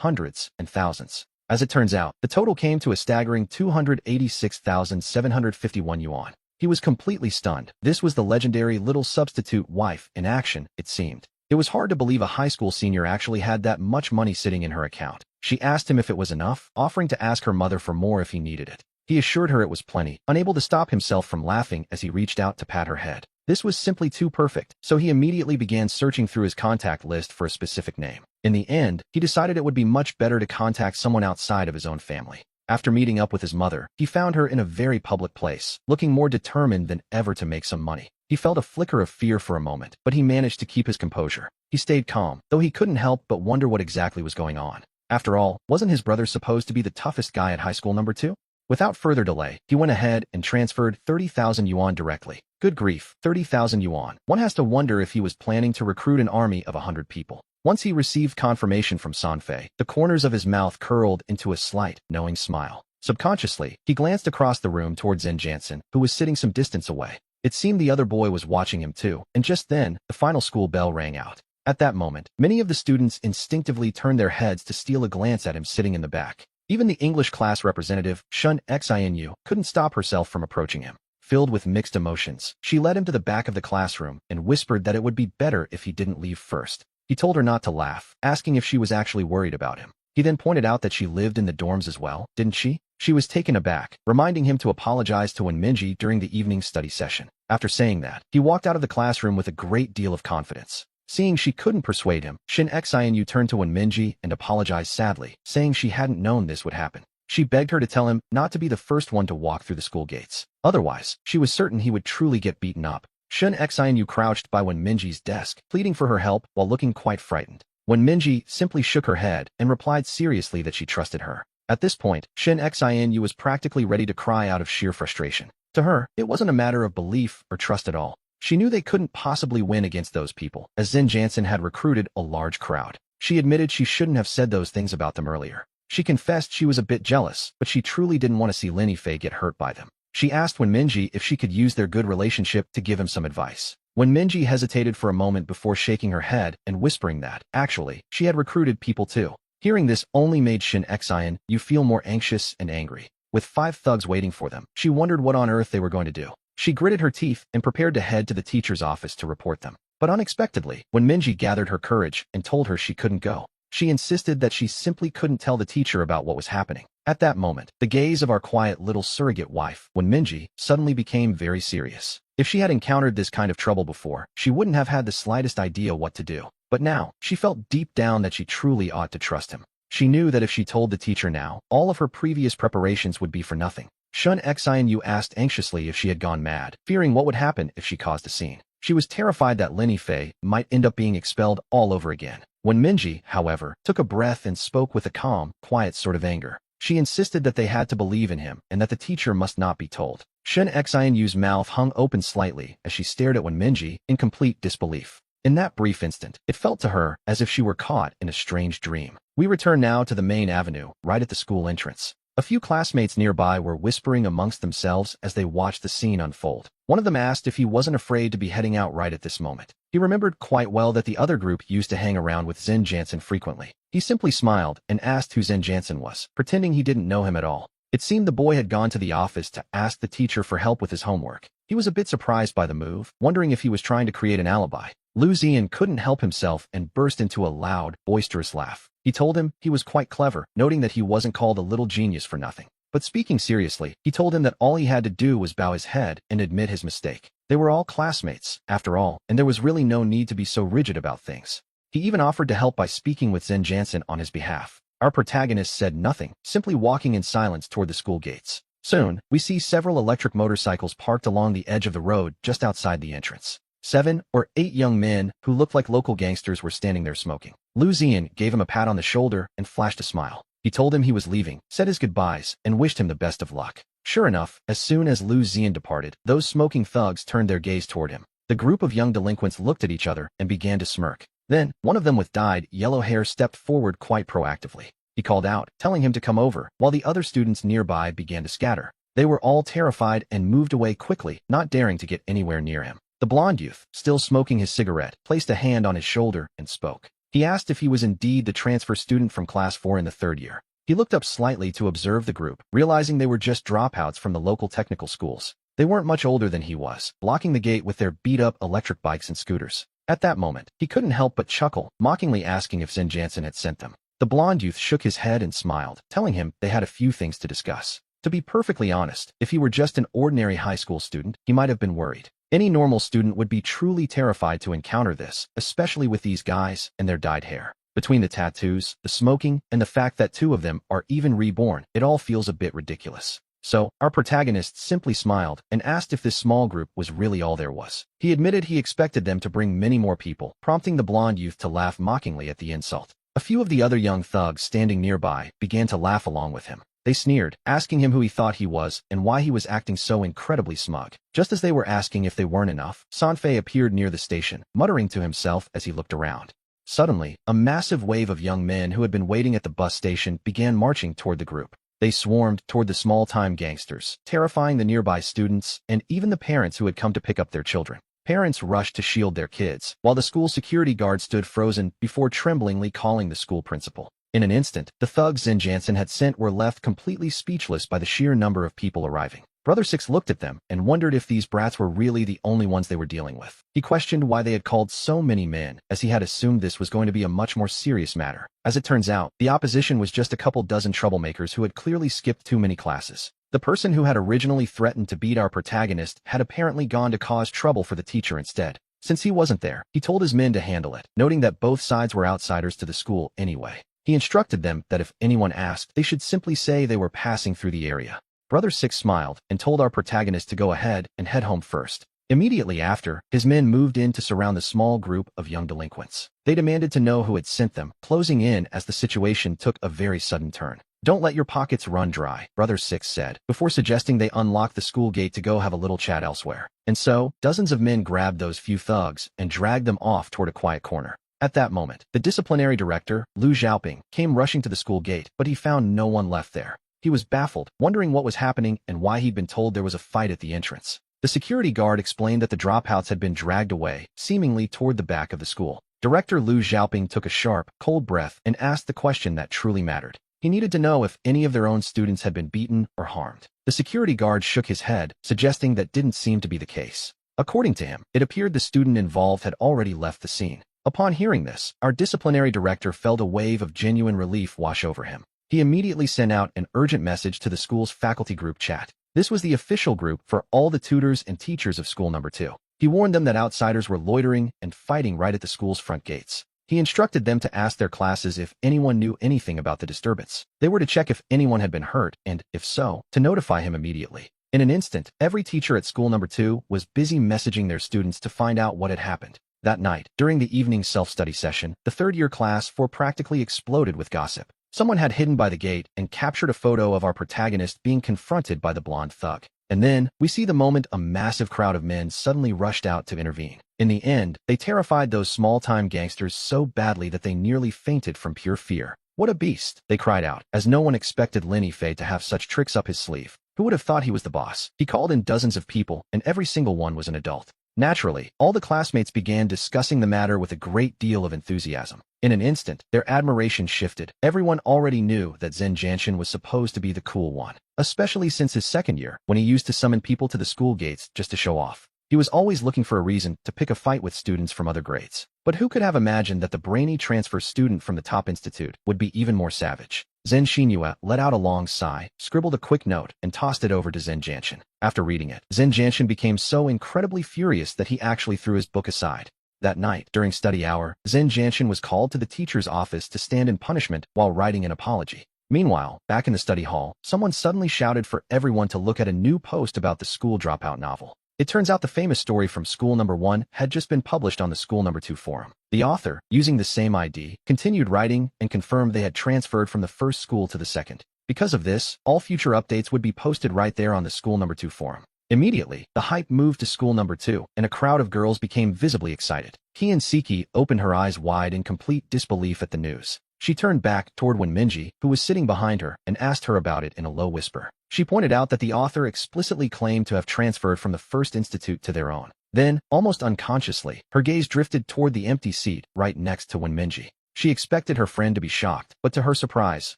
hundreds, and thousands. As it turns out, the total came to a staggering 286,751 yuan. He was completely stunned. This was the legendary little substitute wife in action, it seemed. It was hard to believe a high school senior actually had that much money sitting in her account. She asked him if it was enough, offering to ask her mother for more if he needed it. He assured her it was plenty, unable to stop himself from laughing as he reached out to pat her head. This was simply too perfect, so he immediately began searching through his contact list for a specific name. In the end, he decided it would be much better to contact someone outside of his own family. After meeting up with his mother, he found her in a very public place, looking more determined than ever to make some money. He felt a flicker of fear for a moment, but he managed to keep his composure. He stayed calm, though he couldn't help but wonder what exactly was going on. After all, wasn't his brother supposed to be the toughest guy at high school number 2? Without further delay, he went ahead and transferred 30,000 yuan directly. Good grief, 30,000 yuan. One has to wonder if he was planning to recruit an army of 100 people. Once he received confirmation from Sanfei, the corners of his mouth curled into a slight, knowing smile. Subconsciously, he glanced across the room towards Zen Jansen, who was sitting some distance away. It seemed the other boy was watching him too, and just then, the final school bell rang out. At that moment, many of the students instinctively turned their heads to steal a glance at him sitting in the back. Even the English class representative, Shun Xinu, couldn't stop herself from approaching him. Filled with mixed emotions, she led him to the back of the classroom and whispered that it would be better if he didn't leave first. He told her not to laugh, asking if she was actually worried about him. He then pointed out that she lived in the dorms as well, didn't she? She was taken aback, reminding him to apologize to Wonmungi during the evening study session. After saying that, he walked out of the classroom with a great deal of confidence. Seeing she couldn't persuade him, Shin Xinu turned to Wonmungi and apologized sadly, saying she hadn't known this would happen. She begged her to tell him not to be the first one to walk through the school gates. Otherwise, she was certain he would truly get beaten up. Shun Xinu crouched by Wonmungi's desk, pleading for her help while looking quite frightened. Wonmungi simply shook her head and replied seriously that she trusted her. At this point, Shin Xinu was practically ready to cry out of sheer frustration. To her, it wasn't a matter of belief or trust at all. She knew they couldn't possibly win against those people, as Zen Jansen had recruited a large crowd. She admitted she shouldn't have said those things about them earlier. She confessed she was a bit jealous, but she truly didn't want to see Lin Yifei get hurt by them. She asked Wonmungi if she could use their good relationship to give him some advice. Wonmungi hesitated for a moment before shaking her head and whispering that, actually, she had recruited people too. Hearing this only made Shin Xinu feel more anxious and angry. With 5 thugs waiting for them, she wondered what on earth they were going to do. She gritted her teeth and prepared to head to the teacher's office to report them. But unexpectedly, Wonmungi gathered her courage and told her she couldn't go. She insisted that she simply couldn't tell the teacher about what was happening. At that moment, the gaze of our quiet little surrogate wife, Wonmungi, suddenly became very serious. If she had encountered this kind of trouble before, she wouldn't have had the slightest idea what to do. But now, she felt deep down that she truly ought to trust him. She knew that if she told the teacher now, all of her previous preparations would be for nothing. Shun Xinu asked anxiously if she had gone mad, fearing what would happen if she caused a scene. She was terrified that Lin Yifei might end up being expelled all over again. Wonmungi, however, took a breath and spoke with a calm, quiet sort of anger. She insisted that they had to believe in him and that the teacher must not be told. Shin Xinu's mouth hung open slightly as she stared at Wonmungi in complete disbelief. In that brief instant, it felt to her as if she were caught in a strange dream. We return now to the main avenue, right at the school entrance. A few classmates nearby were whispering amongst themselves as they watched the scene unfold. One of them asked if he wasn't afraid to be heading out right at this moment. He remembered quite well that the other group used to hang around with Zen Jansen frequently. He simply smiled and asked who Zen Jansen was, pretending he didn't know him at all. It seemed the boy had gone to the office to ask the teacher for help with his homework. He was a bit surprised by the move, wondering if he was trying to create an alibi. Lu Zian couldn't help himself and burst into a loud, boisterous laugh. He told him he was quite clever, noting that he wasn't called a little genius for nothing. But speaking seriously, he told him that all he had to do was bow his head and admit his mistake. They were all classmates, after all, and there was really no need to be so rigid about things. He even offered to help by speaking with Zen Jansen on his behalf. Our protagonist said nothing, simply walking in silence toward the school gates. Soon, we see several electric motorcycles parked along the edge of the road just outside the entrance. 7 or 8 young men who looked like local gangsters were standing there smoking. Lu Zian gave him a pat on the shoulder and flashed a smile. He told him he was leaving, said his goodbyes, and wished him the best of luck. Sure enough, as soon as Lu Zian departed, those smoking thugs turned their gaze toward him. The group of young delinquents looked at each other and began to smirk. Then, one of them with dyed yellow hair stepped forward quite proactively. He called out, telling him to come over, while the other students nearby began to scatter. They were all terrified and moved away quickly, not daring to get anywhere near him. The blond youth, still smoking his cigarette, placed a hand on his shoulder and spoke. He asked if he was indeed the transfer student from class 4 in the 3rd year. He looked up slightly to observe the group, realizing they were just dropouts from the local technical schools. They weren't much older than he was, blocking the gate with their beat-up electric bikes and scooters. At that moment, he couldn't help but chuckle, mockingly asking if Zen Jansen had sent them. The blond youth shook his head and smiled, telling him they had a few things to discuss. To be perfectly honest, if he were just an ordinary high school student, he might have been worried. Any normal student would be truly terrified to encounter this, especially with these guys and their dyed hair. Between the tattoos, the smoking, and the fact that 2 of them are even reborn, it all feels a bit ridiculous. So, our protagonist simply smiled and asked if this small group was really all there was. He admitted he expected them to bring many more people, prompting the blond youth to laugh mockingly at the insult. A few of the other young thugs standing nearby began to laugh along with him. They sneered, asking him who he thought he was and why he was acting so incredibly smug. Just as they were asking if they weren't enough, Sanfei appeared near the station, muttering to himself as he looked around. Suddenly, a massive wave of young men who had been waiting at the bus station began marching toward the group. They swarmed toward the small-time gangsters, terrifying the nearby students and even the parents who had come to pick up their children. Parents rushed to shield their kids, while the school security guard stood frozen before tremblingly calling the school principal. In an instant, the thugs Zen Jansen had sent were left completely speechless by the sheer number of people arriving. Brother Six looked at them and wondered if these brats were really the only ones they were dealing with. He questioned why they had called so many men, as he had assumed this was going to be a much more serious matter. As it turns out, the opposition was just a couple dozen troublemakers who had clearly skipped too many classes. The person who had originally threatened to beat our protagonist had apparently gone to cause trouble for the teacher instead. Since he wasn't there, he told his men to handle it, noting that both sides were outsiders to the school anyway. He instructed them that if anyone asked, they should simply say they were passing through the area. Brother Six smiled and told our protagonist to go ahead and head home first. Immediately after, his men moved in to surround the small group of young delinquents. They demanded to know who had sent them, closing in as the situation took a very sudden turn. "Don't let your pockets run dry," Brother Six said, before suggesting they unlock the school gate to go have a little chat elsewhere. And so, dozens of men grabbed those few thugs and dragged them off toward a quiet corner. At that moment, the disciplinary director, Lu Xiaoping, came rushing to the school gate, but he found no one left there. He was baffled, wondering what was happening and why he'd been told there was a fight at the entrance. The security guard explained that the dropouts had been dragged away, seemingly toward the back of the school. Director Lu Xiaoping took a sharp, cold breath and asked the question that truly mattered. He needed to know if any of their own students had been beaten or harmed. The security guard shook his head, suggesting that didn't seem to be the case. According to him, it appeared the student involved had already left the scene. Upon hearing this, our disciplinary director felt a wave of genuine relief wash over him. He immediately sent out an urgent message to the school's faculty group chat. This was the official group for all the tutors and teachers of school number 2. He warned them that outsiders were loitering and fighting right at the school's front gates. He instructed them to ask their classes if anyone knew anything about the disturbance. They were to check if anyone had been hurt, and, if so, to notify him immediately. In an instant, every teacher at school number 2 was busy messaging their students to find out what had happened. That night, during the evening self-study session, the third-year class 4 practically exploded with gossip. Someone had hidden by the gate and captured a photo of our protagonist being confronted by the blonde thug. And then, we see the moment a massive crowd of men suddenly rushed out to intervene. In the end, they terrified those small-time gangsters so badly that they nearly fainted from pure fear. "What a beast!" they cried out, as no one expected Lin Fei to have such tricks up his sleeve. Who would have thought he was the boss? He called in dozens of people, and every single one was an adult. Naturally, all the classmates began discussing the matter with a great deal of enthusiasm. In an instant, their admiration shifted. Everyone already knew that Zen Jansen was supposed to be the cool one, especially since his second year, when he used to summon people to the school gates just to show off. He was always looking for a reason to pick a fight with students from other grades. But who could have imagined that the brainy transfer student from the top institute would be even more savage? Zen Xinyue let out a long sigh, scribbled a quick note, and tossed it over to Zen Jansen. After reading it, Zen Jansen became so incredibly furious that he actually threw his book aside. That night, during study hour, Zen Jansen was called to the teacher's office to stand in punishment while writing an apology. Meanwhile, back in the study hall, someone suddenly shouted for everyone to look at a new post about the school dropout novel. It turns out the famous story from School Number 1 had just been published on the School Number 2 forum. The author, using the same ID, continued writing and confirmed they had transferred from the first school to the second. Because of this, all future updates would be posted right there on the School Number 2 forum. Immediately, the hype moved to School Number 2, and a crowd of girls became visibly excited. Siki opened her eyes wide in complete disbelief at the news. She turned back toward Wenminji, who was sitting behind her, and asked her about it in a low whisper. She pointed out that the author explicitly claimed to have transferred from the first institute to their own. Then, almost unconsciously, her gaze drifted toward the empty seat right next to Wenminji. She expected her friend to be shocked, but to her surprise,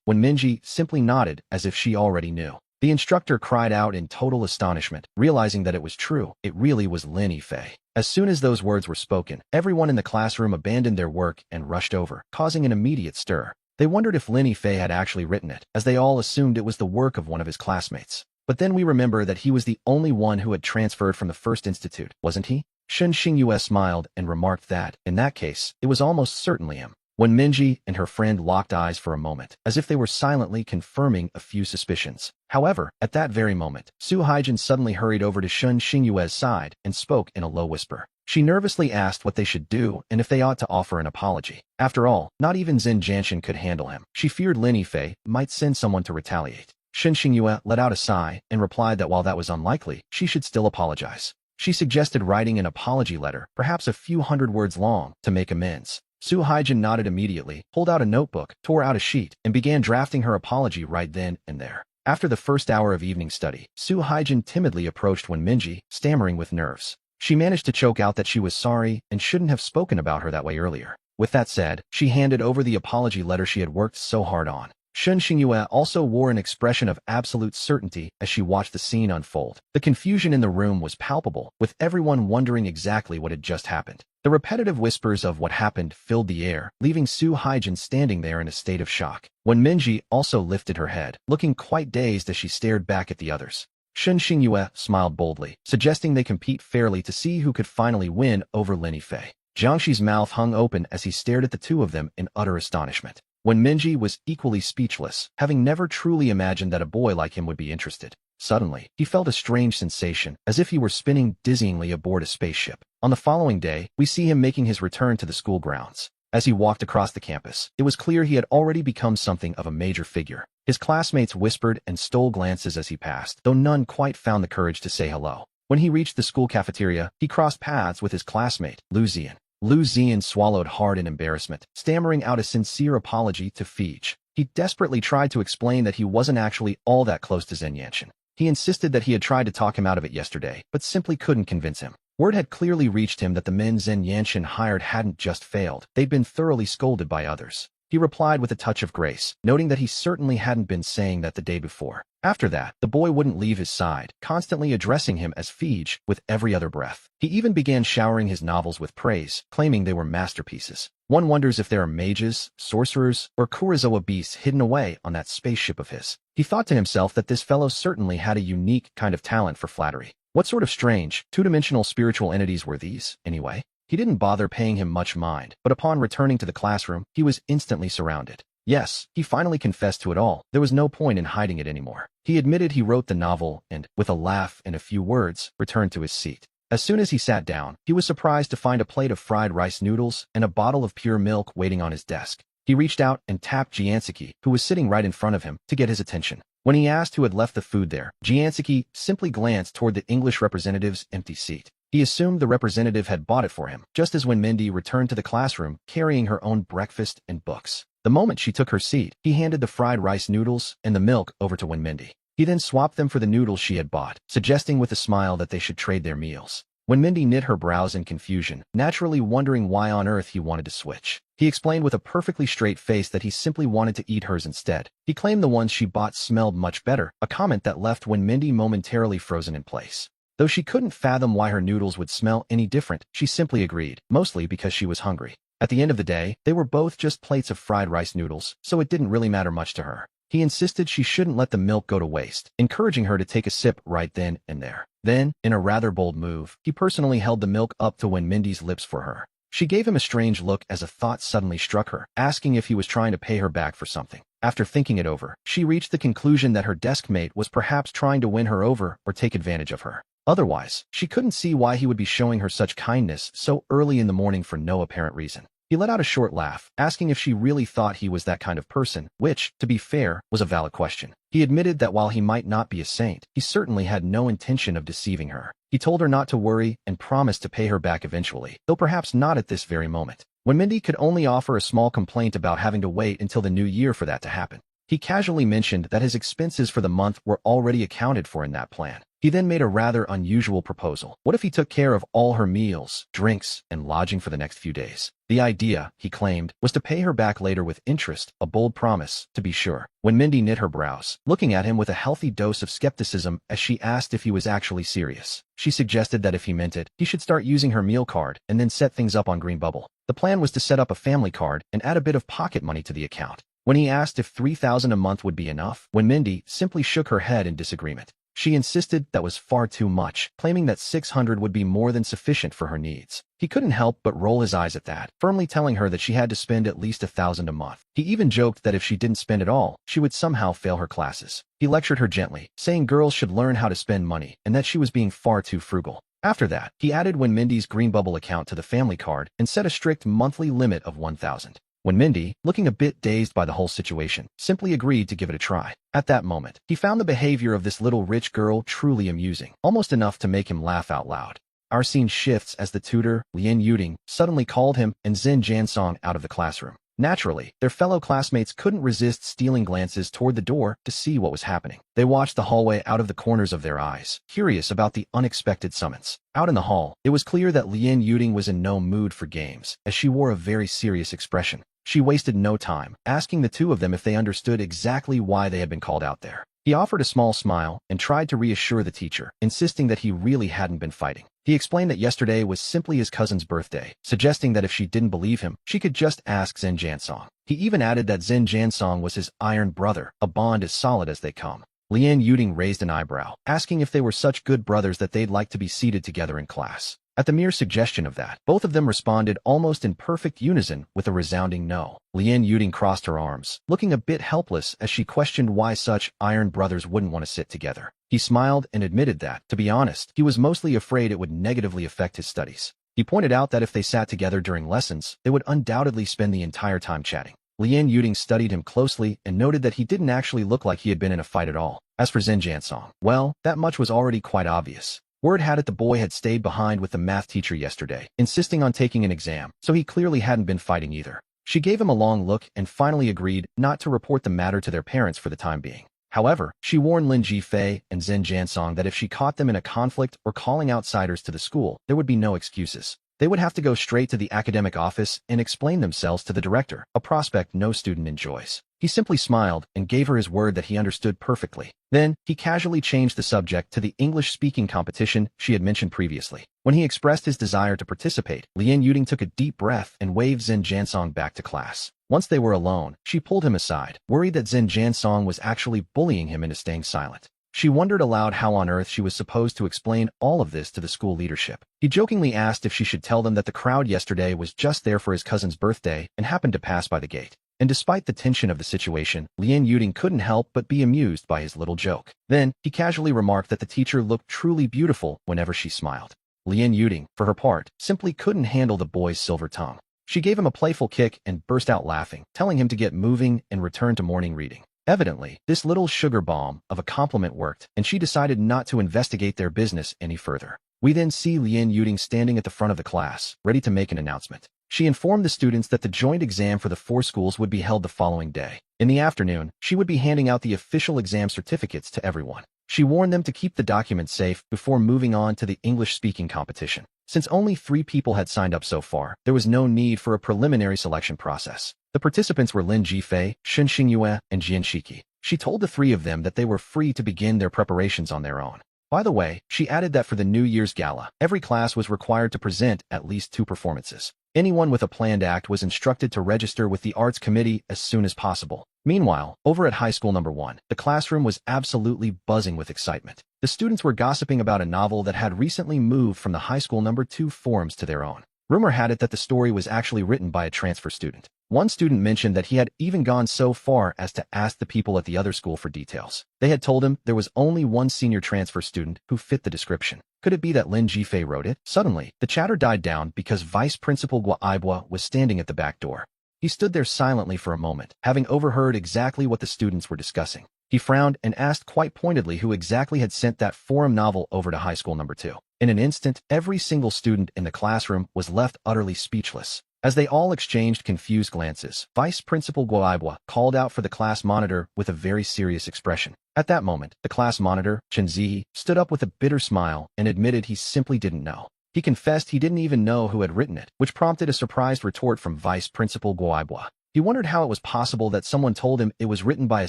Wenminji simply nodded as if she already knew. The instructor cried out in total astonishment, realizing that it was true. It really was Lin Yifei. As soon as those words were spoken, everyone in the classroom abandoned their work and rushed over, causing an immediate stir. They wondered if Lin Yifei had actually written it, as they all assumed it was the work of one of his classmates. But then we remember that he was the only one who had transferred from the first institute, wasn't he? Shen Xingyue smiled and remarked that, in that case, it was almost certainly him. Wenminji and her friend locked eyes for a moment, as if they were silently confirming a few suspicions. However, at that very moment, Su Haijin suddenly hurried over to Shen Xingyue's side and spoke in a low whisper. She nervously asked what they should do and if they ought to offer an apology. After all, not even Zhen Jianshan could handle him. She feared Lin Yifei might send someone to retaliate. Shen Xingyue let out a sigh and replied that while that was unlikely, she should still apologize. She suggested writing an apology letter, perhaps a few hundred words long, to make amends. Su Haijin nodded immediately, pulled out a notebook, tore out a sheet, and began drafting her apology right then and there. After the first hour of evening study, Su Haijin timidly approached Wenminji, stammering with nerves. She managed to choke out that she was sorry and shouldn't have spoken about her that way earlier. With that said, she handed over the apology letter she had worked so hard on. Shen Xingyue also wore an expression of absolute certainty as she watched the scene unfold. The confusion in the room was palpable, with everyone wondering exactly what had just happened. The repetitive whispers of what happened filled the air, leaving Su Haijin standing there in a state of shock. Wenminji also lifted her head, looking quite dazed as she stared back at the others. Shen Xingyue smiled boldly, suggesting they compete fairly to see who could finally win over Lin Yifei. Jiangxi's mouth hung open as he stared at the two of them in utter astonishment. Wenminji was equally speechless, having never truly imagined that a boy like him would be interested. Suddenly, he felt a strange sensation, as if he were spinning dizzyingly aboard a spaceship. On the following day, we see him making his return to the school grounds. As he walked across the campus, it was clear he had already become something of a major figure. His classmates whispered and stole glances as he passed, though none quite found the courage to say hello. When he reached the school cafeteria, he crossed paths with his classmate, Lu Zian. Lu Zian swallowed hard in embarrassment, stammering out a sincere apology to Fij. He desperately tried to explain that he wasn't actually all that close to Zhen Yanshan. He insisted that he had tried to talk him out of it yesterday, but simply couldn't convince him. Word had clearly reached him that the men Zhen Yanshan hired hadn't just failed, they'd been thoroughly scolded by others. He replied with a touch of grace, noting that he certainly hadn't been saying that the day before. After that, the boy wouldn't leave his side, constantly addressing him as Fij with every other breath. He even began showering his novels with praise, claiming they were masterpieces. One wonders if there are mages, sorcerers, or Kurosawa beasts hidden away on that spaceship of his. He thought to himself that this fellow certainly had a unique kind of talent for flattery. What sort of strange, two-dimensional spiritual entities were these, anyway? He didn't bother paying him much mind, but upon returning to the classroom, he was instantly surrounded. Yes, he finally confessed to it all. There was no point in hiding it anymore. He admitted he wrote the novel and, with a laugh and a few words, returned to his seat. As soon as he sat down, he was surprised to find a plate of fried rice noodles and a bottle of pure milk waiting on his desk. He reached out and tapped Jianseki, who was sitting right in front of him, to get his attention. When he asked who had left the food there, Jianseki simply glanced toward the English representative's empty seat. He assumed the representative had bought it for him, just as when Mindy returned to the classroom carrying her own breakfast and books. The moment she took her seat, he handed the fried rice noodles and the milk over to Wenmindy. He then swapped them for the noodles she had bought, suggesting with a smile that they should trade their meals. Wenmindy knit her brows in confusion, naturally wondering why on earth he wanted to switch. He explained with a perfectly straight face that he simply wanted to eat hers instead. He claimed the ones she bought smelled much better, a comment that left Wenmindy momentarily frozen in place. Though she couldn't fathom why her noodles would smell any different, she simply agreed, mostly because she was hungry. At the end of the day, they were both just plates of fried rice noodles, so it didn't really matter much to her. He insisted she shouldn't let the milk go to waste, encouraging her to take a sip right then and there. Then, in a rather bold move, he personally held the milk up to Wenmindy's lips for her. She gave him a strange look as a thought suddenly struck her, asking if he was trying to pay her back for something. After thinking it over, she reached the conclusion that her desk mate was perhaps trying to win her over or take advantage of her. Otherwise, she couldn't see why he would be showing her such kindness so early in the morning for no apparent reason. He let out a short laugh, asking if she really thought he was that kind of person, which, to be fair, was a valid question. He admitted that while he might not be a saint, he certainly had no intention of deceiving her. He told her not to worry and promised to pay her back eventually, though perhaps not at this very moment. When Mindy could only offer a small complaint about having to wait until the new year for that to happen, he casually mentioned that his expenses for the month were already accounted for in that plan. He then made a rather unusual proposal. What if he took care of all her meals, drinks, and lodging for the next few days? The idea, he claimed, was to pay her back later with interest, a bold promise, to be sure. When Mindy knit her brows, looking at him with a healthy dose of skepticism as she asked if he was actually serious, she suggested that if he meant it, he should start using her meal card and then set things up on Greenbubble. The plan was to set up a family card and add a bit of pocket money to the account. When he asked if $3,000 a month would be enough, when Mindy simply shook her head in disagreement. She insisted that was far too much, claiming that $600 would be more than sufficient for her needs. He couldn't help but roll his eyes at that, firmly telling her that she had to spend at least $1,000 a month. He even joked that if she didn't spend it all, she would somehow fail her classes. He lectured her gently, saying girls should learn how to spend money and that she was being far too frugal. After that, he added Mindy's Greenbubble account to the family card and set a strict monthly limit of $1,000. When Mindy, looking a bit dazed by the whole situation, simply agreed to give it a try. At that moment, he found the behavior of this little rich girl truly amusing, almost enough to make him laugh out loud. Our scene shifts as the tutor, Lien Yuding, suddenly called him and Zhen Jansong out of the classroom. Naturally, their fellow classmates couldn't resist stealing glances toward the door to see what was happening. They watched the hallway out of the corners of their eyes, curious about the unexpected summons. Out in the hall, it was clear that Lien Yuding was in no mood for games, as she wore a very serious expression. She wasted no time, asking the two of them if they understood exactly why they had been called out there. He offered a small smile and tried to reassure the teacher, insisting that he really hadn't been fighting. He explained that yesterday was simply his cousin's birthday, suggesting that if she didn't believe him, she could just ask Zhen Jansong. He even added that Zhen Jansong was his iron brother, a bond as solid as they come. Lien Yuding raised an eyebrow, asking if they were such good brothers that they'd like to be seated together in class. At the mere suggestion of that, both of them responded almost in perfect unison with a resounding no. Lien Yuding crossed her arms, looking a bit helpless as she questioned why such iron brothers wouldn't want to sit together. He smiled and admitted that, to be honest, he was mostly afraid it would negatively affect his studies. He pointed out that if they sat together during lessons, they would undoubtedly spend the entire time chatting. Lien Yuding studied him closely and noted that he didn't actually look like he had been in a fight at all. As for Zhen Jansong, well, that much was already quite obvious. Word had it the boy had stayed behind with the math teacher yesterday, insisting on taking an exam, so he clearly hadn't been fighting either. She gave him a long look and finally agreed not to report the matter to their parents for the time being. However, she warned Lin Jifei and Zhen Jansong that if she caught them in a conflict or calling outsiders to the school, there would be no excuses. They would have to go straight to the academic office and explain themselves to the director, a prospect no student enjoys. He simply smiled and gave her his word that he understood perfectly. Then, he casually changed the subject to the English-speaking competition she had mentioned previously. When he expressed his desire to participate, Lien Yuding took a deep breath and waved Zhen Jansong back to class. Once they were alone, she pulled him aside, worried that Zhen Jansong was actually bullying him into staying silent. She wondered aloud how on earth she was supposed to explain all of this to the school leadership. He jokingly asked if she should tell them that the crowd yesterday was just there for his cousin's birthday and happened to pass by the gate. And despite the tension of the situation, Lien Yuding couldn't help but be amused by his little joke. Then, he casually remarked that the teacher looked truly beautiful whenever she smiled. Lien Yuding, for her part, simply couldn't handle the boy's silver tongue. She gave him a playful kick and burst out laughing, telling him to get moving and return to morning reading. Evidently, this little sugar bomb of a compliment worked, and she decided not to investigate their business any further. We then see Lien Yuding standing at the front of the class, ready to make an announcement. She informed the students that the joint exam for the 4 schools would be held the following day. In the afternoon, she would be handing out the official exam certificates to everyone. She warned them to keep the documents safe before moving on to the English-speaking competition. Since only 3 people had signed up so far, there was no need for a preliminary selection process. The participants were Lin Jifei, Shun Xingyue, and Jian Shiki. She told the 3 of them that they were free to begin their preparations on their own. By the way, she added that for the New Year's Gala, every class was required to present at least 2 performances. Anyone with a planned act was instructed to register with the Arts Committee as soon as possible. Meanwhile, over at High School Number 1, the classroom was absolutely buzzing with excitement. The students were gossiping about a novel that had recently moved from the High School Number 2 forums to their own. Rumor had it that the story was actually written by a transfer student. One student mentioned that he had even gone so far as to ask the people at the other school for details. They had told him there was only one senior transfer student who fit the description. Could it be that Lin Jifei wrote it? Suddenly, the chatter died down because Vice Principal Guaibua was standing at the back door. He stood there silently for a moment, having overheard exactly what the students were discussing. He frowned and asked quite pointedly who exactly had sent that forum novel over to high school number 2. In an instant, every single student in the classroom was left utterly speechless. As they all exchanged confused glances, Vice Principal Guaibua called out for the class monitor with a very serious expression. At that moment, the class monitor, Chen Ziyi, stood up with a bitter smile and admitted he simply didn't know. He confessed he didn't even know who had written it, which prompted a surprised retort from Vice Principal Guaibua. He wondered how it was possible that someone told him it was written by a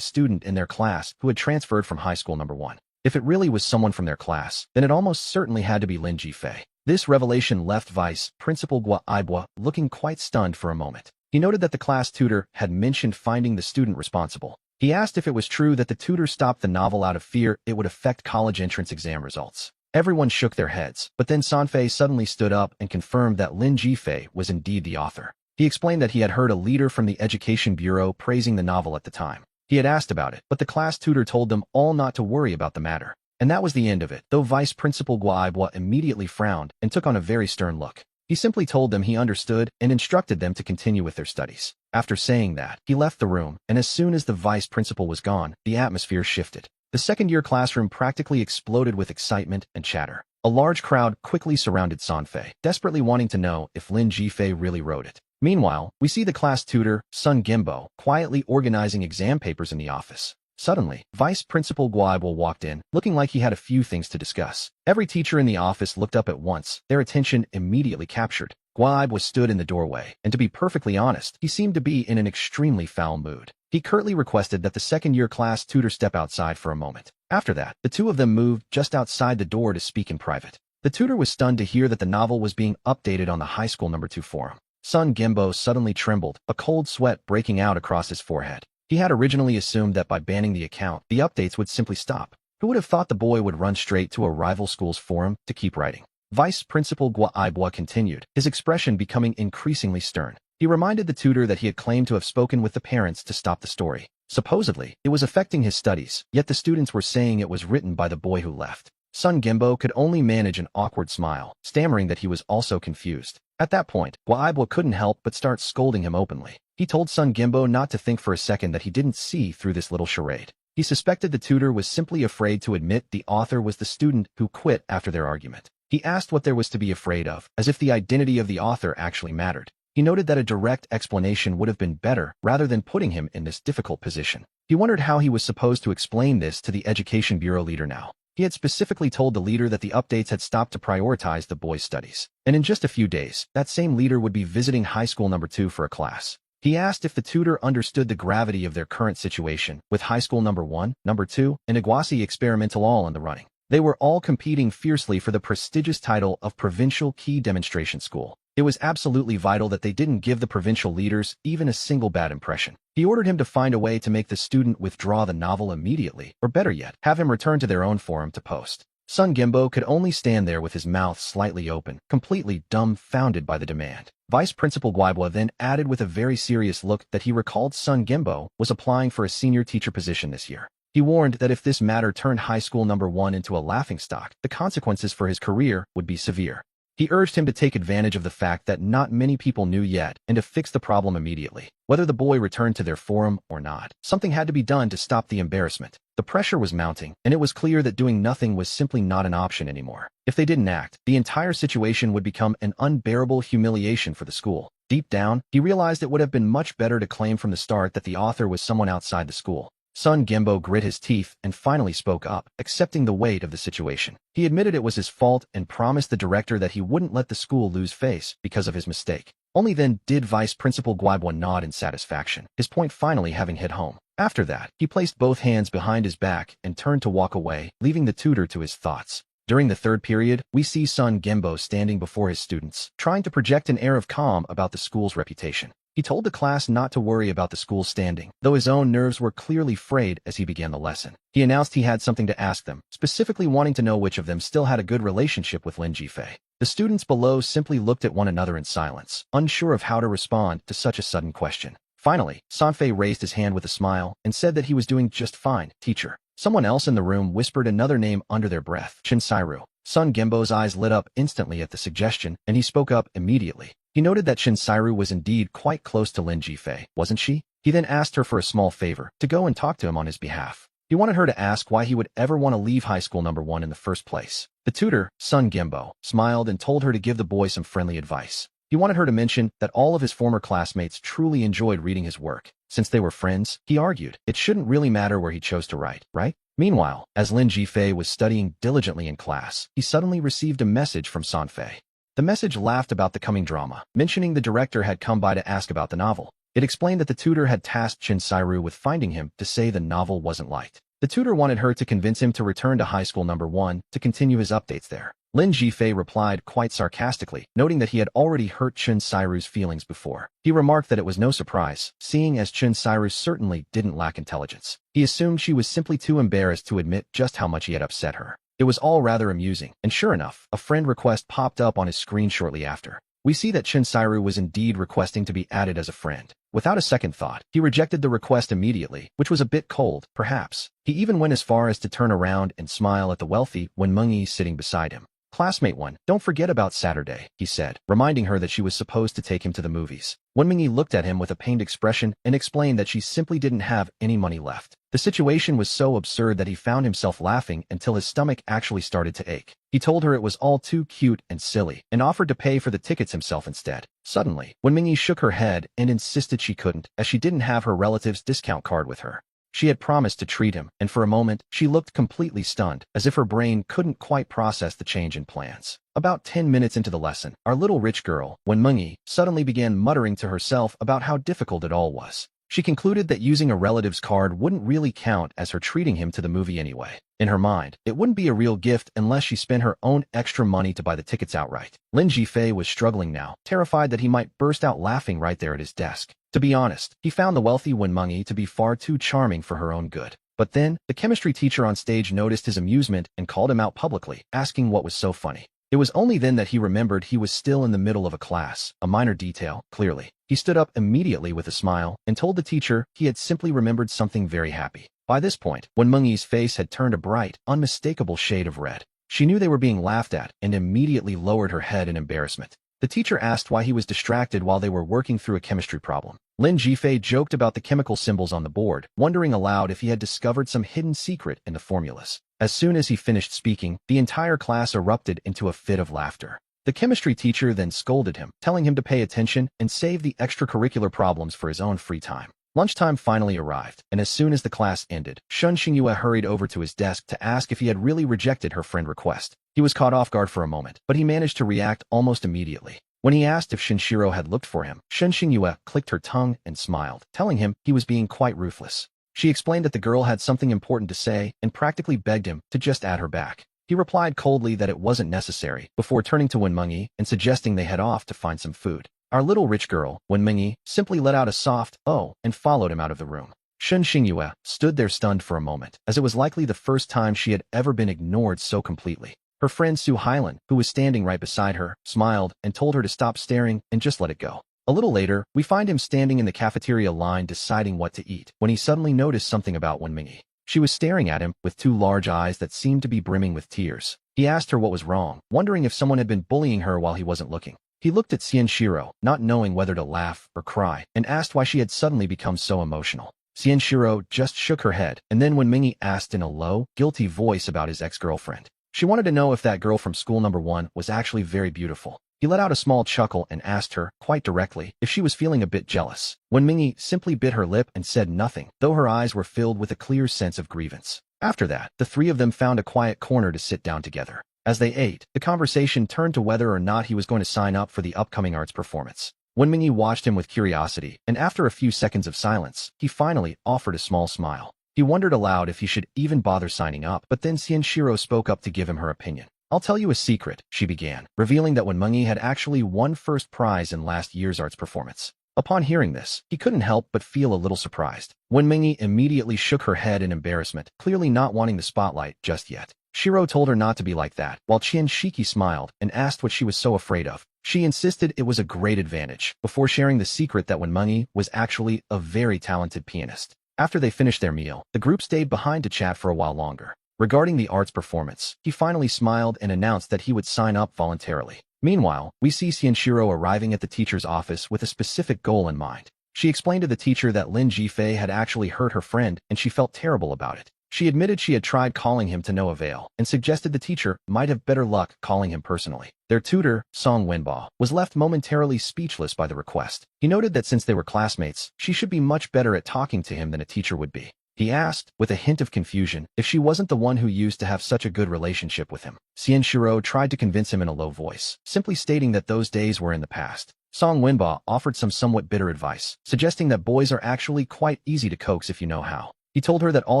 student in their class who had transferred from high school number 1. If it really was someone from their class, then it almost certainly had to be Lin Jifei. This revelation left Vice Principal Guaibua looking quite stunned for a moment. He noted that the class tutor had mentioned finding the student responsible. He asked if it was true that the tutor stopped the novel out of fear it would affect college entrance exam results. Everyone shook their heads, but then Sanfei suddenly stood up and confirmed that Lin Jifei was indeed the author. He explained that he had heard a leader from the Education Bureau praising the novel at the time. He had asked about it, but the class tutor told them all not to worry about the matter. And that was the end of it, though Vice Principal Guaibua immediately frowned and took on a very stern look. He simply told them he understood and instructed them to continue with their studies. After saying that, he left the room, and as soon as the vice principal was gone, the atmosphere shifted. The second-year classroom practically exploded with excitement and chatter. A large crowd quickly surrounded Sanfei, desperately wanting to know if Lin Jifei really wrote it. Meanwhile, we see the class tutor, Sun Gimbo, quietly organizing exam papers in the office. Suddenly, Vice Principal Guaibua walked in, looking like he had a few things to discuss. Every teacher in the office looked up at once, their attention immediately captured. Guaibua stood in the doorway, and to be perfectly honest, he seemed to be in an extremely foul mood. He curtly requested that the second-year class tutor step outside for a moment. After that, the two of them moved just outside the door to speak in private. The tutor was stunned to hear that the novel was being updated on the high school number 2 forum. Sun Gimbo suddenly trembled, a cold sweat breaking out across his forehead. He had originally assumed that by banning the account, the updates would simply stop. Who would have thought the boy would run straight to a rival school's forum to keep writing? Vice Principal Guaibua continued, his expression becoming increasingly stern. He reminded the tutor that he had claimed to have spoken with the parents to stop the story. Supposedly, it was affecting his studies, yet the students were saying it was written by the boy who left. Sun Gimbo could only manage an awkward smile, stammering that he was also confused. At that point, Guaibua couldn't help but start scolding him openly. He told Sun Gimbo not to think for a second that he didn't see through this little charade. He suspected the tutor was simply afraid to admit the author was the student who quit after their argument. He asked what there was to be afraid of, as if the identity of the author actually mattered. He noted that a direct explanation would have been better rather than putting him in this difficult position. He wondered how he was supposed to explain this to the Education Bureau leader now. He had specifically told the leader that the updates had stopped to prioritize the boys' studies. And in just a few days, that same leader would be visiting high school number 2 for a class. He asked if the tutor understood the gravity of their current situation, with high school number 1, number 2, and Iguasi Experimental all in the running. They were all competing fiercely for the prestigious title of Provincial Key Demonstration School. It was absolutely vital that they didn't give the provincial leaders even a single bad impression. He ordered him to find a way to make the student withdraw the novel immediately, or better yet, have him return to their own forum to post. Sun Gimbo could only stand there with his mouth slightly open, completely dumbfounded by the demand. Vice Principal Guaibua then added with a very serious look that he recalled Sun Gimbo was applying for a senior teacher position this year. He warned that if this matter turned high school number 1 into a laughingstock, the consequences for his career would be severe. He urged him to take advantage of the fact that not many people knew yet and to fix the problem immediately. Whether the boy returned to their forum or not, something had to be done to stop the embarrassment. The pressure was mounting, and it was clear that doing nothing was simply not an option anymore. If they didn't act, the entire situation would become an unbearable humiliation for the school. Deep down, he realized it would have been much better to claim from the start that the author was someone outside the school. Sun Gimbo grit his teeth and finally spoke up, accepting the weight of the situation. He admitted it was his fault and promised the director that he wouldn't let the school lose face because of his mistake. Only then did Vice Principal Guaibua nod in satisfaction, his point finally having hit home. After that, he placed both hands behind his back and turned to walk away, leaving the tutor to his thoughts. During the third period, we see Sun Gimbo standing before his students, trying to project an air of calm about the school's reputation. He told the class not to worry about the school's standing, though his own nerves were clearly frayed as he began the lesson. He announced he had something to ask them, specifically wanting to know which of them still had a good relationship with Lin Jifei. The students below simply looked at one another in silence, unsure of how to respond to such a sudden question. Finally, Sanfei raised his hand with a smile and said that he was doing just fine, teacher. Someone else in the room whispered another name under their breath, Shinsairu. Sun Gembo's eyes lit up instantly at the suggestion, and he spoke up immediately. He noted that Shinsairu was indeed quite close to Lin Jifei, wasn't she? He then asked her for a small favor, to go and talk to him on his behalf. He wanted her to ask why he would ever want to leave high school number 1 in the first place. The tutor, Sun Gembo, smiled and told her to give the boy some friendly advice. He wanted her to mention that all of his former classmates truly enjoyed reading his work. Since they were friends, he argued, it shouldn't really matter where he chose to write, right? Meanwhile, as Lin Jifei was studying diligently in class, he suddenly received a message from Sanfei. The message laughed about the coming drama, mentioning the director had come by to ask about the novel. It explained that the tutor had tasked Shinsairu with finding him to say the novel wasn't liked. The tutor wanted her to convince him to return to high school number 1 to continue his updates there. Lin Jifei replied quite sarcastically, noting that he had already hurt Shinsairu's feelings before. He remarked that it was no surprise, seeing as Shinsairu certainly didn't lack intelligence. He assumed she was simply too embarrassed to admit just how much he had upset her. It was all rather amusing, and sure enough, a friend request popped up on his screen shortly after. We see that Shinsairu was indeed requesting to be added as a friend. Without a second thought, he rejected the request immediately, which was a bit cold, perhaps. He even went as far as to turn around and smile at the wealthy Wenmengyi sitting beside him. Classmate 1, don't forget about Saturday, he said, reminding her that she was supposed to take him to the movies. Wenmengyi looked at him with a pained expression and explained that she simply didn't have any money left. The situation was so absurd that he found himself laughing until his stomach actually started to ache. He told her it was all too cute and silly, and offered to pay for the tickets himself instead. Suddenly, Wenmengyi shook her head and insisted she couldn't, as she didn't have her relative's discount card with her. She had promised to treat him, and for a moment, she looked completely stunned, as if her brain couldn't quite process the change in plans. About 10 minutes into the lesson, our little rich girl, Wenmengyi, suddenly began muttering to herself about how difficult it all was. She concluded that using a relative's card wouldn't really count as her treating him to the movie anyway. In her mind, it wouldn't be a real gift unless she spent her own extra money to buy the tickets outright. Lin Jifei was struggling now, terrified that he might burst out laughing right there at his desk. To be honest, he found the wealthy Wenmengyi to be far too charming for her own good. But then, the chemistry teacher on stage noticed his amusement and called him out publicly, asking what was so funny. It was only then that he remembered he was still in the middle of a class, a minor detail, clearly. He stood up immediately with a smile and told the teacher he had simply remembered something very happy. By this point, Wenmengyi's face had turned a bright, unmistakable shade of red. She knew they were being laughed at and immediately lowered her head in embarrassment. The teacher asked why he was distracted while they were working through a chemistry problem. Lin Jifei joked about the chemical symbols on the board, wondering aloud if he had discovered some hidden secret in the formulas. As soon as he finished speaking, the entire class erupted into a fit of laughter. The chemistry teacher then scolded him, telling him to pay attention and save the extracurricular problems for his own free time. Lunchtime finally arrived, and as soon as the class ended, Shun Xingyue hurried over to his desk to ask if he had really rejected her friend request. He was caught off guard for a moment, but he managed to react almost immediately. When he asked if Shinshiro had looked for him, Shun Xingyue clicked her tongue and smiled, telling him he was being quite ruthless. She explained that the girl had something important to say and practically begged him to just add her back. He replied coldly that it wasn't necessary, before turning to Wenmengyi and suggesting they head off to find some food. Our little rich girl, Wenmengyi, simply let out a soft "oh" and followed him out of the room. Shun Xingyue stood there stunned for a moment, as it was likely the first time she had ever been ignored so completely. Her friend Su Hailan, who was standing right beside her, smiled and told her to stop staring and just let it go. A little later, we find him standing in the cafeteria line deciding what to eat, when he suddenly noticed something about Wenmengyi. She was staring at him with two large eyes that seemed to be brimming with tears. He asked her what was wrong, wondering if someone had been bullying her while he wasn't looking. He looked at Xianshiro, not knowing whether to laugh or cry, and asked why she had suddenly become so emotional. Xianshiro just shook her head, and then Wenmengyi asked in a low, guilty voice about his ex-girlfriend. She wanted to know if that girl from school number 1 was actually very beautiful. He let out a small chuckle and asked her, quite directly, if she was feeling a bit jealous. Wenmengyi simply bit her lip and said nothing, though her eyes were filled with a clear sense of grievance. After that, the three of them found a quiet corner to sit down together. As they ate, the conversation turned to whether or not he was going to sign up for the upcoming arts performance. Wenmengyi watched him with curiosity, and after a few seconds of silence, he finally offered a small smile. He wondered aloud if he should even bother signing up, but then Xianshiro spoke up to give him her opinion. I'll tell you a secret, she began, revealing that Wenmengyi had actually won first prize in last year's arts performance. Upon hearing this, he couldn't help but feel a little surprised. Wenming immediately shook her head in embarrassment, clearly not wanting the spotlight just yet. Shiro told her not to be like that, while Qian Shiki smiled and asked what she was so afraid of. She insisted it was a great advantage, before sharing the secret that Wenmeng was actually a very talented pianist. After they finished their meal, the group stayed behind to chat for a while longer. Regarding the arts performance, he finally smiled and announced that he would sign up voluntarily. Meanwhile, we see Xianshiro arriving at the teacher's office with a specific goal in mind. She explained to the teacher that Lin Jifei had actually hurt her friend and she felt terrible about it. She admitted she had tried calling him to no avail and suggested the teacher might have better luck calling him personally. Their tutor, Song Wenba, was left momentarily speechless by the request. He noted that since they were classmates, she should be much better at talking to him than a teacher would be. He asked, with a hint of confusion, if she wasn't the one who used to have such a good relationship with him. Xianshiro tried to convince him in a low voice, simply stating that those days were in the past. Song Wenba offered some somewhat bitter advice, suggesting that boys are actually quite easy to coax if you know how. He told her that all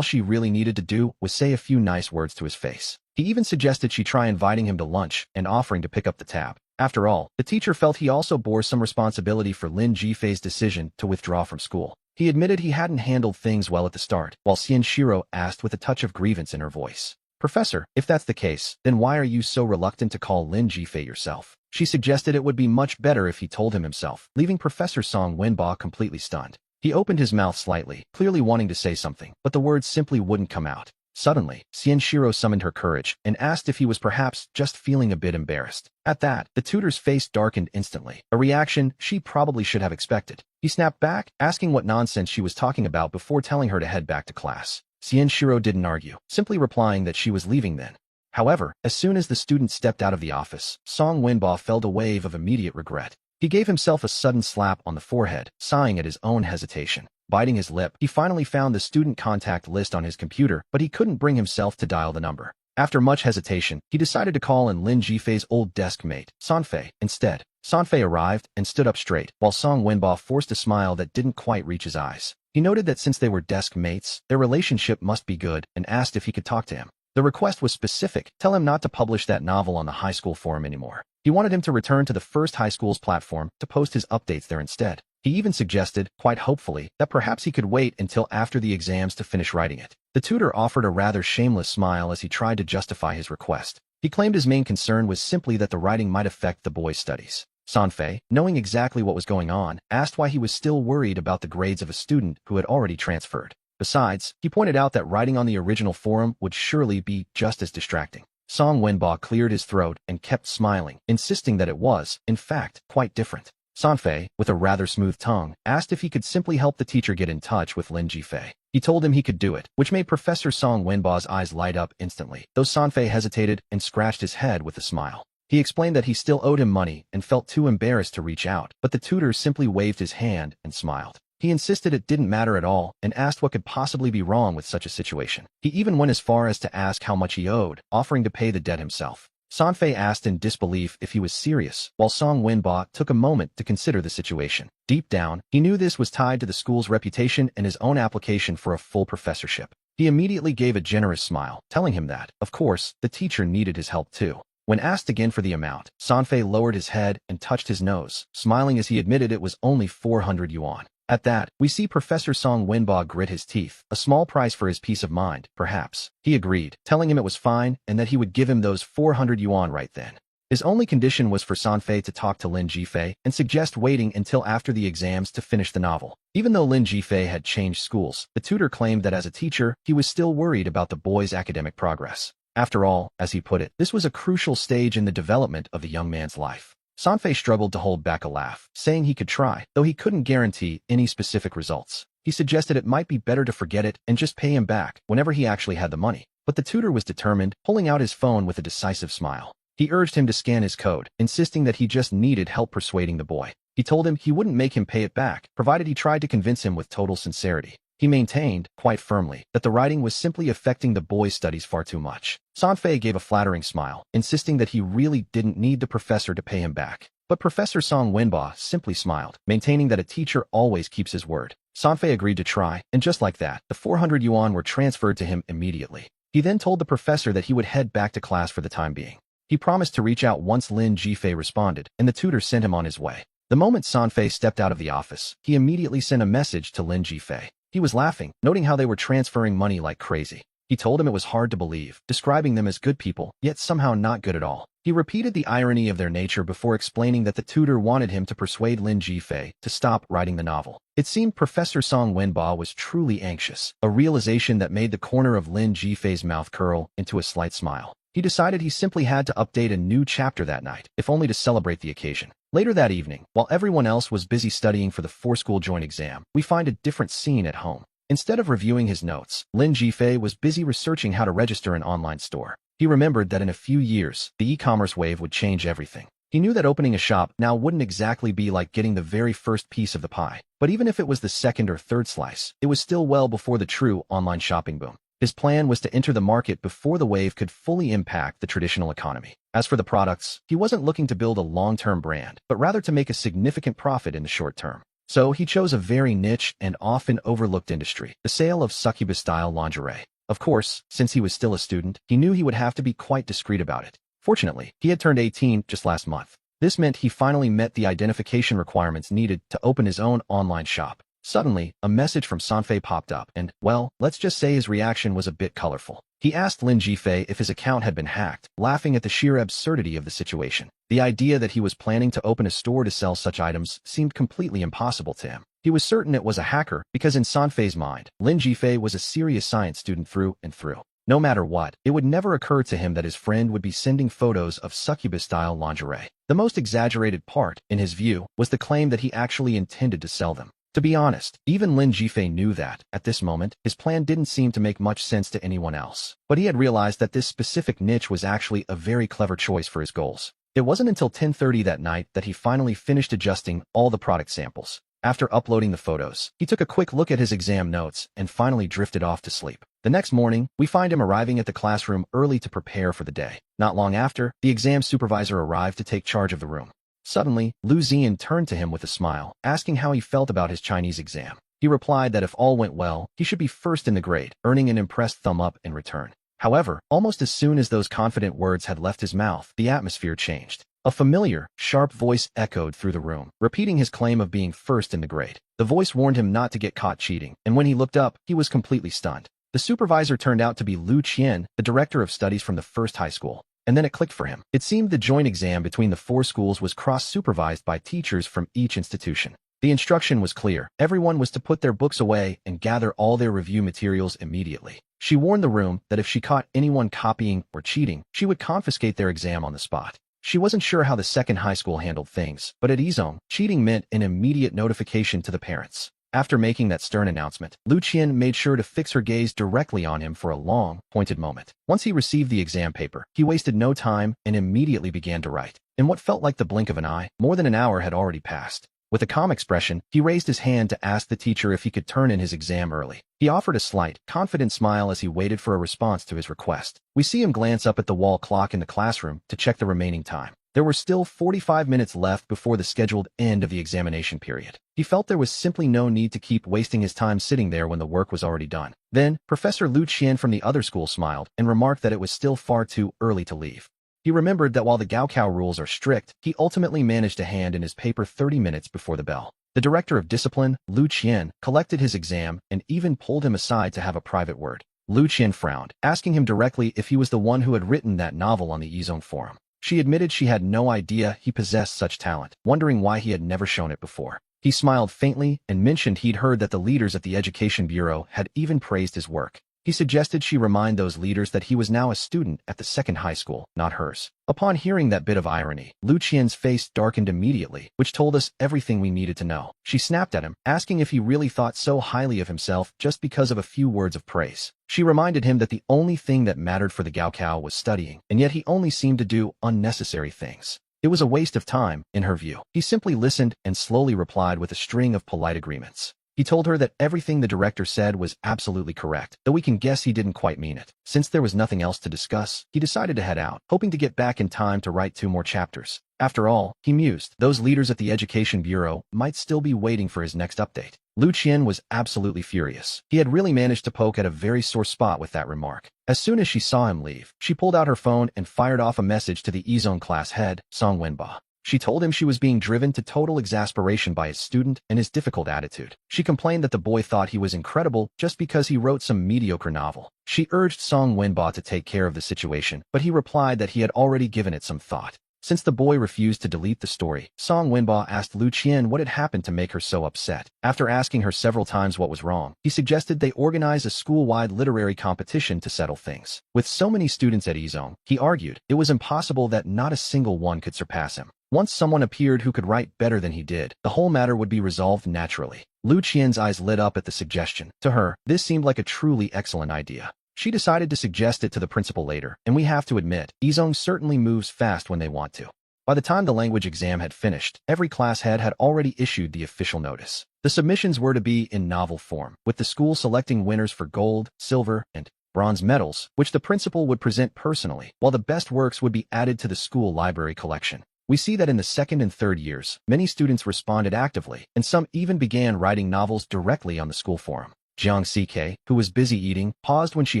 she really needed to do was say a few nice words to his face. He even suggested she try inviting him to lunch and offering to pick up the tab. After all, the teacher felt he also bore some responsibility for Lin Jifei's decision to withdraw from school. He admitted he hadn't handled things well at the start, while Xianshiro asked with a touch of grievance in her voice. Professor, if that's the case, then why are you so reluctant to call Lin Jifei yourself? She suggested it would be much better if he told him himself, leaving Professor Song Wenba completely stunned. He opened his mouth slightly, clearly wanting to say something, but the words simply wouldn't come out. Suddenly, Xianshiro summoned her courage and asked if he was perhaps just feeling a bit embarrassed. At that, the tutor's face darkened instantly, a reaction she probably should have expected. He snapped back, asking what nonsense she was talking about before telling her to head back to class. Xianshiro didn't argue, simply replying that she was leaving then. However, as soon as the student stepped out of the office, Song Wenba felt a wave of immediate regret. He gave himself a sudden slap on the forehead, sighing at his own hesitation. Biting his lip, he finally found the student contact list on his computer, but he couldn't bring himself to dial the number. After much hesitation, he decided to call in Lin Jifei's old desk mate, Sanfei, instead. Sanfei arrived and stood up straight, while Song Wenba forced a smile that didn't quite reach his eyes. He noted that since they were desk mates, their relationship must be good, and asked if he could talk to him. The request was specific: tell him not to publish that novel on the high school forum anymore. He wanted him to return to the first high school's platform to post his updates there instead. He even suggested, quite hopefully, that perhaps he could wait until after the exams to finish writing it. The tutor offered a rather shameless smile as he tried to justify his request. He claimed his main concern was simply that the writing might affect the boy's studies. Sanfei, knowing exactly what was going on, asked why he was still worried about the grades of a student who had already transferred. Besides, he pointed out that writing on the original forum would surely be just as distracting. Song Wenba cleared his throat and kept smiling, insisting that it was, in fact, quite different. Sanfei, with a rather smooth tongue, asked if he could simply help the teacher get in touch with Lin Jifei. He told him he could do it, which made Professor Song Wenba's eyes light up instantly, though Sanfei hesitated and scratched his head with a smile. He explained that he still owed him money and felt too embarrassed to reach out, but the tutor simply waved his hand and smiled. He insisted it didn't matter at all and asked what could possibly be wrong with such a situation. He even went as far as to ask how much he owed, offering to pay the debt himself. Sanfei asked in disbelief if he was serious, while Song Wenba took a moment to consider the situation. Deep down, he knew this was tied to the school's reputation and his own application for a full professorship. He immediately gave a generous smile, telling him that, of course, the teacher needed his help too. When asked again for the amount, Sanfei lowered his head and touched his nose, smiling as he admitted it was only 400 yuan. At that, we see Professor Song Wenba grit his teeth, a small price for his peace of mind, perhaps. He agreed, telling him it was fine and that he would give him those 400 yuan right then. His only condition was for Sanfei to talk to Lin Jifei and suggest waiting until after the exams to finish the novel. Even though Lin Jifei had changed schools, the tutor claimed that as a teacher, he was still worried about the boy's academic progress. After all, as he put it, this was a crucial stage in the development of the young man's life. Sanfei struggled to hold back a laugh, saying he could try, though he couldn't guarantee any specific results. He suggested it might be better to forget it and just pay him back whenever he actually had the money. But the tutor was determined, pulling out his phone with a decisive smile. He urged him to scan his code, insisting that he just needed help persuading the boy. He told him he wouldn't make him pay it back, provided he tried to convince him with total sincerity. He maintained, quite firmly, that the writing was simply affecting the boy's studies far too much. Sanfei gave a flattering smile, insisting that he really didn't need the professor to pay him back. But Professor Song Wenba simply smiled, maintaining that a teacher always keeps his word. Sanfei agreed to try, and just like that, the 400 yuan were transferred to him immediately. He then told the professor that he would head back to class for the time being. He promised to reach out once Lin Jifei responded, and the tutor sent him on his way. The moment Sanfei stepped out of the office, he immediately sent a message to Lin Jifei. He was laughing, noting how they were transferring money like crazy. He told him it was hard to believe, describing them as good people, yet somehow not good at all. He repeated the irony of their nature before explaining that the tutor wanted him to persuade Lin Jifei to stop writing the novel. It seemed Professor Song Wenba was truly anxious, a realization that made the corner of Lin Jifei's mouth curl into a slight smile. He decided he simply had to update a new chapter that night, if only to celebrate the occasion. Later that evening, while everyone else was busy studying for the four-school joint exam, we find a different scene at home. Instead of reviewing his notes, Lin Jifei was busy researching how to register an online store. He remembered that in a few years, the e-commerce wave would change everything. He knew that opening a shop now wouldn't exactly be like getting the very first piece of the pie. But even if it was the second or third slice, it was still well before the true online shopping boom. His plan was to enter the market before the wave could fully impact the traditional economy. As for the products, he wasn't looking to build a long-term brand, but rather to make a significant profit in the short term. So he chose a very niche and often overlooked industry, the sale of succubus-style lingerie. Of course, since he was still a student, he knew he would have to be quite discreet about it. Fortunately, he had turned 18 just last month. This meant he finally met the identification requirements needed to open his own online shop. Suddenly, a message from Sanfei popped up and, well, let's just say his reaction was a bit colorful. He asked Lin Jifei if his account had been hacked, laughing at the sheer absurdity of the situation. The idea that he was planning to open a store to sell such items seemed completely impossible to him. He was certain it was a hacker because in Sanfei's mind, Lin Jifei was a serious science student through and through. No matter what, it would never occur to him that his friend would be sending photos of succubus-style lingerie. The most exaggerated part, in his view, was the claim that he actually intended to sell them. To be honest, even Lin Jifei knew that, at this moment, his plan didn't seem to make much sense to anyone else. But he had realized that this specific niche was actually a very clever choice for his goals. It wasn't until 10:30 that night that he finally finished adjusting all the product samples. After uploading the photos, he took a quick look at his exam notes and finally drifted off to sleep. The next morning, we find him arriving at the classroom early to prepare for the day. Not long after, the exam supervisor arrived to take charge of the room. Suddenly, Lu Zian turned to him with a smile, asking how he felt about his Chinese exam. He replied that if all went well, he should be first in the grade, earning an impressed thumb up in return. However, almost as soon as those confident words had left his mouth, the atmosphere changed. A familiar, sharp voice echoed through the room, repeating his claim of being first in the grade. The voice warned him not to get caught cheating, and when he looked up, he was completely stunned. The supervisor turned out to be Lu Qian, the director of studies from the first high school. And then it clicked for him. It seemed the joint exam between the four schools was cross-supervised by teachers from each institution. The instruction was clear. Everyone was to put their books away and gather all their review materials immediately. She warned the room that if she caught anyone copying or cheating, she would confiscate their exam on the spot. She wasn't sure how the second high school handled things, but at Izong, cheating meant an immediate notification to the parents. After making that stern announcement, Lu Qian made sure to fix her gaze directly on him for a long, pointed moment. Once he received the exam paper, he wasted no time and immediately began to write. In what felt like the blink of an eye, more than an hour had already passed. With a calm expression, he raised his hand to ask the teacher if he could turn in his exam early. He offered a slight, confident smile as he waited for a response to his request. We see him glance up at the wall clock in the classroom to check the remaining time. There were still 45 minutes left before the scheduled end of the examination period. He felt there was simply no need to keep wasting his time sitting there when the work was already done. Then, Professor Lu Qian from the other school smiled and remarked that it was still far too early to leave. He remembered that while the Gaokao rules are strict, he ultimately managed to hand in his paper 30 minutes before the bell. The director of discipline, Lu Qian, collected his exam and even pulled him aside to have a private word. Lu Qian frowned, asking him directly if he was the one who had written that novel on the Izong forum. She admitted she had no idea he possessed such talent, wondering why he had never shown it before. He smiled faintly and mentioned he'd heard that the leaders at the Education Bureau had even praised his work. He suggested she remind those leaders that he was now a student at the second high school, not hers. Upon hearing that bit of irony, Lu Qian's face darkened immediately, which told us everything we needed to know. She snapped at him, asking if he really thought so highly of himself just because of a few words of praise. She reminded him that the only thing that mattered for the Gaokao was studying, and yet he only seemed to do unnecessary things. It was a waste of time, in her view. He simply listened and slowly replied with a string of polite agreements. He told her that everything the director said was absolutely correct, though we can guess he didn't quite mean it. Since there was nothing else to discuss, he decided to head out, hoping to get back in time to write 2 more chapters. After all, he mused, those leaders at the Education Bureau might still be waiting for his next update. Lu Qian was absolutely furious. He had really managed to poke at a very sore spot with that remark. As soon as she saw him leave, she pulled out her phone and fired off a message to the Izong class head, Song Wenba. She told him she was being driven to total exasperation by his student and his difficult attitude. She complained that the boy thought he was incredible just because he wrote some mediocre novel. She urged Song Wenba to take care of the situation, but he replied that he had already given it some thought. Since the boy refused to delete the story, Song Wenba asked Lu Qian what had happened to make her so upset. After asking her several times what was wrong, he suggested they organize a school-wide literary competition to settle things. With so many students at Izong, he argued, it was impossible that not a single one could surpass him. Once someone appeared who could write better than he did, the whole matter would be resolved naturally. Lu Qian's eyes lit up at the suggestion. To her, this seemed like a truly excellent idea. She decided to suggest it to the principal later, and we have to admit, Izong certainly moves fast when they want to. By the time the language exam had finished, every class head had already issued the official notice. The submissions were to be in novel form, with the school selecting winners for gold, silver, and bronze medals, which the principal would present personally, while the best works would be added to the school library collection. We see that in the second and third years, many students responded actively, and some even began writing novels directly on the school forum. Jiang CK, who was busy eating, paused when she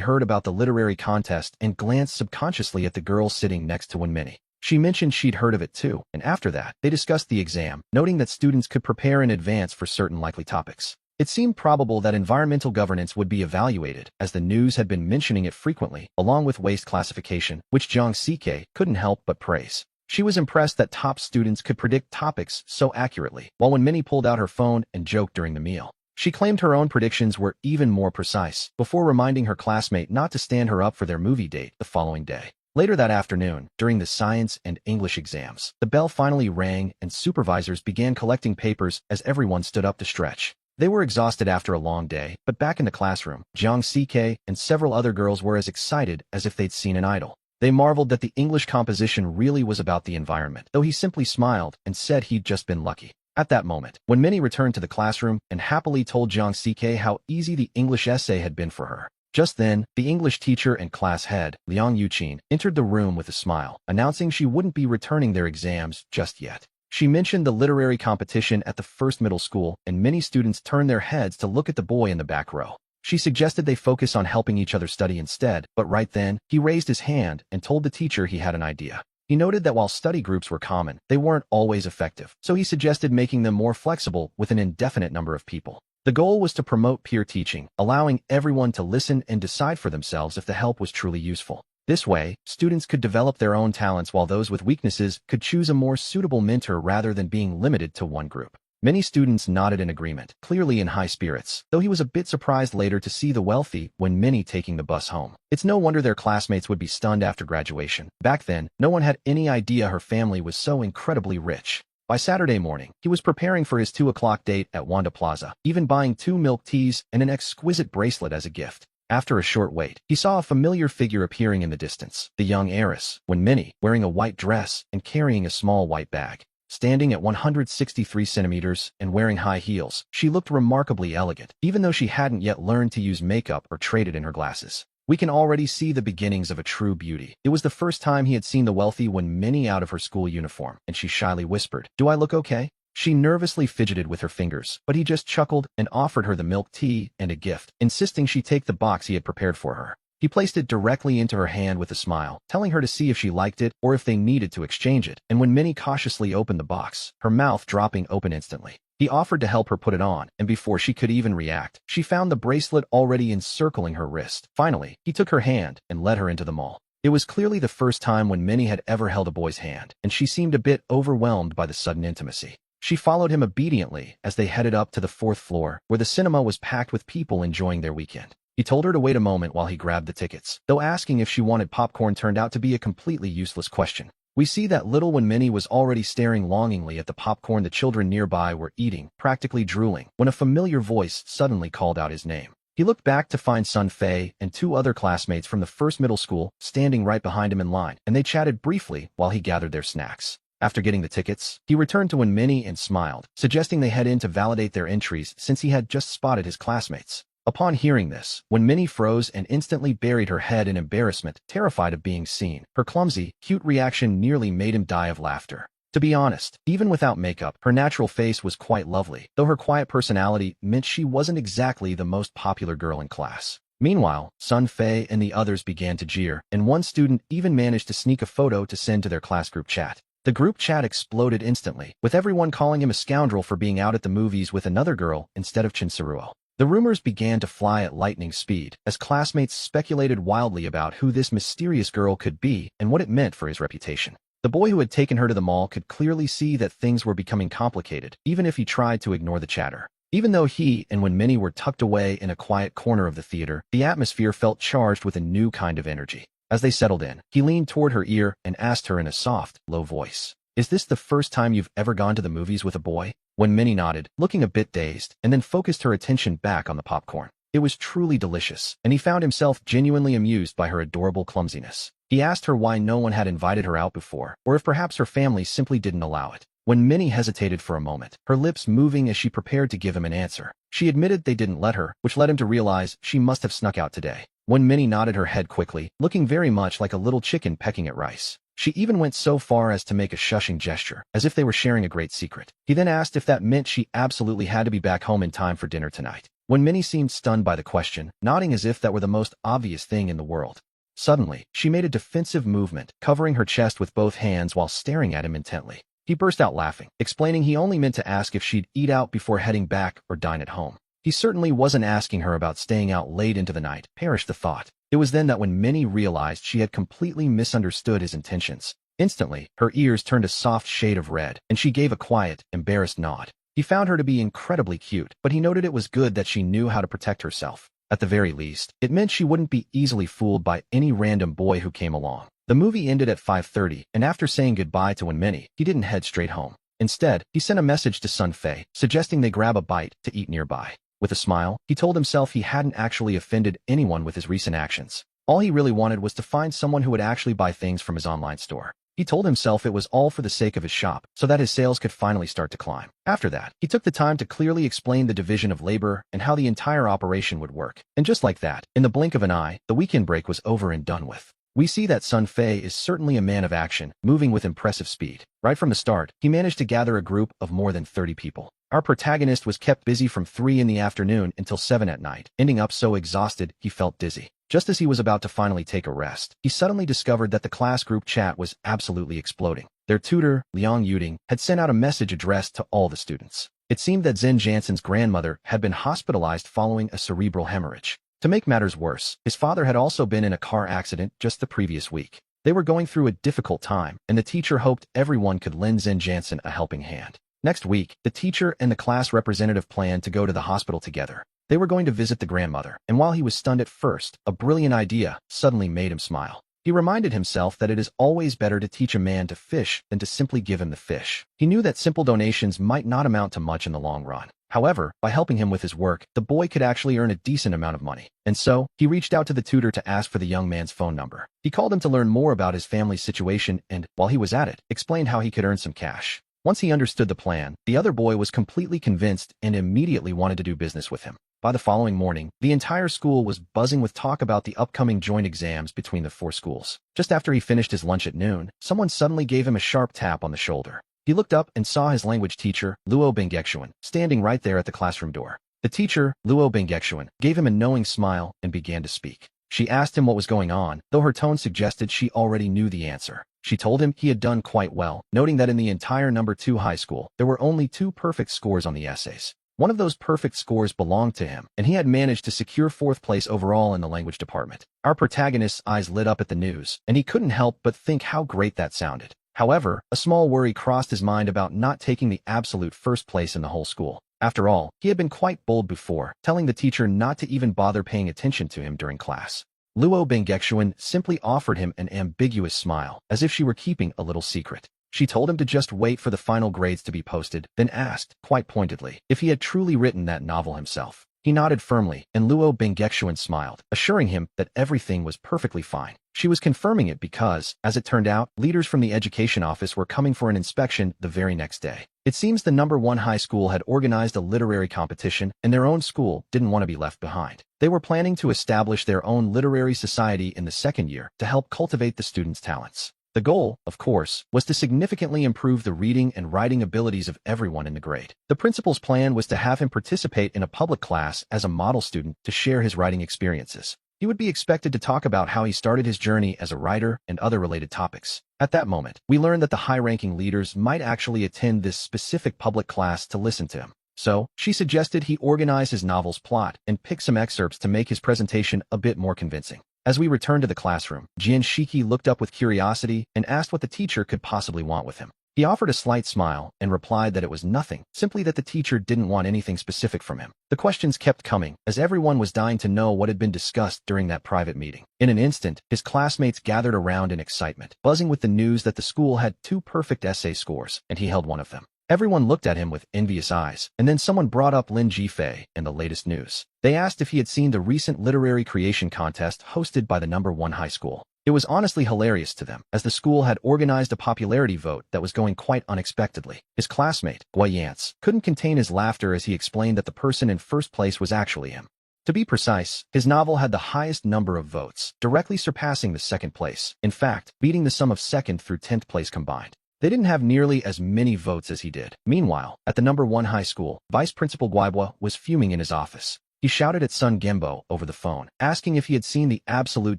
heard about the literary contest and glanced subconsciously at the girl sitting next to Wenmini. She mentioned she'd heard of it too, and after that, they discussed the exam, noting that students could prepare in advance for certain likely topics. It seemed probable that environmental governance would be evaluated, as the news had been mentioning it frequently, along with waste classification, which Jiang CK couldn't help but praise. She was impressed that top students could predict topics so accurately, while Wenmini pulled out her phone and joked during the meal. She claimed her own predictions were even more precise, before reminding her classmate not to stand her up for their movie date the following day. Later that afternoon, during the science and English exams, the bell finally rang and supervisors began collecting papers as everyone stood up to stretch. They were exhausted after a long day, but back in the classroom, Jiang CK and several other girls were as excited as if they'd seen an idol. They marveled that the English composition really was about the environment, though he simply smiled and said he'd just been lucky. At that moment, Wenmini returned to the classroom and happily told Jiang CK how easy the English essay had been for her. Just then, the English teacher and class head, Liang Yuqin, entered the room with a smile, announcing she wouldn't be returning their exams just yet. She mentioned the literary competition at the first middle school, and many students turned their heads to look at the boy in the back row. She suggested they focus on helping each other study instead, but right then, he raised his hand and told the teacher he had an idea. He noted that while study groups were common, they weren't always effective, so he suggested making them more flexible with an indefinite number of people. The goal was to promote peer teaching, allowing everyone to listen and decide for themselves if the help was truly useful. This way, students could develop their own talents while those with weaknesses could choose a more suitable mentor rather than being limited to one group. Many students nodded in agreement, clearly in high spirits, though he was a bit surprised later to see the wealthy Wenmini taking the bus home. It's no wonder their classmates would be stunned after graduation. Back then, no one had any idea her family was so incredibly rich. By Saturday morning, he was preparing for his 2 o'clock date at Wanda Plaza, even buying 2 milk teas and an exquisite bracelet as a gift. After a short wait, he saw a familiar figure appearing in the distance, the young heiress, Wenmini, wearing a white dress and carrying a small white bag. Standing at 163 centimeters and wearing high heels, she looked remarkably elegant, even though she hadn't yet learned to use makeup or traded in her glasses. We can already see the beginnings of a true beauty. It was the first time he had seen the wealthy Wenmini out of her school uniform, and she shyly whispered, "Do I look okay?" She nervously fidgeted with her fingers, but he just chuckled and offered her the milk tea and a gift, insisting she take the box he had prepared for her. He placed it directly into her hand with a smile, telling her to see if she liked it or if they needed to exchange it, and when Minnie cautiously opened the box, her mouth dropping open instantly. He offered to help her put it on, and before she could even react, she found the bracelet already encircling her wrist. Finally, he took her hand and led her into the mall. It was clearly the first time when Minnie had ever held a boy's hand, and she seemed a bit overwhelmed by the sudden intimacy. She followed him obediently as they headed up to the 4th floor, where the cinema was packed with people enjoying their weekend. He told her to wait a moment while he grabbed the tickets, though asking if she wanted popcorn turned out to be a completely useless question. We see that little when Minnie was already staring longingly at the popcorn the children nearby were eating, practically drooling, when a familiar voice suddenly called out his name. He looked back to find Sun Fei and 2 other classmates from the 1st middle school standing right behind him in line, and they chatted briefly while he gathered their snacks. After getting the tickets, he returned to Wenmini and smiled, suggesting they head in to validate their entries since he had just spotted his classmates. Upon hearing this, Wenmini froze and instantly buried her head in embarrassment, terrified of being seen. Her clumsy, cute reaction nearly made him die of laughter. To be honest, even without makeup, her natural face was quite lovely, though her quiet personality meant she wasn't exactly the most popular girl in class. Meanwhile, Sun Fei and the others began to jeer, and one student even managed to sneak a photo to send to their class group chat. The group chat exploded instantly, with everyone calling him a scoundrel for being out at the movies with another girl instead of Chinsaruo. The rumors began to fly at lightning speed, as classmates speculated wildly about who this mysterious girl could be and what it meant for his reputation. The boy who had taken her to the mall could clearly see that things were becoming complicated, even if he tried to ignore the chatter. Even though he and Wenmini were tucked away in a quiet corner of the theater, the atmosphere felt charged with a new kind of energy. As they settled in, he leaned toward her ear and asked her in a soft, low voice, "Is this the first time you've ever gone to the movies with a boy?" When Minnie nodded, looking a bit dazed, and then focused her attention back on the popcorn. It was truly delicious, and he found himself genuinely amused by her adorable clumsiness. He asked her why no one had invited her out before, or if perhaps her family simply didn't allow it. When Minnie hesitated for a moment, her lips moving as she prepared to give him an answer, she admitted they didn't let her, which led him to realize she must have snuck out today. When Minnie nodded her head quickly, looking very much like a little chicken pecking at rice. She even went so far as to make a shushing gesture, as if they were sharing a great secret. He then asked if that meant she absolutely had to be back home in time for dinner tonight. When Minnie seemed stunned by the question, nodding as if that were the most obvious thing in the world. Suddenly, she made a defensive movement, covering her chest with both hands while staring at him intently. He burst out laughing, explaining he only meant to ask if she'd eat out before heading back or dine at home. He certainly wasn't asking her about staying out late into the night, perished the thought. It was then that when Minnie realized she had completely misunderstood his intentions. Instantly, her ears turned a soft shade of red, and she gave a quiet, embarrassed nod. He found her to be incredibly cute, but he noted it was good that she knew how to protect herself. At the very least, it meant she wouldn't be easily fooled by any random boy who came along. The movie ended at 5:30, and after saying goodbye to Wenmini, he didn't head straight home. Instead, he sent a message to Sun Fei, suggesting they grab a bite to eat nearby. With a smile, he told himself he hadn't actually offended anyone with his recent actions. All he really wanted was to find someone who would actually buy things from his online store. He told himself it was all for the sake of his shop, so that his sales could finally start to climb. After that, he took the time to clearly explain the division of labor and how the entire operation would work. And just like that, in the blink of an eye, the weekend break was over and done with. We see that Sun Fei is certainly a man of action, moving with impressive speed. Right from the start, he managed to gather a group of more than 30 people. Our protagonist was kept busy from 3 in the afternoon until 7 at night, ending up so exhausted he felt dizzy. Just as he was about to finally take a rest, he suddenly discovered that the class group chat was absolutely exploding. Their tutor, Liang Yuding, had sent out a message addressed to all the students. It seemed that Zen Jansen's grandmother had been hospitalized following a cerebral hemorrhage. To make matters worse, his father had also been in a car accident just the previous week. They were going through a difficult time, and the teacher hoped everyone could lend Zen Jansen a helping hand. Next week, the teacher and the class representative planned to go to the hospital together. They were going to visit the grandmother, and while he was stunned at first, a brilliant idea suddenly made him smile. He reminded himself that it is always better to teach a man to fish than to simply give him the fish. He knew that simple donations might not amount to much in the long run. However, by helping him with his work, the boy could actually earn a decent amount of money. And so, he reached out to the tutor to ask for the young man's phone number. He called him to learn more about his family's situation and, while he was at it, explained how he could earn some cash. Once he understood the plan, the other boy was completely convinced and immediately wanted to do business with him. By the following morning, the entire school was buzzing with talk about the upcoming joint exams between the 4 schools. Just after he finished his lunch at noon, someone suddenly gave him a sharp tap on the shoulder. He looked up and saw his language teacher, Luo Bengexuan, standing right there at the classroom door. The teacher, Luo Bengexuan, gave him a knowing smile and began to speak. She asked him what was going on, though her tone suggested she already knew the answer. She told him he had done quite well, noting that in the entire number 2 high school, there were only 2 perfect scores on the essays. One of those perfect scores belonged to him, and he had managed to secure 4th place overall in the language department. Our protagonist's eyes lit up at the news, and he couldn't help but think how great that sounded. However, a small worry crossed his mind about not taking the absolute first place in the whole school. After all, he had been quite bold before, telling the teacher not to even bother paying attention to him during class. Luo Bengexuan simply offered him an ambiguous smile, as if she were keeping a little secret. She told him to just wait for the final grades to be posted, then asked, quite pointedly, if he had truly written that novel himself. He nodded firmly, and Luo Bengexuan smiled, assuring him that everything was perfectly fine. She was confirming it because, as it turned out, leaders from the education office were coming for an inspection the very next day. It seems the number 1 high school had organized a literary competition, and their own school didn't want to be left behind. They were planning to establish their own literary society in the 2nd year to help cultivate the students' talents. The goal, of course, was to significantly improve the reading and writing abilities of everyone in the grade. The principal's plan was to have him participate in a public class as a model student to share his writing experiences. he would be expected to talk about how he started his journey as a writer and other related topics. At that moment, we learned that the high-ranking leaders might actually attend this specific public class to listen to him. So, she suggested he organize his novel's plot and pick some excerpts to make his presentation a bit more convincing. As we returned to the classroom, Jian Shiki looked up with curiosity and asked what the teacher could possibly want with him. He offered a slight smile and replied that it was nothing, simply that the teacher didn't want anything specific from him. The questions kept coming, as everyone was dying to know what had been discussed during that private meeting. In an instant, his classmates gathered around in excitement, buzzing with the news that the school had 2 perfect essay scores, and he held one of them. Everyone looked at him with envious eyes, and then someone brought up Lin Jifei and the latest news. They asked if he had seen the recent literary creation contest hosted by the #1 high school. It was honestly hilarious to them, as the school had organized a popularity vote that was going quite unexpectedly. His classmate, Gui Yance, couldn't contain his laughter as he explained that the person in first place was actually him. To be precise, his novel had the highest number of votes, directly surpassing the second place, in fact, beating the sum of 2nd through 10th place combined. They didn't have nearly as many votes as he did. Meanwhile, at the #1 high school, Vice Principal Guibua was fuming in his office. He shouted at Sun Gembo over the phone, asking if he had seen the absolute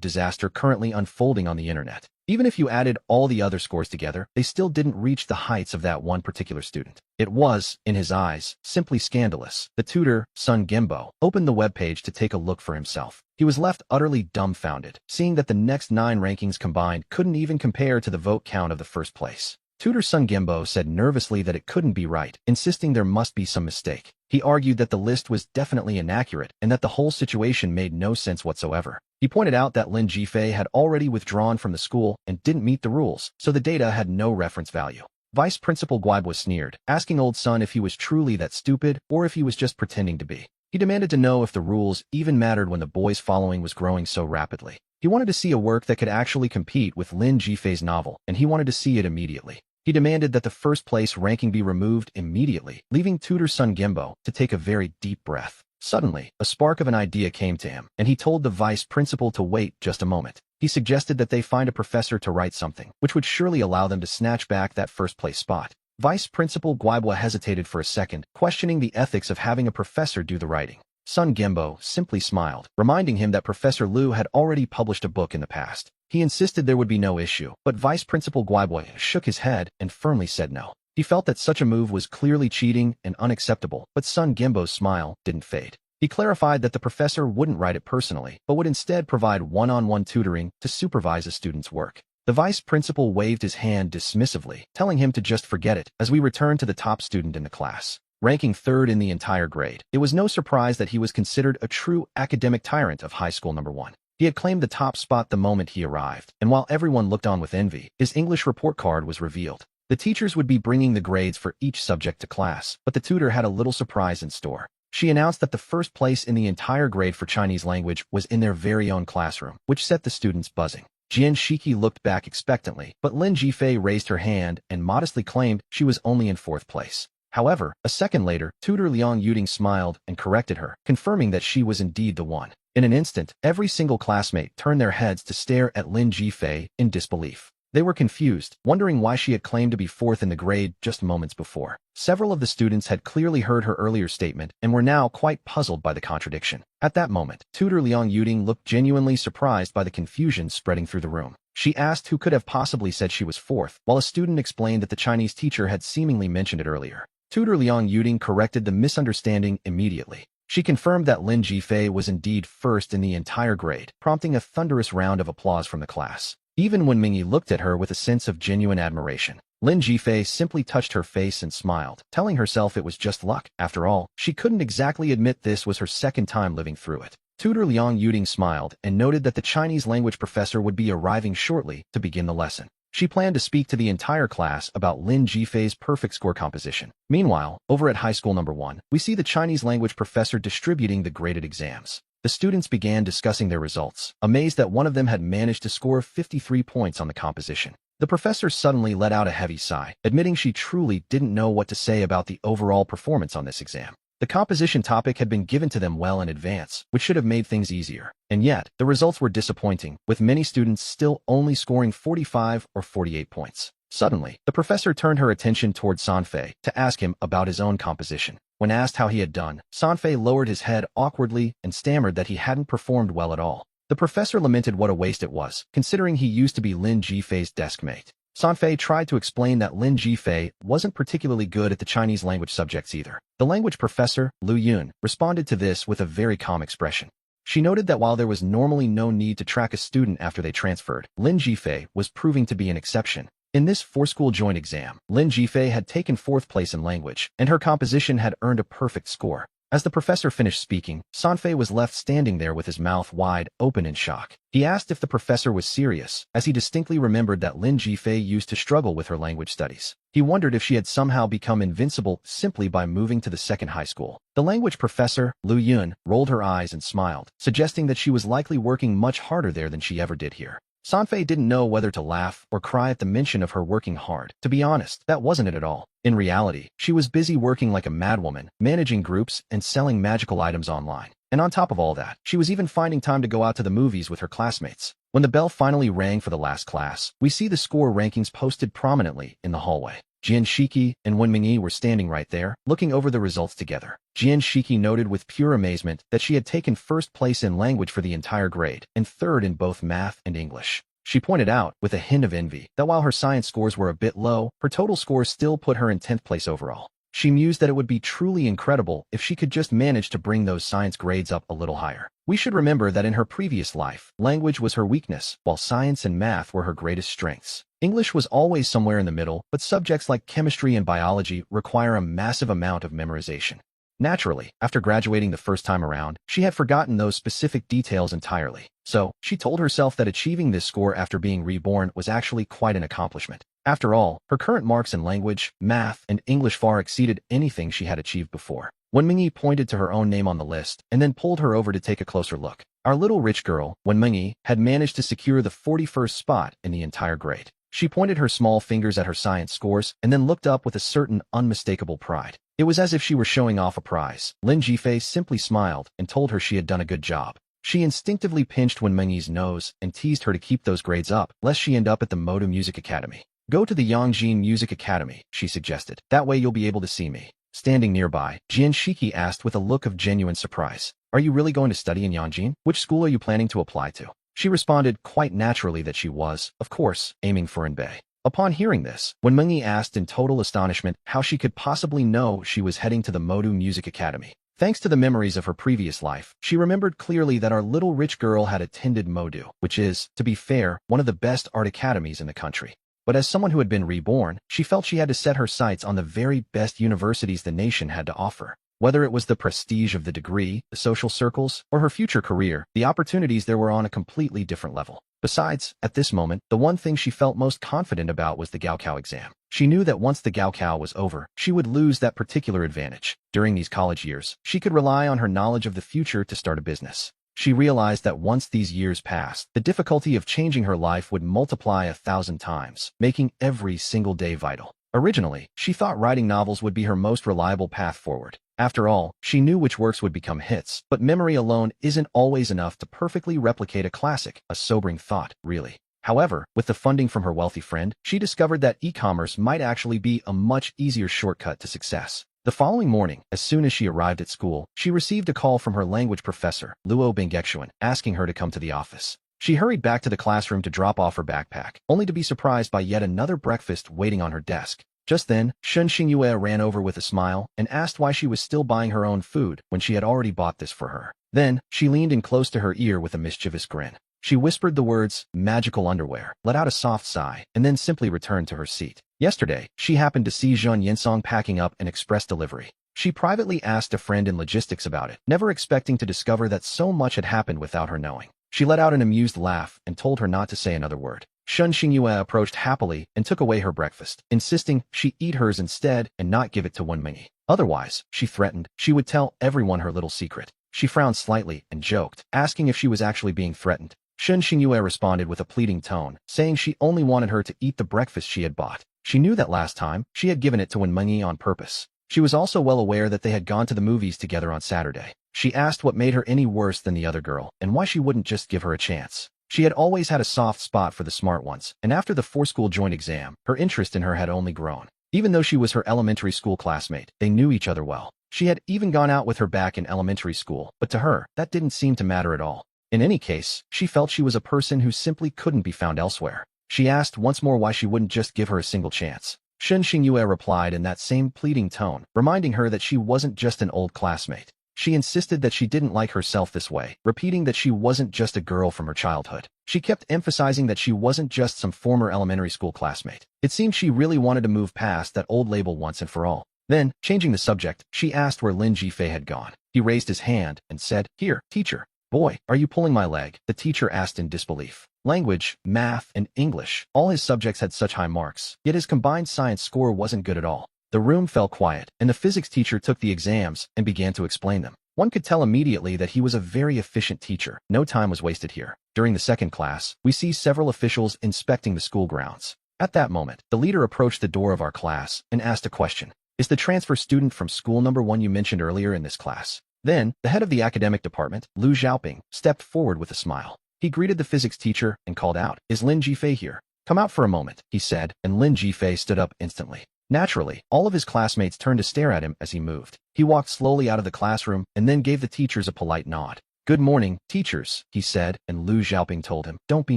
disaster currently unfolding on the internet. Even if you added all the other scores together, they still didn't reach the heights of that one particular student. It was, in his eyes, simply scandalous. The tutor, Sun Gembo, opened the webpage to take a look for himself. He was left utterly dumbfounded, seeing that the next 9 rankings combined couldn't even compare to the vote count of the first place. Tutor Sun Gembo said nervously that it couldn't be right, insisting there must be some mistake. He argued that the list was definitely inaccurate and that the whole situation made no sense whatsoever. He pointed out that Lin Jifei had already withdrawn from the school and didn't meet the rules, so the data had no reference value. Vice Principal Guibua sneered, asking Old Sun if he was truly that stupid or if he was just pretending to be. He demanded to know if the rules even mattered when the boy's following was growing so rapidly. He wanted to see a work that could actually compete with Lin Jifei's novel, and he wanted to see it immediately. He demanded that the first place ranking be removed immediately, leaving Tutor Sun Gembo to take a very deep breath. Suddenly, a spark of an idea came to him, and he told the vice principal to wait just a moment. He suggested that they find a professor to write something, which would surely allow them to snatch back that first place spot. Vice Principal Guibua hesitated for a second, questioning the ethics of having a professor do the writing. Sun Gembo simply smiled, reminding him that Professor Liu had already published a book in the past. He insisted there would be no issue, but Vice Principal Guibua shook his head and firmly said no. He felt that such a move was clearly cheating and unacceptable, but Sun Gembo's smile didn't fade. He clarified that the professor wouldn't write it personally, but would instead provide one-on-one tutoring to supervise a student's work. The vice principal waved his hand dismissively, telling him to just forget it, as we returned to the top student in the class. Ranking 3rd in the entire grade, it was no surprise that he was considered a true academic tyrant of high school #1. He had claimed the top spot the moment he arrived, and while everyone looked on with envy, his English report card was revealed. The teachers would be bringing the grades for each subject to class, but the tutor had a little surprise in store. She announced that the first place in the entire grade for Chinese language was in their very own classroom, which set the students buzzing. Jian Shiki looked back expectantly, but Lin Jifei raised her hand and modestly claimed she was only in 4th place. However, a second later, Tutor Liang Yuding smiled and corrected her, confirming that she was indeed the one. In an instant, every single classmate turned their heads to stare at Lin Jifei in disbelief. They were confused, wondering why she had claimed to be 4th in the grade just moments before. Several of the students had clearly heard her earlier statement and were now quite puzzled by the contradiction. At that moment, Tutor Liang Yuding looked genuinely surprised by the confusion spreading through the room. She asked who could have possibly said she was 4th, while a student explained that the Chinese teacher had seemingly mentioned it earlier. Tutor Liang Yuding corrected the misunderstanding immediately. She confirmed that Lin Jifei was indeed 1st in the entire grade, prompting a thunderous round of applause from the class. Even when Mingyi looked at her with a sense of genuine admiration, Lin Jifei simply touched her face and smiled, telling herself it was just luck. After all, she couldn't exactly admit this was her second time living through it. Tutor Liang Yuding smiled and noted that the Chinese language professor would be arriving shortly to begin the lesson. She planned to speak to the entire class about Lin Jifei's perfect score composition. Meanwhile, over at high school #1, we see the Chinese language professor distributing the graded exams. The students began discussing their results, amazed that one of them had managed to score 53 points on the composition. The professor suddenly let out a heavy sigh, admitting she truly didn't know what to say about the overall performance on this exam. The composition topic had been given to them well in advance, which should have made things easier. And yet, the results were disappointing, with many students still only scoring 45 or 48 points. Suddenly, the professor turned her attention toward Sanfei to ask him about his own composition. When asked how he had done, Sanfei lowered his head awkwardly and stammered that he hadn't performed well at all. The professor lamented what a waste it was, considering he used to be Lin Jifei's desk mate. Sanfei tried to explain that Lin Jifei wasn't particularly good at the Chinese language subjects either. The language professor, Lu Yun, responded to this with a very calm expression. She noted that while there was normally no need to track a student after they transferred, Lin Jifei was proving to be an exception. In this four-school joint exam, Lin Jifei had taken 4th place in language, and her composition had earned a perfect score. As the professor finished speaking, Sanfei was left standing there with his mouth wide open in shock. He asked if the professor was serious, as he distinctly remembered that Lin Jifei used to struggle with her language studies. He wondered if she had somehow become invincible simply by moving to the second high school. The language professor, Lu Yun, rolled her eyes and smiled, suggesting that she was likely working much harder there than she ever did here. Sanfei didn't know whether to laugh or cry at the mention of her working hard. To be honest, that wasn't it at all. In reality, she was busy working like a madwoman, managing groups and selling magical items online. And on top of all that, she was even finding time to go out to the movies with her classmates. When the bell finally rang for the last class, we see the score rankings posted prominently in the hallway. Jian Shiki and Wen Mingyi were standing right there, looking over the results together. Jian Shiki noted with pure amazement that she had taken 1st place in language for the entire grade, and 3rd in both math and English. She pointed out, with a hint of envy, that while her science scores were a bit low, her total score still put her in 10th place overall. She mused that it would be truly incredible if she could just manage to bring those science grades up a little higher. We should remember that in her previous life, language was her weakness, while science and math were her greatest strengths. English was always somewhere in the middle, but subjects like chemistry and biology require a massive amount of memorization. Naturally, after graduating the first time around, she had forgotten those specific details entirely. So, she told herself that achieving this score after being reborn was actually quite an accomplishment. After all, her current marks in language, math, and English far exceeded anything she had achieved before. Wen Mingyi pointed to her own name on the list and then pulled her over to take a closer look. Our little rich girl, Wen Mingyi, had managed to secure the 41st spot in the entire grade. She pointed her small fingers at her science scores and then looked up with a certain unmistakable pride. It was as if she were showing off a prize. Lin Jifei simply smiled and told her she had done a good job. She instinctively pinched Wen Mingyi's nose and teased her to keep those grades up, lest she end up at the Modu Music Academy. Go to the Yangjin Music Academy, she suggested. That way you'll be able to see me. Standing nearby, Jian Shiki asked with a look of genuine surprise. Are you really going to study in Yangjin? Which school are you planning to apply to? She responded quite naturally that she was, of course, aiming for Enbei. Upon hearing this, Wen Mingyi asked in total astonishment how she could possibly know she was heading to the Modu Music Academy. Thanks to the memories of her previous life, she remembered clearly that our little rich girl had attended Modu, which is, to be fair, one of the best art academies in the country. But as someone who had been reborn, she felt she had to set her sights on the very best universities the nation had to offer. Whether it was the prestige of the degree, the social circles, or her future career, the opportunities there were on a completely different level. Besides, at this moment, the one thing she felt most confident about was the Gaokao exam. She knew that once the Gaokao was over, she would lose that particular advantage. During these college years, she could rely on her knowledge of the future to start a business. She realized that once these years passed, the difficulty of changing her life would multiply 1,000 times, making every single day vital. Originally, she thought writing novels would be her most reliable path forward. After all, she knew which works would become hits, but memory alone isn't always enough to perfectly replicate a classic, a sobering thought, really. However, with the funding from her wealthy friend, she discovered that e-commerce might actually be a much easier shortcut to success. The following morning, as soon as she arrived at school, she received a call from her language professor, Luo Bengexuan, asking her to come to the office. She hurried back to the classroom to drop off her backpack, only to be surprised by yet another breakfast waiting on her desk. Just then, Shun Xingyue ran over with a smile and asked why she was still buying her own food when she had already bought this for her. Then, she leaned in close to her ear with a mischievous grin. She whispered the words, magical underwear, let out a soft sigh, and then simply returned to her seat. Yesterday, she happened to see Zhun Yinsong packing up an express delivery. She privately asked a friend in logistics about it, never expecting to discover that so much had happened without her knowing. She let out an amused laugh and told her not to say another word. Shun Xingyue approached happily and took away her breakfast, insisting she eat hers instead and not give it to Wen Mingyi. Otherwise, she threatened, she would tell everyone her little secret. She frowned slightly and joked, asking if she was actually being threatened. Shun Xingyue responded with a pleading tone, saying she only wanted her to eat the breakfast she had bought. She knew that last time, she had given it to Wen Mingyi on purpose. She was also well aware that they had gone to the movies together on Saturday. She asked what made her any worse than the other girl, and why she wouldn't just give her a chance. She had always had a soft spot for the smart ones, and after the four-school joint exam, her interest in her had only grown. Even though she was her elementary school classmate, they knew each other well. She had even gone out with her back in elementary school, but to her, that didn't seem to matter at all. In any case, she felt she was a person who simply couldn't be found elsewhere. She asked once more why she wouldn't just give her a single chance. Shun Xingyue replied in that same pleading tone, reminding her that she wasn't just an old classmate. She insisted that she didn't like herself this way, repeating that she wasn't just a girl from her childhood. She kept emphasizing that she wasn't just some former elementary school classmate. It seemed she really wanted to move past that old label once and for all. Then, changing the subject, she asked where Lin Jifei had gone. He raised his hand and said, "Here, teacher." "Boy, are you pulling my leg?" the teacher asked in disbelief. Language, math, and English, all his subjects had such high marks, yet his combined science score wasn't good at all. The room fell quiet, and the physics teacher took the exams and began to explain them. One could tell immediately that he was a very efficient teacher. No time was wasted here. During the second class, we see several officials inspecting the school grounds. At that moment, the leader approached the door of our class and asked a question. "Is the transfer student from school number 1 you mentioned earlier in this class?" Then, the head of the academic department, Lu Xiaoping, stepped forward with a smile. He greeted the physics teacher and called out, "Is Lin Jifei here?" "Come out for a moment," he said, and Lin Jifei stood up instantly. Naturally, all of his classmates turned to stare at him as he moved. He walked slowly out of the classroom and then gave the teachers a polite nod. "Good morning, teachers," he said, and Lu Xiaoping told him, "Don't be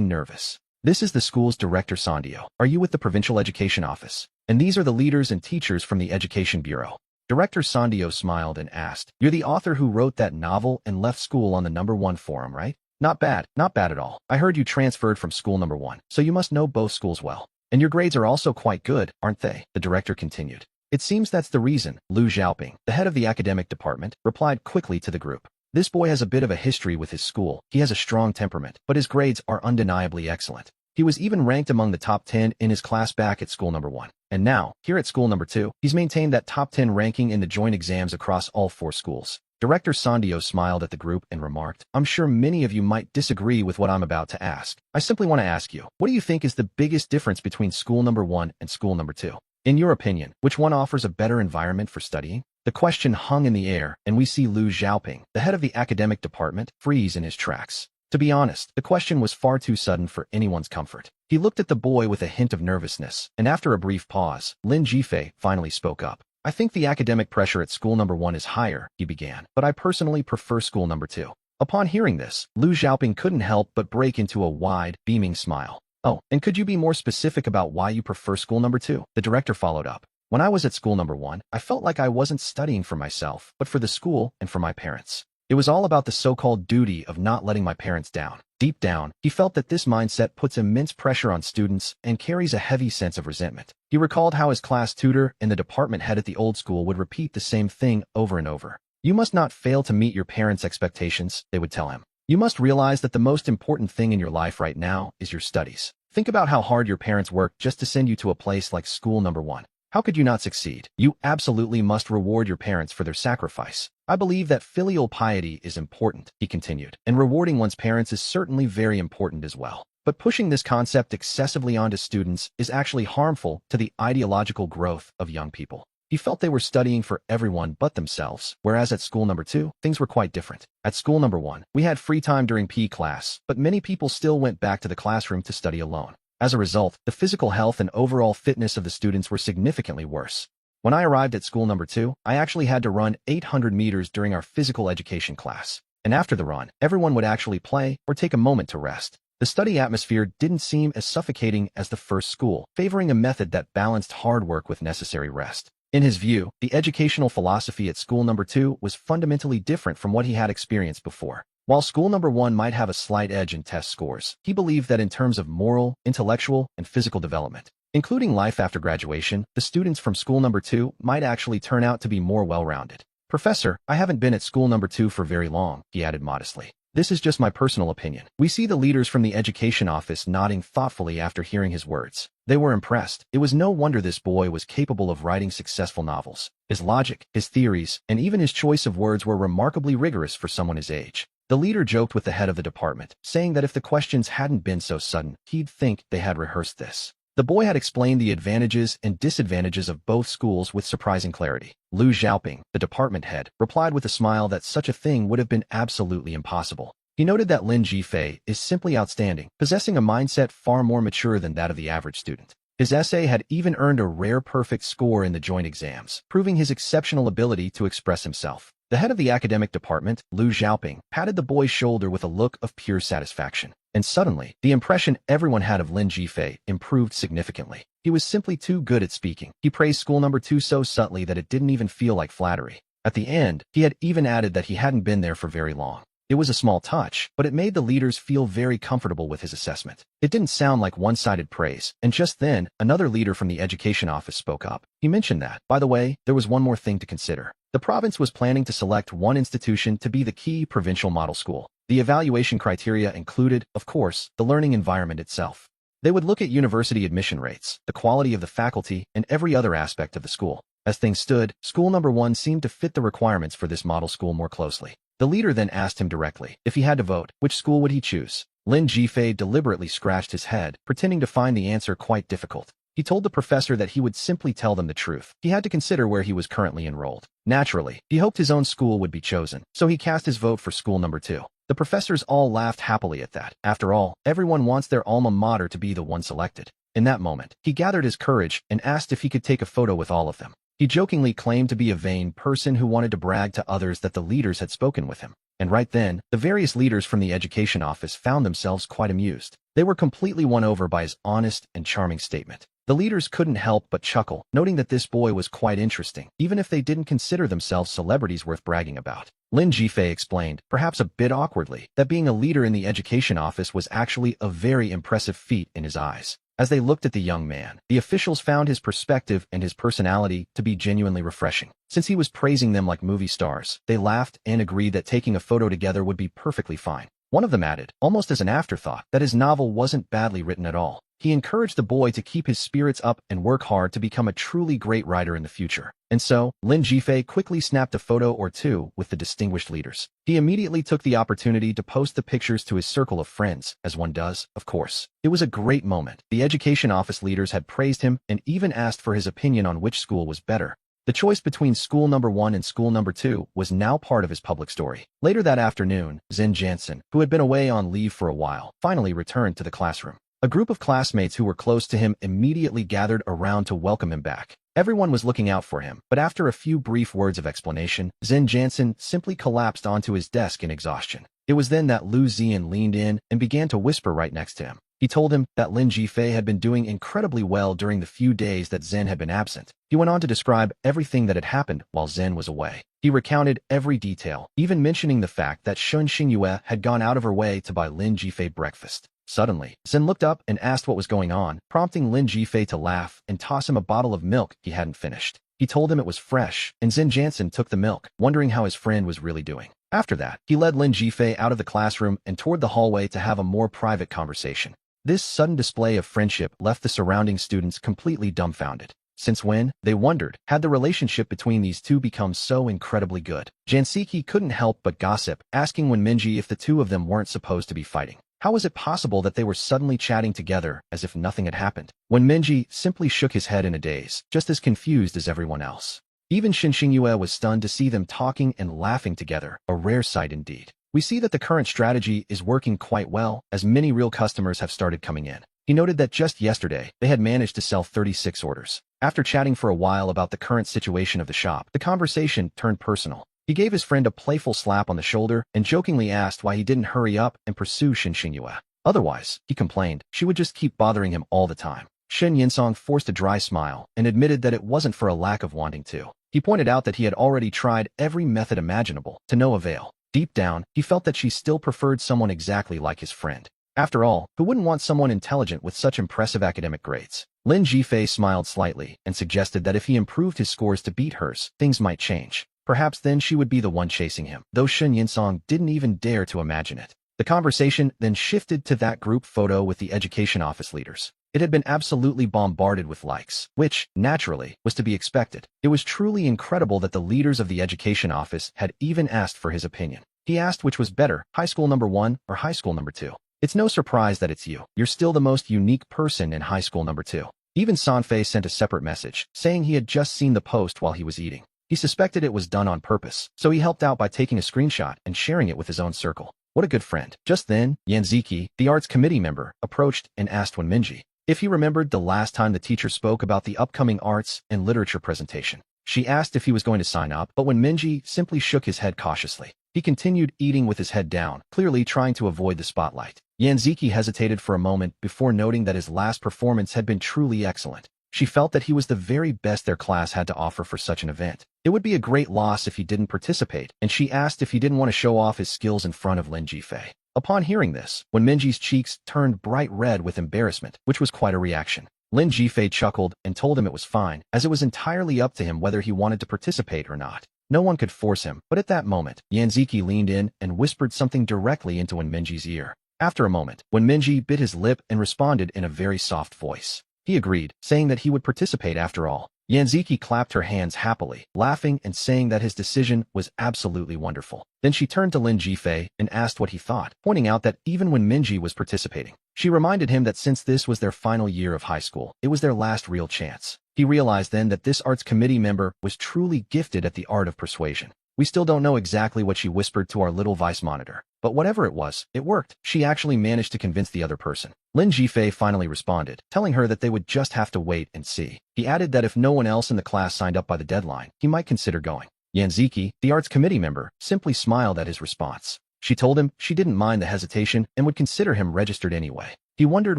nervous. This is the school's director Sandio. Are you with the provincial education office? And these are the leaders and teachers from the education bureau." Director Sandio smiled and asked, "You're the author who wrote that novel and left school on the number 1 forum, right?" Not bad at all. I heard you transferred from school number 1, so you must know both schools well. And your grades are also quite good, aren't they?" the director continued. "It seems that's the reason," Lu Xiaoping, the head of the academic department, replied quickly to the group. "This boy has a bit of a history with his school. He has a strong temperament, but his grades are undeniably excellent. He was even ranked among the top 10 in his class back at school number 1. And now, here at school number 2, he's maintained that top 10 ranking in the joint exams across all 4 schools." Director Sandio smiled at the group and remarked, "I'm sure many of you might disagree with what I'm about to ask. I simply want to ask you, what do you think is the biggest difference between school number 1 and school number 2? In your opinion, which one offers a better environment for studying?" The question hung in the air, and we see Lu Xiaoping, the head of the academic department, freeze in his tracks. To be honest, the question was far too sudden for anyone's comfort. He looked at the boy with a hint of nervousness, and after a brief pause, Lin Jifei finally spoke up. "I think the academic pressure at school number 1 is higher," he began, "but I personally prefer school number 2. Upon hearing this, Lu Xiaoping couldn't help but break into a wide, beaming smile. "Oh, and could you be more specific about why you prefer school number 2? The director followed up. "When I was at school number 1, I felt like I wasn't studying for myself, but for the school and for my parents. It was all about the so-called duty of not letting my parents down." Deep down, he felt that this mindset puts immense pressure on students and carries a heavy sense of resentment. He recalled how his class tutor and the department head at the old school would repeat the same thing over and over. "You must not fail to meet your parents' expectations," they would tell him. "You must realize that the most important thing in your life right now is your studies. Think about how hard your parents worked just to send you to a place like school number 1. How could you not succeed? You absolutely must reward your parents for their sacrifice. I believe that filial piety is important," he continued, "and rewarding one's parents is certainly very important as well. But pushing this concept excessively onto students is actually harmful to the ideological growth of young people." He felt they were studying for everyone but themselves, whereas at school number 2, things were quite different. At school number 1, we had free time during PE class, but many people still went back to the classroom to study alone. As a result, the physical health and overall fitness of the students were significantly worse. When I arrived at school number 2, I actually had to run 800 meters during our physical education class. And after the run, everyone would actually play or take a moment to rest. The study atmosphere didn't seem as suffocating as the first school, favoring a method that balanced hard work with necessary rest. In his view, the educational philosophy at school number 2 was fundamentally different from what he had experienced before. While school number 1 might have a slight edge in test scores, he believed that in terms of moral, intellectual, and physical development, including life after graduation, the students from school number 2 might actually turn out to be more well-rounded. "Professor, I haven't been at school number 2 for very long," he added modestly. "This is just my personal opinion." We see the leaders from the education office nodding thoughtfully after hearing his words. They were impressed. It was no wonder this boy was capable of writing successful novels. His logic, his theories, and even his choice of words were remarkably rigorous for someone his age. The leader joked with the head of the department, saying that if the questions hadn't been so sudden, he'd think they had rehearsed this. The boy had explained the advantages and disadvantages of both schools with surprising clarity. Lu Xiaoping, the department head, replied with a smile that such a thing would have been absolutely impossible. He noted that Lin Jifei is simply outstanding, possessing a mindset far more mature than that of the average student. His essay had even earned a rare perfect score in the joint exams, proving his exceptional ability to express himself. The head of the academic department, Lu Xiaoping, patted the boy's shoulder with a look of pure satisfaction. And suddenly, the impression everyone had of Lin Jifei improved significantly. He was simply too good at speaking. He praised school number 2 so subtly that it didn't even feel like flattery. At the end, he had even added that he hadn't been there for very long. It was a small touch, but it made the leaders feel very comfortable with his assessment. It didn't sound like one-sided praise, and just then, another leader from the education office spoke up. He mentioned that, by the way, there was one more thing to consider. The province was planning to select one institution to be the key provincial model school. The evaluation criteria included, of course, the learning environment itself. They would look at university admission rates, the quality of the faculty, and every other aspect of the school. As things stood, school number 1 seemed to fit the requirements for this model school more closely. The leader then asked him directly, if he had to vote, which school would he choose? Lin Jifei deliberately scratched his head, pretending to find the answer quite difficult. He told the professor that he would simply tell them the truth. He had to consider where he was currently enrolled. Naturally, he hoped his own school would be chosen, so he cast his vote for school number 2. The professors all laughed happily at that. After all, everyone wants their alma mater to be the one selected. In that moment, he gathered his courage and asked if he could take a photo with all of them. He jokingly claimed to be a vain person who wanted to brag to others that the leaders had spoken with him. And right then, the various leaders from the education office found themselves quite amused. They were completely won over by his honest and charming statement. The leaders couldn't help but chuckle, noting that this boy was quite interesting, even if they didn't consider themselves celebrities worth bragging about. Lin Jifei explained, perhaps a bit awkwardly, that being a leader in the education office was actually a very impressive feat in his eyes. As they looked at the young man, the officials found his perspective and his personality to be genuinely refreshing. Since he was praising them like movie stars, they laughed and agreed that taking a photo together would be perfectly fine. One of them added, almost as an afterthought, that his novel wasn't badly written at all. He encouraged the boy to keep his spirits up and work hard to become a truly great writer in the future. And so, Lin Jifei quickly snapped a photo or two with the distinguished leaders. He immediately took the opportunity to post the pictures to his circle of friends, as one does, of course. It was a great moment. The education office leaders had praised him and even asked for his opinion on which school was better. The choice between school number 1 and school number 2 was now part of his public story. Later that afternoon, Zen Jansen, who had been away on leave for a while, finally returned to the classroom. A group of classmates who were close to him immediately gathered around to welcome him back. Everyone was looking out for him, but after a few brief words of explanation, Zen Jansen simply collapsed onto his desk in exhaustion. It was then that Lu Zian leaned in and began to whisper right next to him. He told him that Lin Jifei had been doing incredibly well during the few days that Zen had been absent. He went on to describe everything that had happened while Zen was away. He recounted every detail, even mentioning the fact that Shun Xingyue had gone out of her way to buy Lin Jifei breakfast. Suddenly, Zen looked up and asked what was going on, prompting Lin Jifei to laugh and toss him a bottle of milk he hadn't finished. He told him it was fresh, and Zen Jansen took the milk, wondering how his friend was really doing. After that, he led Lin Jifei out of the classroom and toward the hallway to have a more private conversation. This sudden display of friendship left the surrounding students completely dumbfounded. Since when, they wondered, had the relationship between these two become so incredibly good? Jansiki couldn't help but gossip, asking Wenminji if the two of them weren't supposed to be fighting. How was it possible that they were suddenly chatting together as if nothing had happened? Wenminji simply shook his head in a daze, just as confused as everyone else. Even Shin Xingyue was stunned to see them talking and laughing together, a rare sight indeed. We see that the current strategy is working quite well, as many real customers have started coming in. He noted that just yesterday, they had managed to sell 36 orders. After chatting for a while about the current situation of the shop, the conversation turned personal. He gave his friend a playful slap on the shoulder and jokingly asked why he didn't hurry up and pursue Shin Xingyue. Otherwise, he complained, she would just keep bothering him all the time. Shin Yinsong forced a dry smile and admitted that it wasn't for a lack of wanting to. He pointed out that he had already tried every method imaginable, to no avail. Deep down, he felt that she still preferred someone exactly like his friend. After all, who wouldn't want someone intelligent with such impressive academic grades? Lin Jifei smiled slightly and suggested that if he improved his scores to beat hers, things might change. Perhaps then she would be the one chasing him, though Shin Yinsong didn't even dare to imagine it. The conversation then shifted to that group photo with the education office leaders. It had been absolutely bombarded with likes, which, naturally, was to be expected. It was truly incredible that the leaders of the education office had even asked for his opinion. He asked which was better, high school number 1 or high school number 2. It's no surprise that it's you. You're still the most unique person in high school number 2. Even Sanfei sent a separate message, saying he had just seen the post while he was eating. He suspected it was done on purpose, so he helped out by taking a screenshot and sharing it with his own circle. What a good friend. Just then, Yanziki, the arts committee member, approached and asked Wenminji, if he remembered the last time the teacher spoke about the upcoming arts and literature presentation. She asked if he was going to sign up, but when Minji simply shook his head cautiously, he continued eating with his head down, clearly trying to avoid the spotlight. Yanziki hesitated for a moment before noting that his last performance had been truly excellent. She felt that he was the very best their class had to offer for such an event. It would be a great loss if he didn't participate, and she asked if he didn't want to show off his skills in front of Lin Jifei. Upon hearing this, when Minji's cheeks turned bright red with embarrassment, which was quite a reaction, Lin Jifei chuckled and told him it was fine, as it was entirely up to him whether he wanted to participate or not. No one could force him, but at that moment, Yanziki leaned in and whispered something directly into Minji's ear. After a moment, when Minji bit his lip and responded in a very soft voice, he agreed, saying that he would participate after all. Yanziki clapped her hands happily, laughing and saying that his decision was absolutely wonderful. Then she turned to Lin Jifei and asked what he thought, pointing out that even when Minji was participating, she reminded him that since this was their final year of high school, it was their last real chance. He realized then that this arts committee member was truly gifted at the art of persuasion. We still don't know exactly what she whispered to our little vice monitor, but whatever it was, it worked. She actually managed to convince the other person. Lin Jifei finally responded, telling her that they would just have to wait and see. He added that if no one else in the class signed up by the deadline, he might consider going. Yanziki, the arts committee member, simply smiled at his response. She told him she didn't mind the hesitation and would consider him registered anyway. He wondered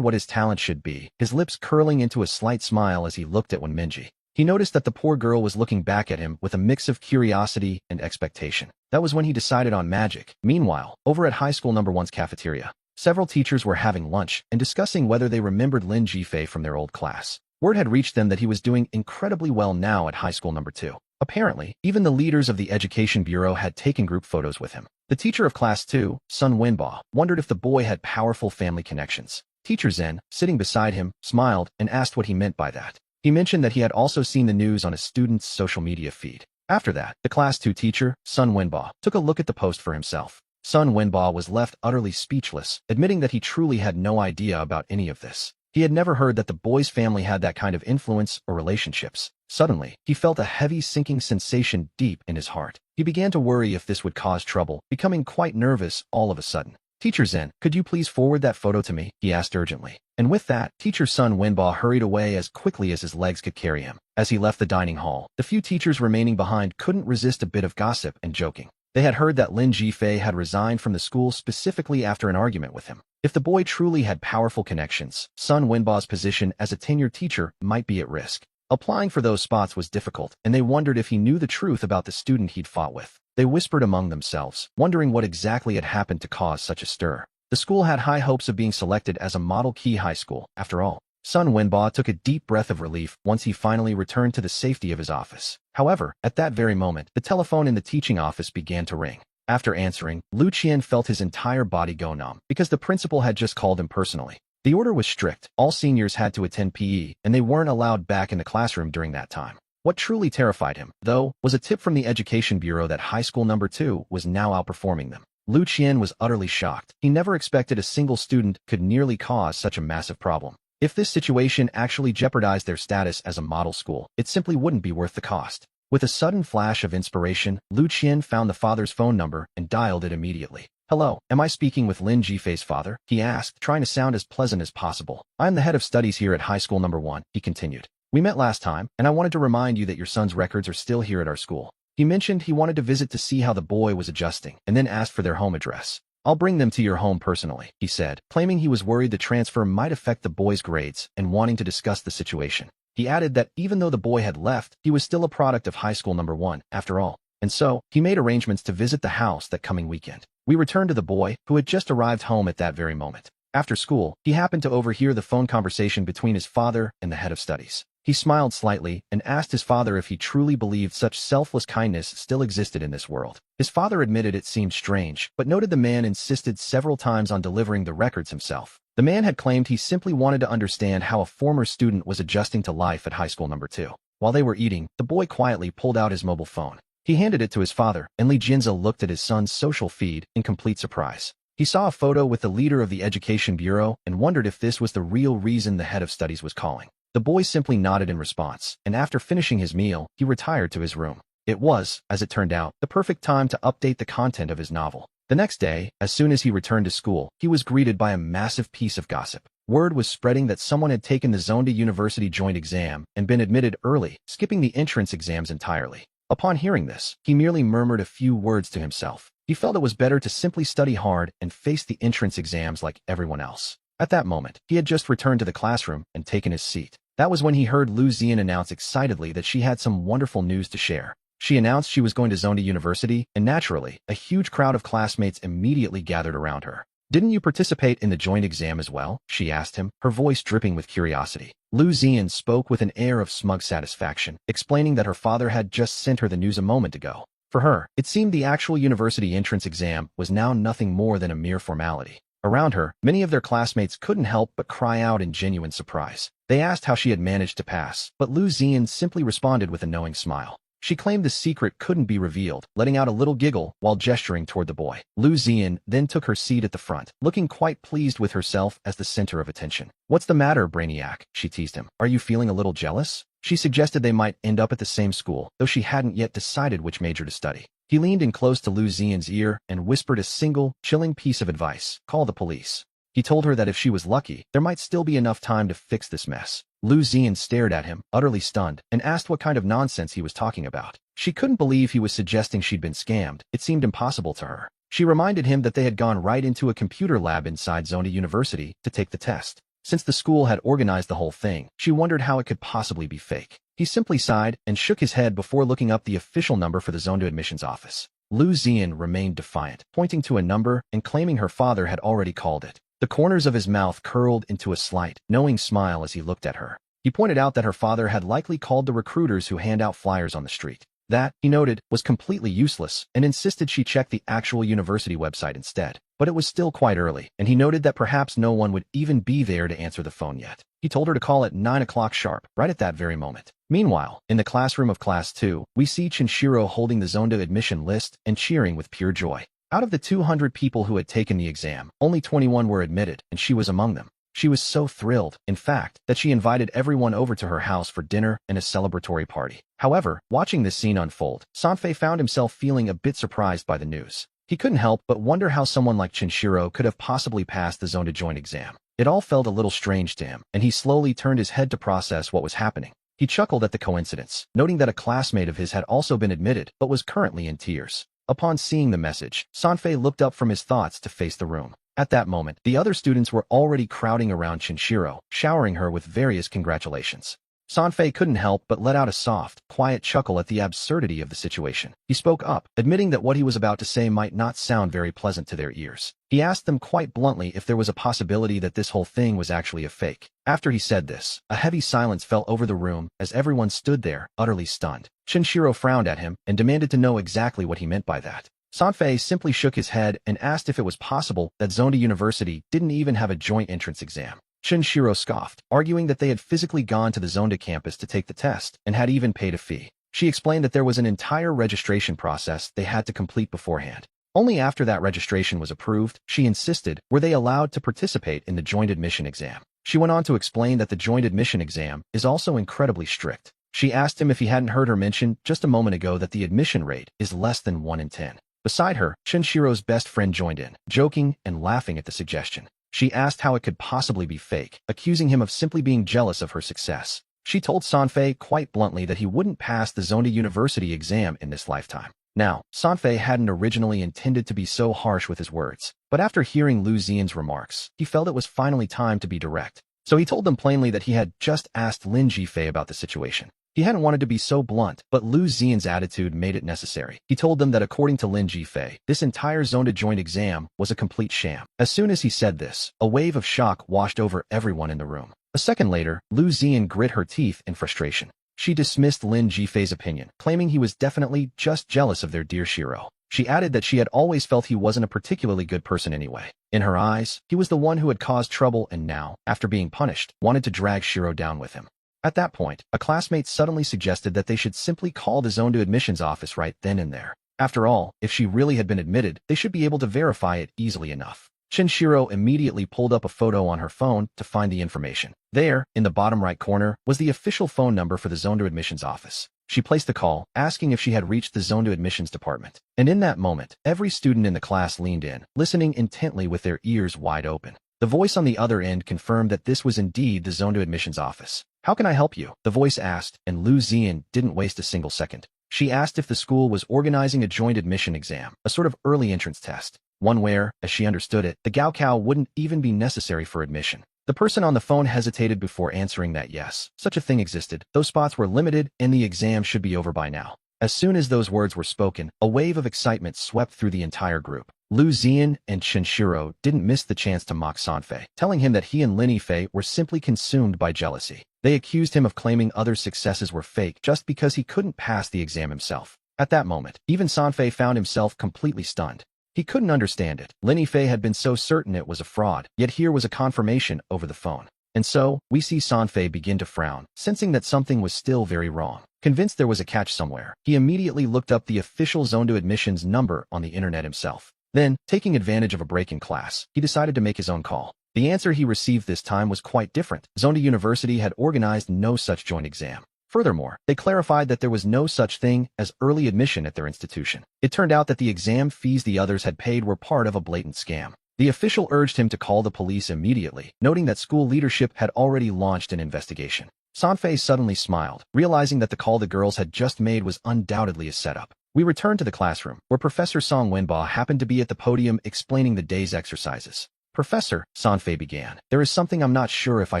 what his talent should be, his lips curling into a slight smile as he looked at Minji. He noticed that the poor girl was looking back at him with a mix of curiosity and expectation. That was when he decided on magic. Meanwhile, over at High School No. 1's cafeteria, several teachers were having lunch and discussing whether they remembered Lin Jifei from their old class. Word had reached them that he was doing incredibly well now at High School No. 2. Apparently, even the leaders of the Education Bureau had taken group photos with him. The teacher of Class 2, Sun Wenba, wondered if the boy had powerful family connections. Teacher Zen, sitting beside him, smiled and asked what he meant by that. He mentioned that he had also seen the news on a student's social media feed. After that, the Class 2 teacher, Sun Wenba, took a look at the post for himself. Sun Wenba was left utterly speechless, admitting that he truly had no idea about any of this. He had never heard that the boy's family had that kind of influence or relationships. Suddenly, he felt a heavy sinking sensation deep in his heart. He began to worry if this would cause trouble, becoming quite nervous all of a sudden. Teacher Zen, could you please forward that photo to me? He asked urgently. And with that, Teacher Sun Wenba hurried away as quickly as his legs could carry him. As he left the dining hall, the few teachers remaining behind couldn't resist a bit of gossip and joking. They had heard that Lin Jifei had resigned from the school specifically after an argument with him. If the boy truly had powerful connections, Sun Wenba's position as a tenured teacher might be at risk. Applying for those spots was difficult, and they wondered if he knew the truth about the student he'd fought with. They whispered among themselves, wondering what exactly had happened to cause such a stir. The school had high hopes of being selected as a Model Key high school, after all. Sun Wenba took a deep breath of relief once he finally returned to the safety of his office. However, at that very moment, the telephone in the teaching office began to ring. After answering, Lu Qian felt his entire body go numb, because the principal had just called him personally. The order was strict. All seniors had to attend PE, and they weren't allowed back in the classroom during that time. What truly terrified him, though, was a tip from the Education Bureau that High School No. 2 was now outperforming them. Lu Qian was utterly shocked. He never expected a single student could nearly cause such a massive problem. If this situation actually jeopardized their status as a model school, it simply wouldn't be worth the cost. With a sudden flash of inspiration, Lu Qian found the father's phone number and dialed it immediately. Hello, am I speaking with Lin Jifei's father? He asked, trying to sound as pleasant as possible. I am the head of studies here at High School No. 1, he continued. We met last time, and I wanted to remind you that your son's records are still here at our school. He mentioned he wanted to visit to see how the boy was adjusting, and then asked for their home address. I'll bring them to your home personally, he said, claiming he was worried the transfer might affect the boy's grades and wanting to discuss the situation. He added that even though the boy had left, he was still a product of High School No. 1, after all. And so, he made arrangements to visit the house that coming weekend. We returned to the boy, who had just arrived home at that very moment. After school, he happened to overhear the phone conversation between his father and the head of studies. He smiled slightly and asked his father if he truly believed such selfless kindness still existed in this world. His father admitted it seemed strange, but noted the man insisted several times on delivering the records himself. The man had claimed he simply wanted to understand how a former student was adjusting to life at High School No. 2. While they were eating, the boy quietly pulled out his mobile phone. He handed it to his father, and Li Jinza looked at his son's social feed in complete surprise. He saw a photo with the leader of the Education Bureau and wondered if this was the real reason the head of studies was calling. The boy simply nodded in response, and after finishing his meal, he retired to his room. It was, as it turned out, the perfect time to update the content of his novel. The next day, as soon as he returned to school, he was greeted by a massive piece of gossip. Word was spreading that someone had taken the Zonda University joint exam and been admitted early, skipping the entrance exams entirely. Upon hearing this, he merely murmured a few words to himself. He felt it was better to simply study hard and face the entrance exams like everyone else. At that moment, he had just returned to the classroom and taken his seat. That was when he heard Lu Zian announce excitedly that she had some wonderful news to share. She announced she was going to Zonda University, and naturally, a huge crowd of classmates immediately gathered around her. "Didn't you participate in the joint exam as well?" she asked him, her voice dripping with curiosity. Lu Zian spoke with an air of smug satisfaction, explaining that her father had just sent her the news a moment ago. For her, it seemed the actual university entrance exam was now nothing more than a mere formality. Around her, many of their classmates couldn't help but cry out in genuine surprise. They asked how she had managed to pass, but Lu Zian simply responded with a knowing smile. She claimed the secret couldn't be revealed, letting out a little giggle while gesturing toward the boy. Lu Zian then took her seat at the front, looking quite pleased with herself as the center of attention. "What's the matter, Brainiac?" she teased him. "Are you feeling a little jealous?" She suggested they might end up at the same school, though she hadn't yet decided which major to study. He leaned in close to Lu Zian's ear and whispered a single, chilling piece of advice: call the police. He told her that if she was lucky, there might still be enough time to fix this mess. Lu Zian stared at him, utterly stunned, and asked what kind of nonsense he was talking about. She couldn't believe he was suggesting she'd been scammed. It seemed impossible to her. She reminded him that they had gone right into a computer lab inside Zonda University to take the test. Since the school had organized the whole thing, she wondered how it could possibly be fake. He simply sighed and shook his head before looking up the official number for the Zonda admissions office. Lu Zian remained defiant, pointing to a number and claiming her father had already called it. The corners of his mouth curled into a slight, knowing smile as he looked at her. He pointed out that her father had likely called the recruiters who hand out flyers on the street. That, he noted, was completely useless and insisted she check the actual university website instead. But it was still quite early, and he noted that perhaps no one would even be there to answer the phone yet. He told her to call at 9 o'clock sharp, right at that very moment. Meanwhile, in the classroom of Class 2, we see Chinshiro holding the Zonda admission list and cheering with pure joy. Out of the 200 people who had taken the exam, only 21 were admitted, and she was among them. She was so thrilled, in fact, that she invited everyone over to her house for dinner and a celebratory party. However, watching this scene unfold, Sanfei found himself feeling a bit surprised by the news. He couldn't help but wonder how someone like Chinshiro could have possibly passed the Zonda joint exam. It all felt a little strange to him, and he slowly turned his head to process what was happening. He chuckled at the coincidence, noting that a classmate of his had also been admitted but was currently in tears. Upon seeing the message, Sanfei looked up from his thoughts to face the room. At that moment, the other students were already crowding around Chinshiro, showering her with various congratulations. Sanfei couldn't help but let out a soft, quiet chuckle at the absurdity of the situation. He spoke up, admitting that what he was about to say might not sound very pleasant to their ears. He asked them quite bluntly if there was a possibility that this whole thing was actually a fake. After he said this, a heavy silence fell over the room as everyone stood there, utterly stunned. Chinshiro frowned at him and demanded to know exactly what he meant by that. Sanfei simply shook his head and asked if it was possible that Zonda University didn't even have a joint entrance exam. Chinshiro scoffed, arguing that they had physically gone to the Zonda campus to take the test and had even paid a fee. She explained that there was an entire registration process they had to complete beforehand. Only after that registration was approved, she insisted, were they allowed to participate in the joint admission exam. She went on to explain that the joint admission exam is also incredibly strict. She asked him if he hadn't heard her mention just a moment ago that the admission rate is less than 1 in 10. Beside her, Chinshiro's best friend joined in, joking and laughing at the suggestion. She asked how it could possibly be fake, accusing him of simply being jealous of her success. She told Sanfei quite bluntly that he wouldn't pass the Zonda University exam in this lifetime. Now, Sanfei hadn't originally intended to be so harsh with his words, but after hearing Lu Xian's remarks, he felt it was finally time to be direct. So he told them plainly that he had just asked Lin Jifei about the situation. He hadn't wanted to be so blunt, but Lu Xian's attitude made it necessary. He told them that according to Lin Jifei, this entire Zonda joint exam was a complete sham. As soon as he said this, a wave of shock washed over everyone in the room. A second later, Lu Xian grit her teeth in frustration. She dismissed Lin Jifei's opinion, claiming he was definitely just jealous of their dear Shiro. She added that she had always felt he wasn't a particularly good person anyway. In her eyes, he was the one who had caused trouble and now, after being punished, wanted to drag Shiro down with him. At that point, a classmate suddenly suggested that they should simply call the Zonda admissions office right then and there. After all, if she really had been admitted, they should be able to verify it easily enough. Chinshiro immediately pulled up a photo on her phone to find the information. There, in the bottom right corner, was the official phone number for the Zonda admissions office. She placed the call, asking if she had reached the Zonda admissions department. And in that moment, every student in the class leaned in, listening intently with their ears wide open. The voice on the other end confirmed that this was indeed the Zonda admissions office. "How can I help you?" the voice asked, and Lu Zian didn't waste a single second. She asked if the school was organizing a joint admission exam, a sort of early entrance test. One where, as she understood it, the Gaokao wouldn't even be necessary for admission. The person on the phone hesitated before answering that yes, such a thing existed, those spots were limited, and the exam should be over by now. As soon as those words were spoken, a wave of excitement swept through the entire group. Lu Zian and Shinshiro didn't miss the chance to mock Sanfei, telling him that he and Lin Yifei were simply consumed by jealousy. They accused him of claiming others' successes were fake just because he couldn't pass the exam himself. At that moment, even Sanfei found himself completely stunned. He couldn't understand it. Lin Yifei had been so certain it was a fraud, yet here was a confirmation over the phone. And so, we see Sanfei begin to frown, sensing that something was still very wrong. Convinced there was a catch somewhere, he immediately looked up the official Zonda admissions number on the internet himself. Then, taking advantage of a break in class, he decided to make his own call. The answer he received this time was quite different. Zonda University had organized no such joint exam. Furthermore, they clarified that there was no such thing as early admission at their institution. It turned out that the exam fees the others had paid were part of a blatant scam. The official urged him to call the police immediately, noting that school leadership had already launched an investigation. Sanfei suddenly smiled, realizing that the call the girls had just made was undoubtedly a setup. We returned to the classroom, where Professor Song Wenba happened to be at the podium explaining the day's exercises. "Professor," Sanfei began, "there is something I'm not sure if I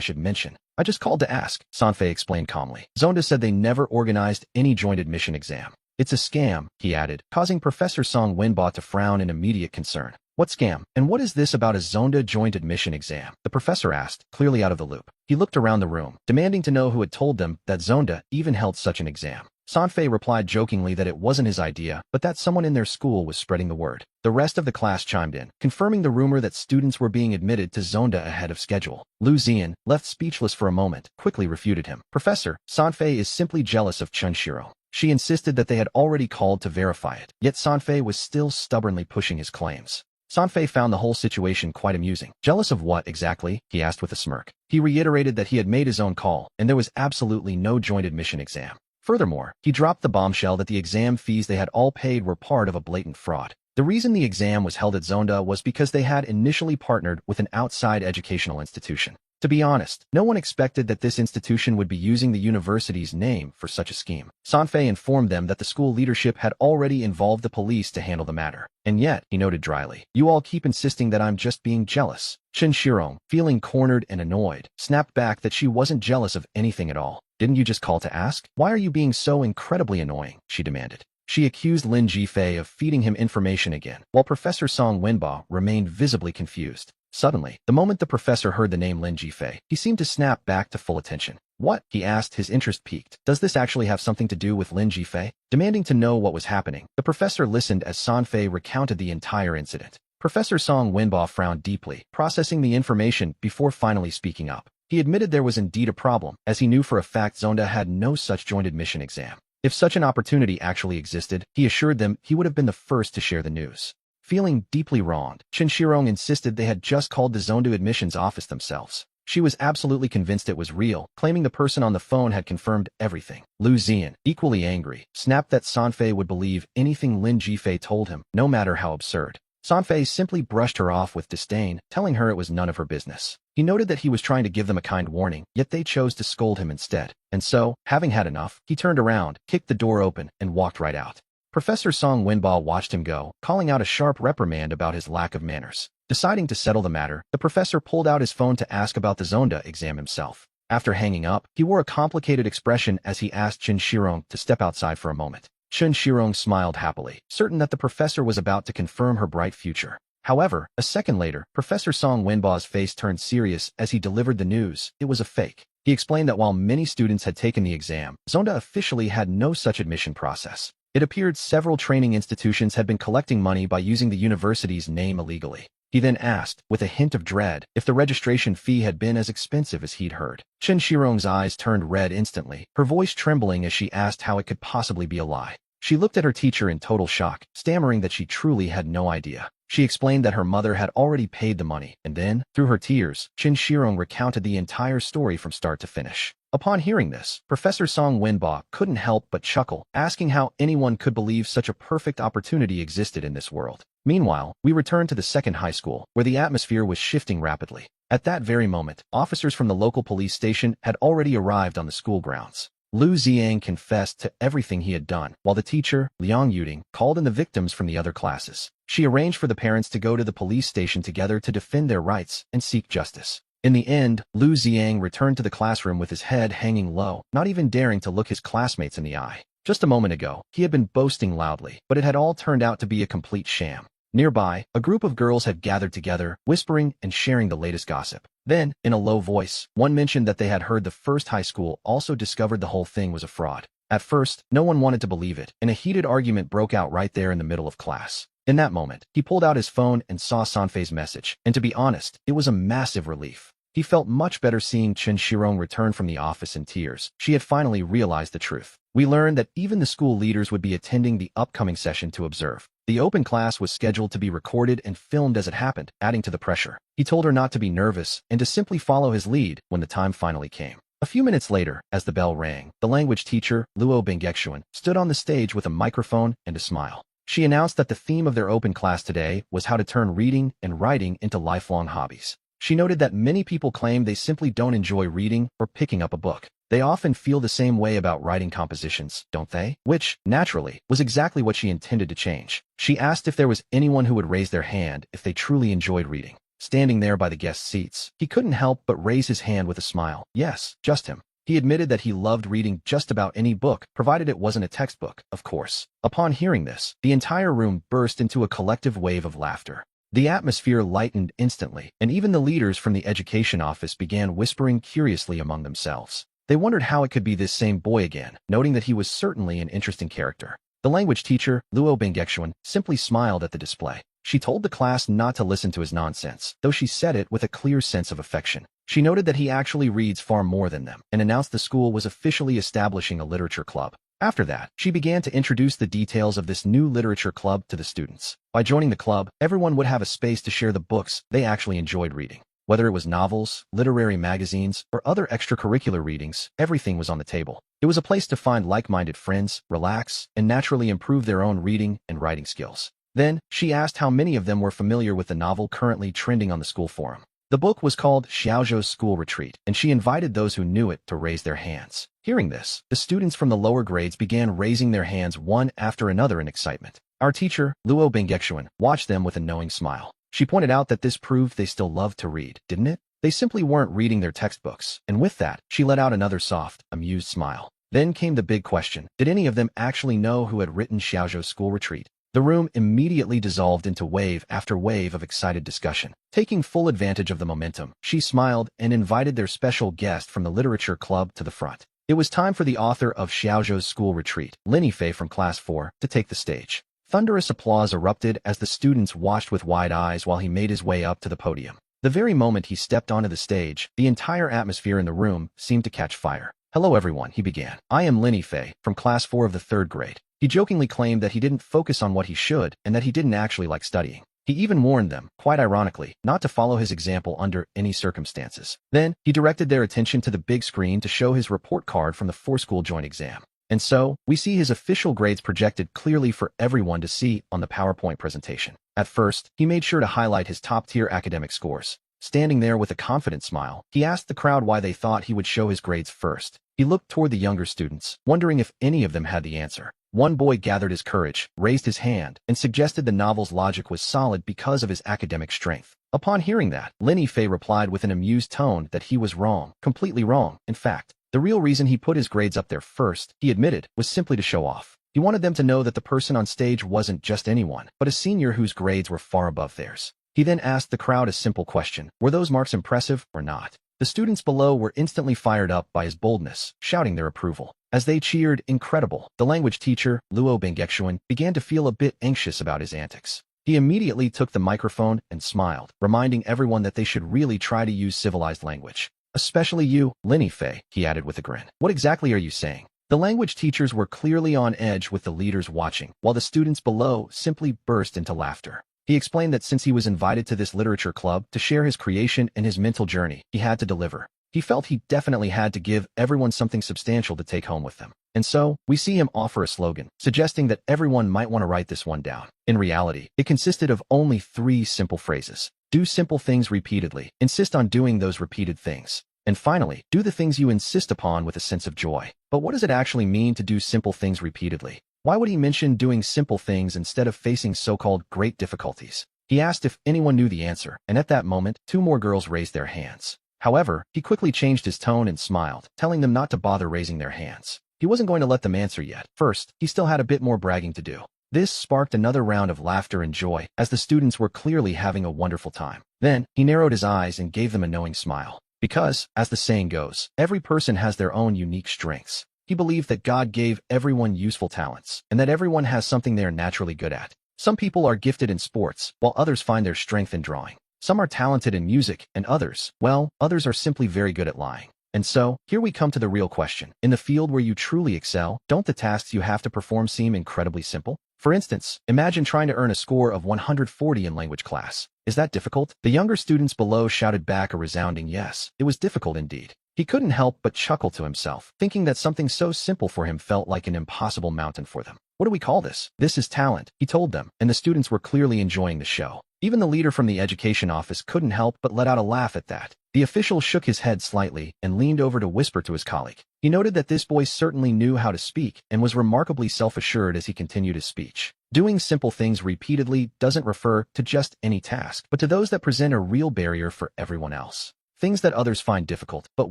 should mention." "I just called to ask," Sanfei explained calmly. "Zonda said they never organized any joint admission exam." "It's a scam," he added, causing Professor Song Wenba to frown in immediate concern. "What scam? And what is this about a Zonda joint admission exam?" the professor asked, clearly out of the loop. He looked around the room, demanding to know who had told them that Zonda even held such an exam. Sanfei replied jokingly that it wasn't his idea, but that someone in their school was spreading the word. The rest of the class chimed in, confirming the rumor that students were being admitted to Zonda ahead of schedule. Lu Zian, left speechless for a moment, quickly refuted him. "Professor, Sanfei is simply jealous of Chunshiro." She insisted that they had already called to verify it, yet Sanfei was still stubbornly pushing his claims. Sanfei found the whole situation quite amusing. "Jealous of what, exactly?" he asked with a smirk. He reiterated that he had made his own call, and there was absolutely no joint admission exam. Furthermore, he dropped the bombshell that the exam fees they had all paid were part of a blatant fraud. The reason the exam was held at Zonda was because they had initially partnered with an outside educational institution. To be honest, no one expected that this institution would be using the university's name for such a scheme. Sanfei informed them that the school leadership had already involved the police to handle the matter. And yet, he noted dryly, "You all keep insisting that I'm just being jealous." Shinshiro, feeling cornered and annoyed, snapped back that she wasn't jealous of anything at all. "Didn't you just call to ask? Why are you being so incredibly annoying?" she demanded. She accused Lin Jifei of feeding him information again, while Professor Song Wenba remained visibly confused. Suddenly, the moment the professor heard the name Lin Jifei, he seemed to snap back to full attention. "What?" he asked, his interest piqued. "Does this actually have something to do with Lin Jifei?" Demanding to know what was happening, the professor listened as Sanfei recounted the entire incident. Professor Song Wenba frowned deeply, processing the information before finally speaking up. He admitted there was indeed a problem, as he knew for a fact Zonda had no such joint admission exam. If such an opportunity actually existed, he assured them he would have been the first to share the news. Feeling deeply wronged, Shinshiro insisted they had just called the Zonda admissions office themselves. She was absolutely convinced it was real, claiming the person on the phone had confirmed everything. Lu Zian, equally angry, snapped that Sanfei would believe anything Lin Jifei told him, no matter how absurd. Sanfei simply brushed her off with disdain, telling her it was none of her business. He noted that he was trying to give them a kind warning, yet they chose to scold him instead. And so, having had enough, he turned around, kicked the door open, and walked right out. Professor Song Wenba watched him go, calling out a sharp reprimand about his lack of manners. Deciding to settle the matter, the professor pulled out his phone to ask about the Zonda exam himself. After hanging up, he wore a complicated expression as he asked Chunshiro to step outside for a moment. Chunshiro smiled happily, certain that the professor was about to confirm her bright future. However, a second later, Professor Song Wenba's face turned serious as he delivered the news. It was a fake. He explained that while many students had taken the exam, Zonda officially had no such admission process. It appeared several training institutions had been collecting money by using the university's name illegally. He then asked, with a hint of dread, if the registration fee had been as expensive as he'd heard. Chinshiro's eyes turned red instantly, her voice trembling as she asked how it could possibly be a lie. She looked at her teacher in total shock, stammering that she truly had no idea. She explained that her mother had already paid the money, and then, through her tears, Chinshiro recounted the entire story from start to finish. Upon hearing this, Professor Song Winba couldn't help but chuckle, asking how anyone could believe such a perfect opportunity existed in this world. Meanwhile, we returned to the second high school, where the atmosphere was shifting rapidly. At that very moment, officers from the local police station had already arrived on the school grounds. Lu Ziang confessed to everything he had done, while the teacher, Liang Yuding, called in the victims from the other classes. She arranged for the parents to go to the police station together to defend their rights and seek justice. In the end, Lu Ziang returned to the classroom with his head hanging low, not even daring to look his classmates in the eye. Just a moment ago, he had been boasting loudly, but it had all turned out to be a complete sham. Nearby, a group of girls had gathered together, whispering and sharing the latest gossip. Then, in a low voice, one mentioned that they had heard the first high school also discovered the whole thing was a fraud. At first, no one wanted to believe it, and a heated argument broke out right there in the middle of class. In that moment, he pulled out his phone and saw Sanfei's message, and to be honest, it was a massive relief. He felt much better seeing Chen Shirong return from the office in tears. She had finally realized the truth. We learned that even the school leaders would be attending the upcoming session to observe. The open class was scheduled to be recorded and filmed as it happened, adding to the pressure. He told her not to be nervous and to simply follow his lead when the time finally came. A few minutes later, as the bell rang, the language teacher, Luo Bengexuan, stood on the stage with a microphone and a smile. She announced that the theme of their open class today was how to turn reading and writing into lifelong hobbies. She noted that many people claim they simply don't enjoy reading or picking up a book. They often feel the same way about writing compositions, don't they? Which, naturally, was exactly what she intended to change. She asked if there was anyone who would raise their hand if they truly enjoyed reading. Standing there by the guest seats, he couldn't help but raise his hand with a smile. Yes, just him. He admitted that he loved reading just about any book, provided it wasn't a textbook, of course. Upon hearing this, the entire room burst into a collective wave of laughter. The atmosphere lightened instantly, and even the leaders from the education office began whispering curiously among themselves. They wondered how it could be this same boy again, noting that he was certainly an interesting character. The language teacher, Luo Bengexuan, simply smiled at the display. She told the class not to listen to his nonsense, though she said it with a clear sense of affection. She noted that he actually reads far more than them, and announced the school was officially establishing a literature club. After that, she began to introduce the details of this new literature club to the students. By joining the club, everyone would have a space to share the books they actually enjoyed reading. Whether it was novels, literary magazines, or other extracurricular readings, everything was on the table. It was a place to find like-minded friends, relax, and naturally improve their own reading and writing skills. Then, she asked how many of them were familiar with the novel currently trending on the school forum. The book was called Xiaozhou's School Retreat, and she invited those who knew it to raise their hands. Hearing this, the students from the lower grades began raising their hands one after another in excitement. Our teacher, Luo Bengexuan, watched them with a knowing smile. She pointed out that this proved they still loved to read, didn't it? They simply weren't reading their textbooks, and with that, she let out another soft, amused smile. Then came the big question. Did any of them actually know who had written Xiaozhou's School Retreat? The room immediately dissolved into wave after wave of excited discussion. Taking full advantage of the momentum, she smiled and invited their special guest from the literature club to the front. It was time for the author of Xiaozhou's School Retreat, Lin Fei from Class 4, to take the stage. Thunderous applause erupted as the students watched with wide eyes while he made his way up to the podium. The very moment he stepped onto the stage, the entire atmosphere in the room seemed to catch fire. "Hello everyone," he began. "I am Lin Fei, from Class 4 of the 3rd grade. He jokingly claimed that he didn't focus on what he should and that he didn't actually like studying. He even warned them, quite ironically, not to follow his example under any circumstances. Then, he directed their attention to the big screen to show his report card from the 4-school joint exam. And so, we see his official grades projected clearly for everyone to see on the PowerPoint presentation. At first, he made sure to highlight his top-tier academic scores. Standing there with a confident smile, he asked the crowd why they thought he would show his grades first. He looked toward the younger students, wondering if any of them had the answer. One boy gathered his courage, raised his hand, and suggested the novel's logic was solid because of his academic strength. Upon hearing that, Lin Fei replied with an amused tone that he was wrong, completely wrong. In fact, the real reason he put his grades up there first, he admitted, was simply to show off. He wanted them to know that the person on stage wasn't just anyone, but a senior whose grades were far above theirs. He then asked the crowd a simple question: were those marks impressive or not? The students below were instantly fired up by his boldness, shouting their approval. As they cheered, "Incredible," the language teacher, Luo Bengexuan, began to feel a bit anxious about his antics. He immediately took the microphone and smiled, reminding everyone that they should really try to use civilized language. "Especially you, Lin Fei," he added with a grin. "What exactly are you saying?" The language teachers were clearly on edge with the leaders watching, while the students below simply burst into laughter. He explained that since he was invited to this literature club to share his creation and his mental journey, he had to deliver. He felt he definitely had to give everyone something substantial to take home with them. And so, we see him offer a slogan, suggesting that everyone might want to write this one down. In reality, it consisted of only 3 simple phrases. Do simple things repeatedly. Insist on doing those repeated things. And finally, do the things you insist upon with a sense of joy. But what does it actually mean to do simple things repeatedly? Why would he mention doing simple things instead of facing so-called great difficulties? He asked if anyone knew the answer, and at that moment, 2 more girls raised their hands. However, he quickly changed his tone and smiled, telling them not to bother raising their hands. He wasn't going to let them answer yet. First, he still had a bit more bragging to do. This sparked another round of laughter and joy, as the students were clearly having a wonderful time. Then, he narrowed his eyes and gave them a knowing smile. Because, as the saying goes, every person has their own unique strengths. He believed that God gave everyone useful talents, and that everyone has something they are naturally good at. Some people are gifted in sports, while others find their strength in drawing. Some are talented in music, and others are simply very good at lying. And so, here we come to the real question. In the field where you truly excel, don't the tasks you have to perform seem incredibly simple? For instance, imagine trying to earn a score of 140 in language class. Is that difficult? The younger students below shouted back a resounding yes. It was difficult indeed. He couldn't help but chuckle to himself, thinking that something so simple for him felt like an impossible mountain for them. What do we call this? This is talent, he told them, and the students were clearly enjoying the show. Even the leader from the education office couldn't help but let out a laugh at that. The official shook his head slightly and leaned over to whisper to his colleague. He noted that this boy certainly knew how to speak and was remarkably self-assured as he continued his speech. Doing simple things repeatedly doesn't refer to just any task, but to those that present a real barrier for everyone else. Things that others find difficult, but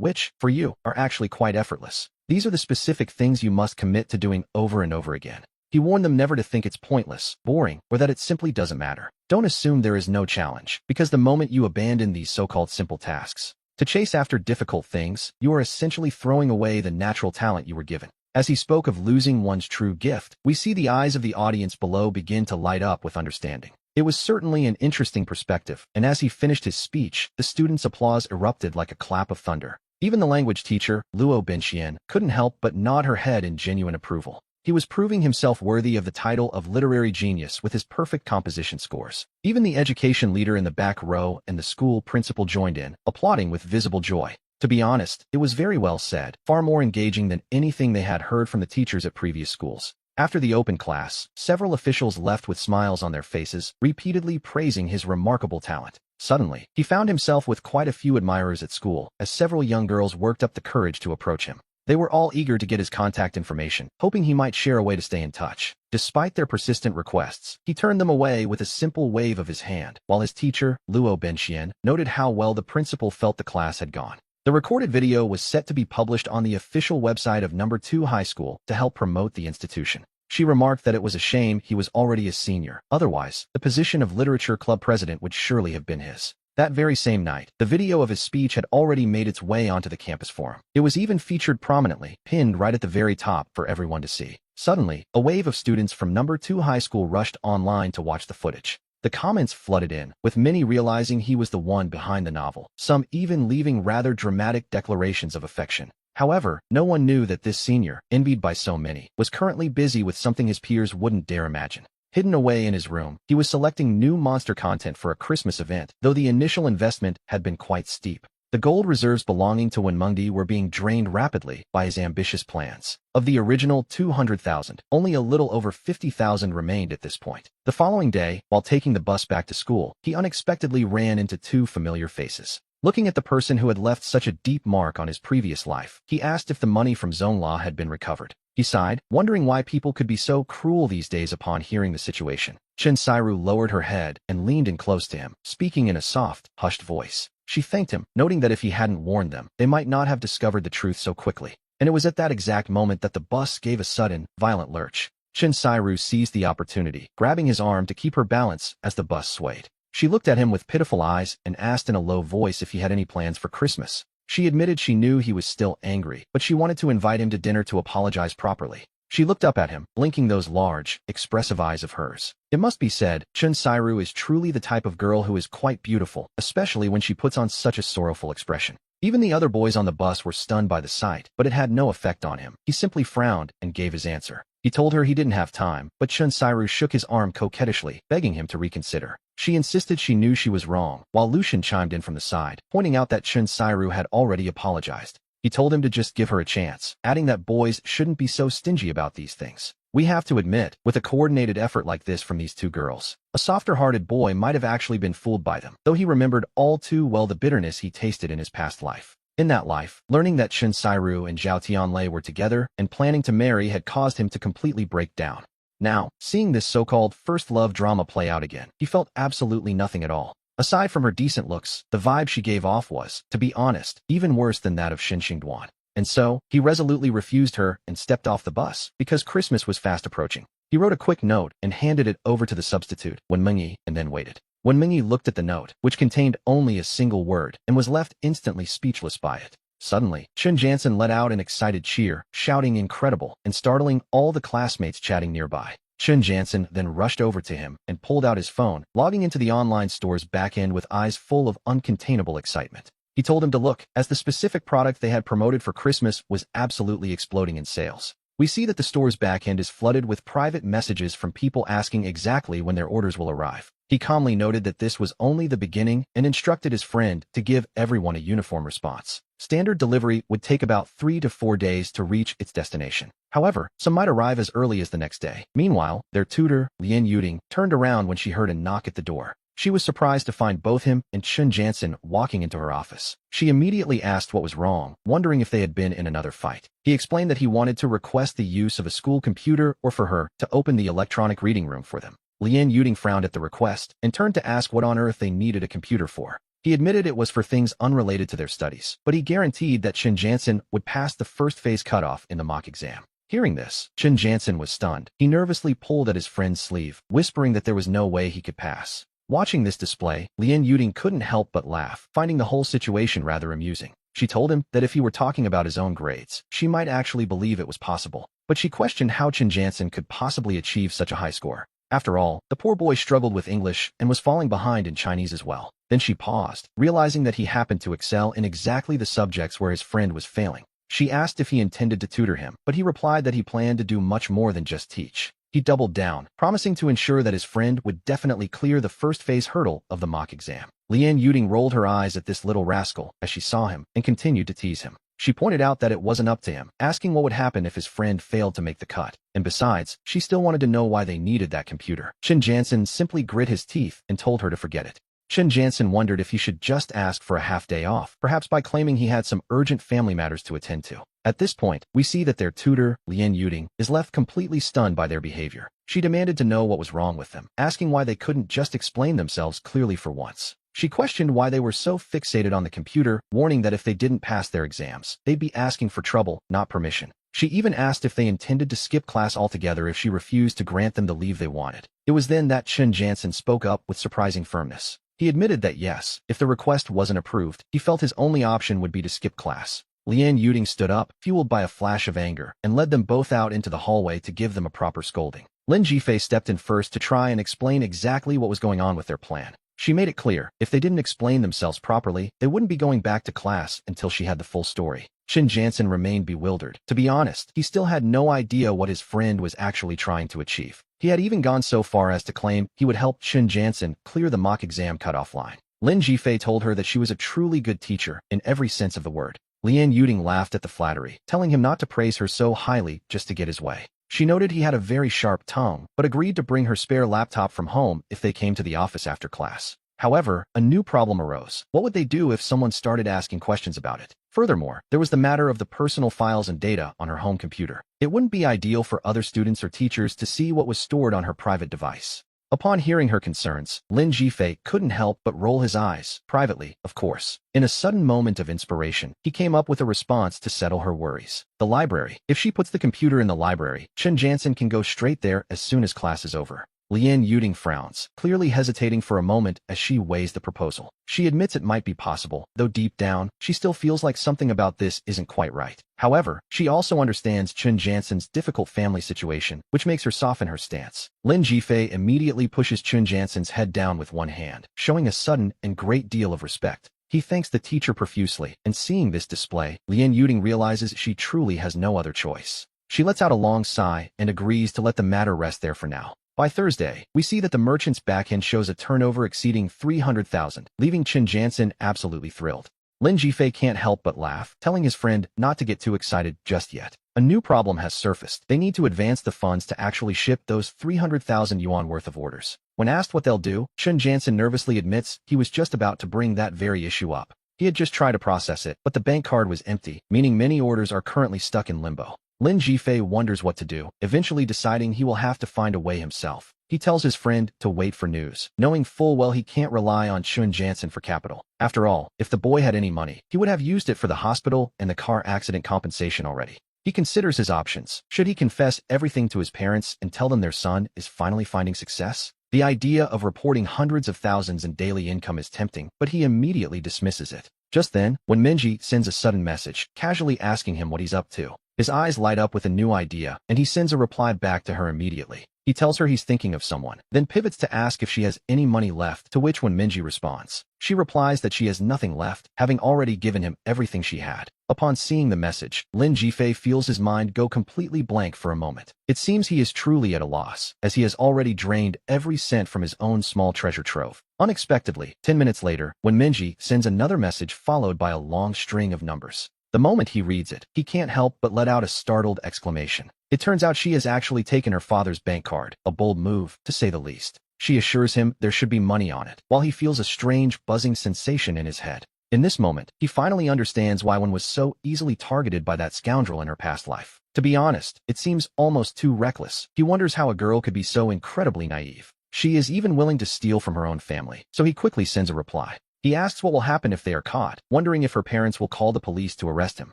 which, for you, are actually quite effortless. These are the specific things you must commit to doing over and over again. He warned them never to think it's pointless, boring, or that it simply doesn't matter. Don't assume there is no challenge, because the moment you abandon these so-called simple tasks to chase after difficult things, you are essentially throwing away the natural talent you were given. As he spoke of losing one's true gift, we see the eyes of the audience below begin to light up with understanding. It was certainly an interesting perspective, and as he finished his speech, the students' applause erupted like a clap of thunder. Even the language teacher, Luo Benxian, couldn't help but nod her head in genuine approval. He was proving himself worthy of the title of literary genius with his perfect composition scores. Even the education leader in the back row and the school principal joined in, applauding with visible joy. To be honest, it was very well said, far more engaging than anything they had heard from the teachers at previous schools. After the open class, several officials left with smiles on their faces, repeatedly praising his remarkable talent. Suddenly, he found himself with quite a few admirers at school, as several young girls worked up the courage to approach him. They were all eager to get his contact information, hoping he might share a way to stay in touch. Despite their persistent requests, he turned them away with a simple wave of his hand, while his teacher, Luo Benxian, noted how well the principal felt the class had gone. The recorded video was set to be published on the official website of No. 2 High School to help promote the institution. She remarked that it was a shame he was already a senior, otherwise, the position of literature club president would surely have been his. That very same night, the video of his speech had already made its way onto the campus forum. It was even featured prominently, pinned right at the very top for everyone to see. Suddenly, a wave of students from No. 2 High School rushed online to watch the footage. The comments flooded in, with many realizing he was the one behind the novel, some even leaving rather dramatic declarations of affection. However, no one knew that this senior, envied by so many, was currently busy with something his peers wouldn't dare imagine. Hidden away in his room, he was selecting new monster content for a Christmas event, though the initial investment had been quite steep. The gold reserves belonging to Wenmengdi were being drained rapidly by his ambitious plans. Of the original 200,000, only a little over 50,000 remained at this point. The following day, while taking the bus back to school, he unexpectedly ran into 2 familiar faces. Looking at the person who had left such a deep mark on his previous life, he asked if the money from Zonla had been recovered. He sighed, wondering why people could be so cruel these days upon hearing the situation. Chen Sairu lowered her head and leaned in close to him, speaking in a soft, hushed voice. She thanked him, noting that if he hadn't warned them, they might not have discovered the truth so quickly. And it was at that exact moment that the bus gave a sudden, violent lurch. Chen Sairu seized the opportunity, grabbing his arm to keep her balance as the bus swayed. She looked at him with pitiful eyes and asked in a low voice if he had any plans for Christmas. She admitted she knew he was still angry, but she wanted to invite him to dinner to apologize properly. She looked up at him, blinking those large, expressive eyes of hers. It must be said, Chen Sairu is truly the type of girl who is quite beautiful, especially when she puts on such a sorrowful expression. Even the other boys on the bus were stunned by the sight, but it had no effect on him. He simply frowned and gave his answer. He told her he didn't have time, but Chen Sairu shook his arm coquettishly, begging him to reconsider. She insisted she knew she was wrong, while Lucian chimed in from the side, pointing out that Chun Sairu had already apologized. He told him to just give her a chance, adding that boys shouldn't be so stingy about these things. We have to admit, with a coordinated effort like this from these two girls, a softer-hearted boy might have actually been fooled by them, though he remembered all too well the bitterness he tasted in his past life. In that life, learning that Chun Sairu and Zhao Tianlei were together and planning to marry had caused him to completely break down. Now, seeing this so-called first love drama play out again, he felt absolutely nothing at all. Aside from her decent looks, the vibe she gave off was, to be honest, even worse than that of Shin Xingduan. And so, he resolutely refused her and stepped off the bus, because Christmas was fast approaching. He wrote a quick note and handed it over to the substitute, Wen Mingyi, and then waited. Wen Mingyi looked at the note, which contained only a single word, and was left instantly speechless by it. Suddenly, Chun Jansen let out an excited cheer, shouting incredible and startling all the classmates chatting nearby. Chun Jansen then rushed over to him and pulled out his phone, logging into the online store's backend with eyes full of uncontainable excitement. He told him to look, as the specific product they had promoted for Christmas was absolutely exploding in sales. We see that the store's backend is flooded with private messages from people asking exactly when their orders will arrive. He calmly noted that this was only the beginning and instructed his friend to give everyone a uniform response. Standard delivery would take about 3 to 4 days to reach its destination. However, some might arrive as early as the next day. Meanwhile, their tutor, Lien Yuding, turned around when she heard a knock at the door. She was surprised to find both him and Chun Jansen walking into her office. She immediately asked what was wrong, wondering if they had been in another fight. He explained that he wanted to request the use of a school computer or for her to open the electronic reading room for them. Lien Yuding frowned at the request and turned to ask what on earth they needed a computer for. He admitted it was for things unrelated to their studies, but he guaranteed that Chun Jansen would pass the first phase cutoff in the mock exam. Hearing this, Chun Jansen was stunned. He nervously pulled at his friend's sleeve, whispering that there was no way he could pass. Watching this display, Lien Yuding couldn't help but laugh, finding the whole situation rather amusing. She told him that if he were talking about his own grades, she might actually believe it was possible. But she questioned how Chun Jansen could possibly achieve such a high score. After all, the poor boy struggled with English and was falling behind in Chinese as well. Then she paused, realizing that he happened to excel in exactly the subjects where his friend was failing. She asked if he intended to tutor him, but he replied that he planned to do much more than just teach. He doubled down, promising to ensure that his friend would definitely clear the first phase hurdle of the mock exam. Lien Yuding rolled her eyes at this little rascal as she saw him and continued to tease him. She pointed out that it wasn't up to him, asking what would happen if his friend failed to make the cut. And besides, she still wanted to know why they needed that computer. Chun Jansen simply grit his teeth and told her to forget it. Chun Jansen wondered if he should just ask for a half-day off, perhaps by claiming he had some urgent family matters to attend to. At this point, we see that their tutor, Lien Yuding, is left completely stunned by their behavior. She demanded to know what was wrong with them, asking why they couldn't just explain themselves clearly for once. She questioned why they were so fixated on the computer, warning that if they didn't pass their exams, they'd be asking for trouble, not permission. She even asked if they intended to skip class altogether if she refused to grant them the leave they wanted. It was then that Chun Jansen spoke up with surprising firmness. He admitted that yes, if the request wasn't approved, he felt his only option would be to skip class. Lien Yuding stood up, fueled by a flash of anger, and led them both out into the hallway to give them a proper scolding. Lin Jifei stepped in first to try and explain exactly what was going on with their plan. She made it clear, if they didn't explain themselves properly, they wouldn't be going back to class until she had the full story. Chun Jansen remained bewildered. To be honest, he still had no idea what his friend was actually trying to achieve. He had even gone so far as to claim he would help Chun Jansen clear the mock exam cutoff line. Lin Jifei told her that she was a truly good teacher in every sense of the word. Lien Yuding laughed at the flattery, telling him not to praise her so highly just to get his way. She noted he had a very sharp tongue, but agreed to bring her spare laptop from home if they came to the office after class. However, a new problem arose. What would they do if someone started asking questions about it? Furthermore, there was the matter of the personal files and data on her home computer. It wouldn't be ideal for other students or teachers to see what was stored on her private device. Upon hearing her concerns, Lin Jifei couldn't help but roll his eyes, privately, of course. In a sudden moment of inspiration, he came up with a response to settle her worries. The library. If she puts the computer in the library, Chun Jansen can go straight there as soon as class is over. Lien Yuding frowns, clearly hesitating for a moment as she weighs the proposal. She admits it might be possible, though deep down, she still feels like something about this isn't quite right. However, she also understands Chun Jansen's difficult family situation, which makes her soften her stance. Lin Jifei immediately pushes Chun Jansen's head down with one hand, showing a sudden and great deal of respect. He thanks the teacher profusely, and seeing this display, Lien Yuding realizes she truly has no other choice. She lets out a long sigh and agrees to let the matter rest there for now. By Thursday, we see that the merchant's backend shows a turnover exceeding 300,000, leaving Chen Jansen absolutely thrilled. Lin Jifei can't help but laugh, telling his friend not to get too excited just yet. A new problem has surfaced. They need to advance the funds to actually ship those 300,000 yuan worth of orders. When asked what they'll do, Chen Jansen nervously admits he was just about to bring that very issue up. He had just tried to process it, but the bank card was empty, meaning many orders are currently stuck in limbo. Lin Jifei wonders what to do, eventually deciding he will have to find a way himself. He tells his friend to wait for news, knowing full well he can't rely on Chen Jansen for capital. After all, if the boy had any money, he would have used it for the hospital and the car accident compensation already. He considers his options. Should he confess everything to his parents and tell them their son is finally finding success? The idea of reporting hundreds of thousands in daily income is tempting, but he immediately dismisses it. Just then, when Minji sends a sudden message, casually asking him what he's up to, his eyes light up with a new idea, and he sends a reply back to her immediately. He tells her he's thinking of someone, then pivots to ask if she has any money left, to which when Minji responds, she replies that she has nothing left, having already given him everything she had. Upon seeing the message, Lin Jifei feels his mind go completely blank for a moment. It seems he is truly at a loss, as he has already drained every cent from his own small treasure trove. Unexpectedly, 10 minutes later, when Minji sends another message followed by a long string of numbers. The moment he reads it, he can't help but let out a startled exclamation. It turns out she has actually taken her father's bank card, a bold move, to say the least. She assures him there should be money on it, while he feels a strange buzzing sensation in his head. In this moment, he finally understands why one was so easily targeted by that scoundrel in her past life. To be honest, it seems almost too reckless. He wonders how a girl could be so incredibly naive. She is even willing to steal from her own family, so he quickly sends a reply. He asks what will happen if they are caught, wondering if her parents will call the police to arrest him.